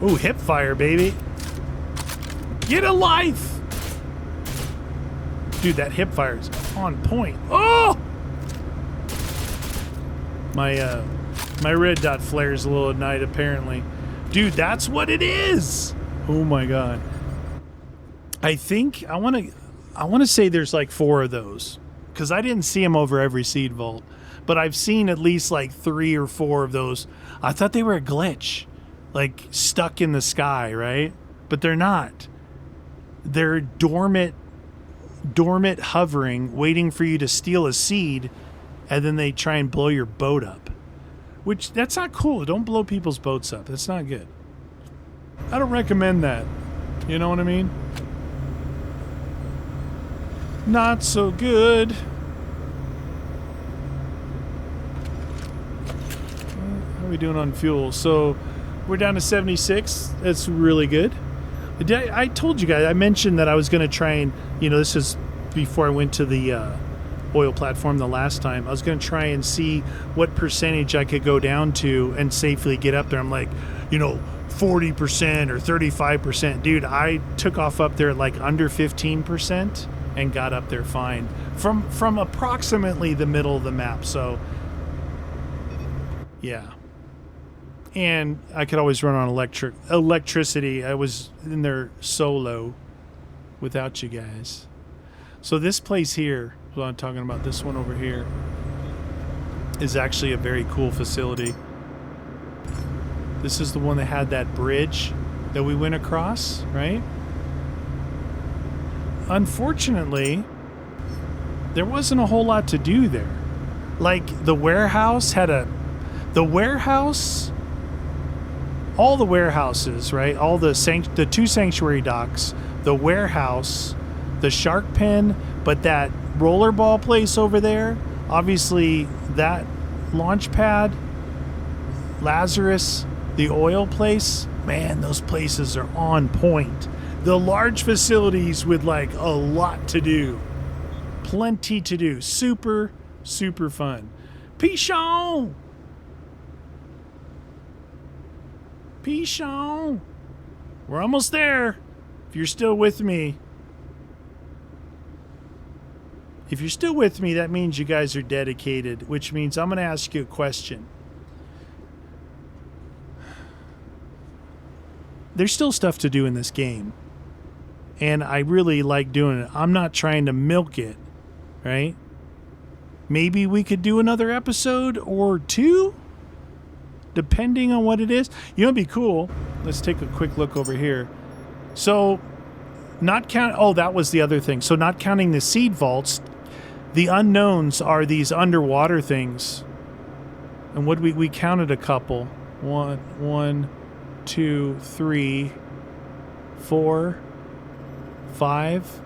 Ooh, hip fire, baby. Get a life! Dude, that hip fire is on point. Oh! My red dot flares a little at night, apparently. Dude, that's what it is! Oh my god. I think I want to say there's like 4 of those, because I didn't see them over every seed vault, but I've seen at least like 3 or 4 of those. I thought they were a glitch, like stuck in the sky, right? But they're not. They're dormant hovering, waiting for you to steal a seed, and then they try and blow your boat up. Which, that's not cool. Don't blow people's boats up. That's not good. I don't recommend that. You know what I mean? Not so good. How are we doing on fuel? So, we're down to 76. That's really good. I told you guys, I mentioned that I was going to try and, this is before I went to the oil platform the last time. I was going to try and see what percentage I could go down to and safely get up there. I'm like, 40% or 35%. Dude, I took off up there at like under 15% and got up there fine. From approximately the middle of the map. So, yeah. And I could always run on electricity. I was in there solo without you guys. So this place here, what I'm talking about, this one over here. is actually a very cool facility. This is the one that had that bridge that we went across, right? Unfortunately, there wasn't a whole lot to do there. Like, the warehouse had all the warehouses, right? All the two sanctuary docks, the warehouse, the shark pen, but that rollerball place over there, obviously that launch pad, Lazarus, the oil place, man, those places are on point. The large facilities with like a lot to do. Plenty to do. Super, super fun. Pichon! Pichon! We're almost there. If you're still with me. If you're still with me, that means you guys are dedicated, which means I'm going to ask you a question. There's still stuff to do in this game. And I really like doing it. I'm not trying to milk it, right? Maybe we could do another episode or two, depending on what it is. You know, it'd be cool. Let's take a quick look over here. So, that was the other thing. So, not counting the seed vaults, the unknowns are these underwater things. And what we counted a couple. 1, 2, 3, 4, 5,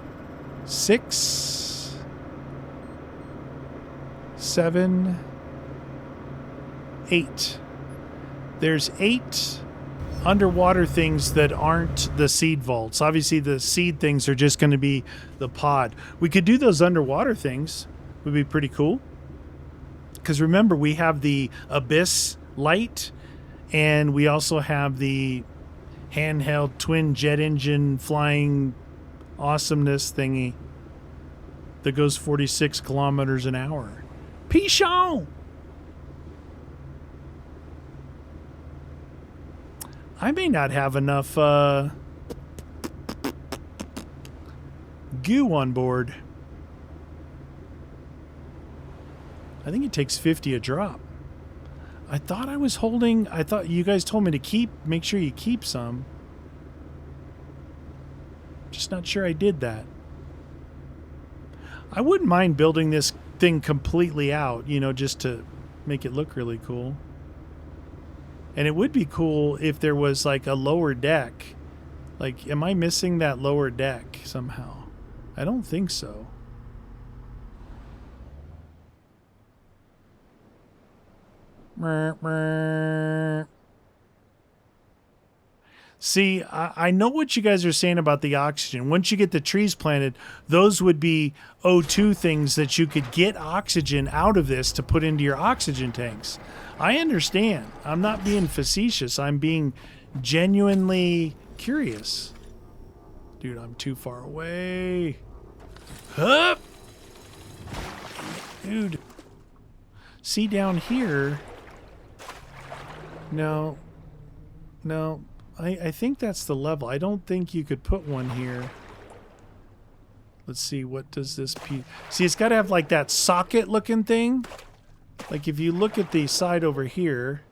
6, 7, 8. There's 8 underwater things that aren't the seed vaults. Obviously, the seed things are just going to be the pod. We could do those underwater things. Would be pretty cool. Because remember, we have the abyss light, and we also have the handheld twin jet engine flying awesomeness thingy that goes 46 kilometers an hour. Pichon! I may not have enough goo on board. I think it takes 50 a drop. I thought you guys told me to make sure you keep some. Just not sure I did that. I wouldn't mind building this thing completely out, just to make it look really cool. And it would be cool if there was like a lower deck. Like, am I missing that lower deck somehow? I don't think so. See, I know what you guys are saying about the oxygen. Once you get the trees planted, those would be O2 things that you could get oxygen out of this to put into your oxygen tanks. I understand. I'm not being facetious. I'm being genuinely curious. Dude, I'm too far away. Hup! Dude. See down here. No. I think that's the level. I don't think you could put one here. Let's see, what does this piece... See, it's got to have like that socket looking thing. Like if you look at the side over here,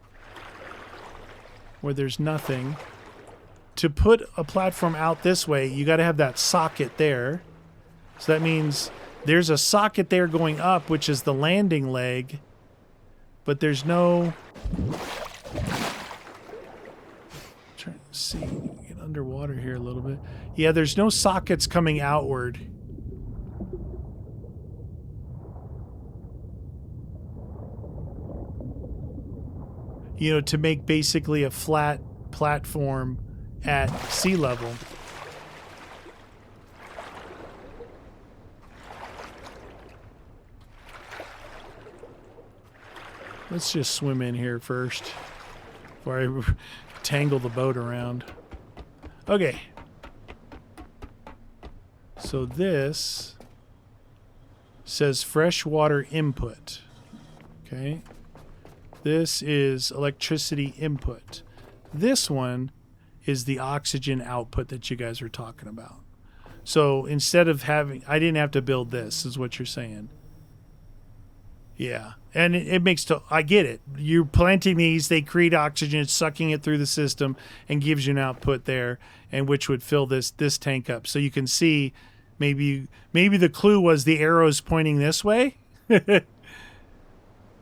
where there's nothing, to put a platform out this way, you got to have that socket there. So that means there's a socket there going up, which is the landing leg, but there's no... Trying to see, get underwater here a little bit. Yeah, there's no sockets coming outward. To make basically a flat platform at sea level. Let's just swim in here first before I tangle the boat around. Okay. So this says freshwater input. Okay. This is electricity input. This one is the oxygen output that you guys are talking about. So instead of I didn't have to build this, is what you're saying. Yeah, and it makes I get it. You're planting these, they create oxygen, it's sucking it through the system and gives you an output there, and which would fill this tank up. So you can see maybe the clue was the arrows pointing this way.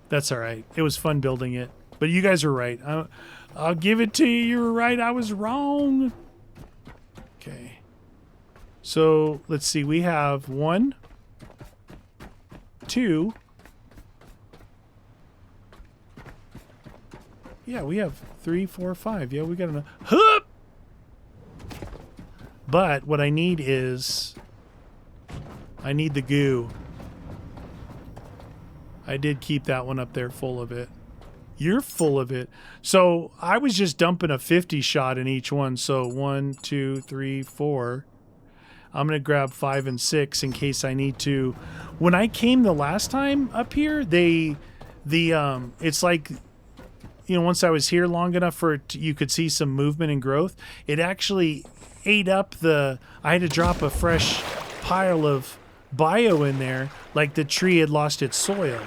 That's all right. It was fun building it, but you guys are right. I'll give it to you. You were right. I was wrong. Okay. So let's see. We have 1, 2. Yeah, we have 3, 4, 5. Yeah, we got enough. Hup! But what I need is I need the goo. I did keep that one up there full of it. You're full of it. So I was just dumping a 50 shot in each one. So 1, 2, 3, 4. I'm going to grab 5 and 6 in case I need to. When I came the last time up here, it's like, you know, once I was here long enough for it you could see some movement and growth, it actually ate up I had to drop a fresh pile of bio in there, like the tree had lost its soil.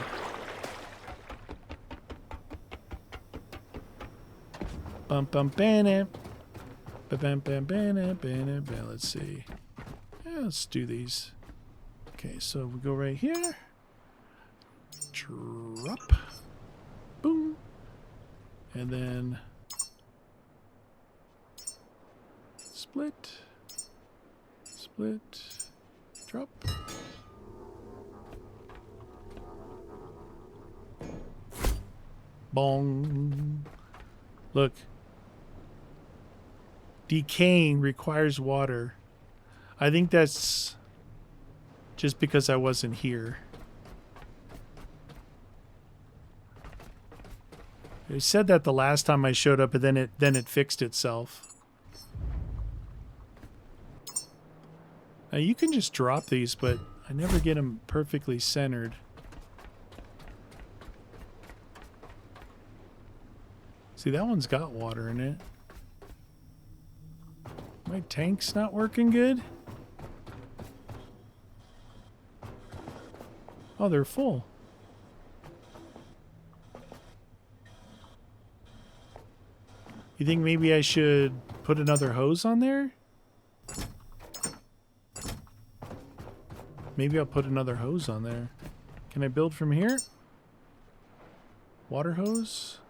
Bum bum bam bam bam bam. Let's see. Yeah, let's do these. Okay, so we go right here. Drop. Boom. And then split, drop. Bong. Look. Decaying requires water. I think that's just because I wasn't here. It said that the last time I showed up, but then it fixed itself. Now you can just drop these, but I never get them perfectly centered. See, that one's got water in it. My tank's not working good. Oh, they're full. You think maybe I should put another hose on there? Maybe I'll put another hose on there. Can I build from here? Water hose?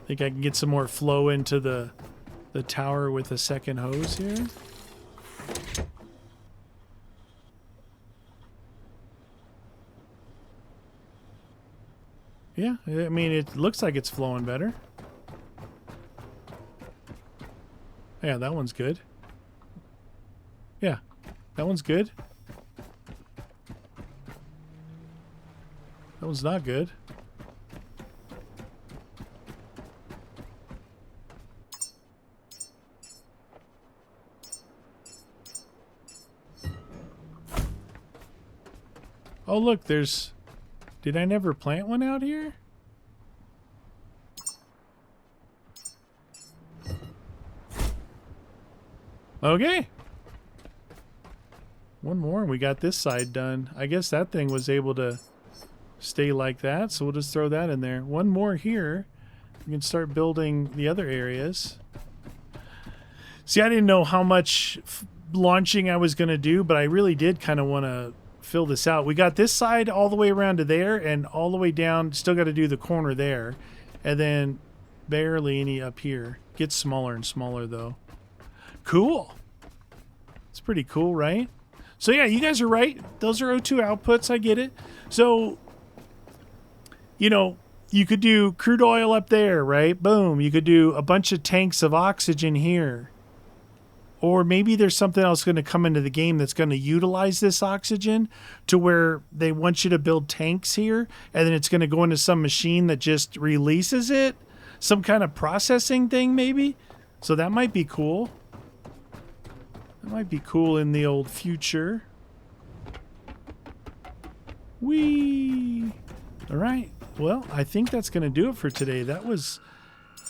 Think I can get some more flow into the tower with a second hose here? Yeah, I mean, it looks like it's flowing better. Yeah, that one's good. Yeah, that one's good. That one's not good. Oh, look, there's... Did I never plant one out here? Okay. One more and we got this side done. I guess that thing was able to stay like that, so we'll just throw that in there. One more here. We can start building the other areas. See, I didn't know how much launching I was going to do, but I really did kind of want to fill this out. We got this side all the way around to there and all the way down. Still got to do the corner there. And then barely any up here. Gets smaller and smaller though. Cool. It's pretty cool, right? So yeah, you guys are right. Those are O2 outputs. I get it. So, you know, you could do crude oil up there, right? Boom. You could do a bunch of tanks of oxygen here. Or maybe there's something else going to come into the game that's going to utilize this oxygen to where they want you to build tanks here, and then it's going to go into some machine that just releases it. Some kind of processing thing, maybe. So that might be cool. That might be cool in the old future. Whee! All right. Well, I think that's going to do it for today. That was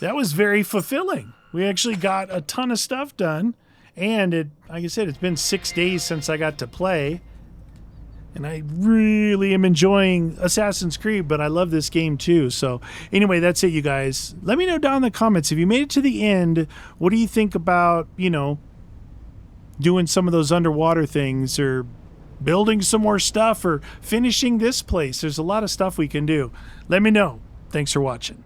very fulfilling. We actually got a ton of stuff done. And like I said, it's been 6 days since I got to play. And I really am enjoying Assassin's Creed, but I love this game too. So anyway, that's it, you guys. Let me know down in the comments, if you made it to the end, what do you think about, doing some of those underwater things, or building some more stuff, or finishing this place? There's a lot of stuff we can do. Let me know. Thanks for watching.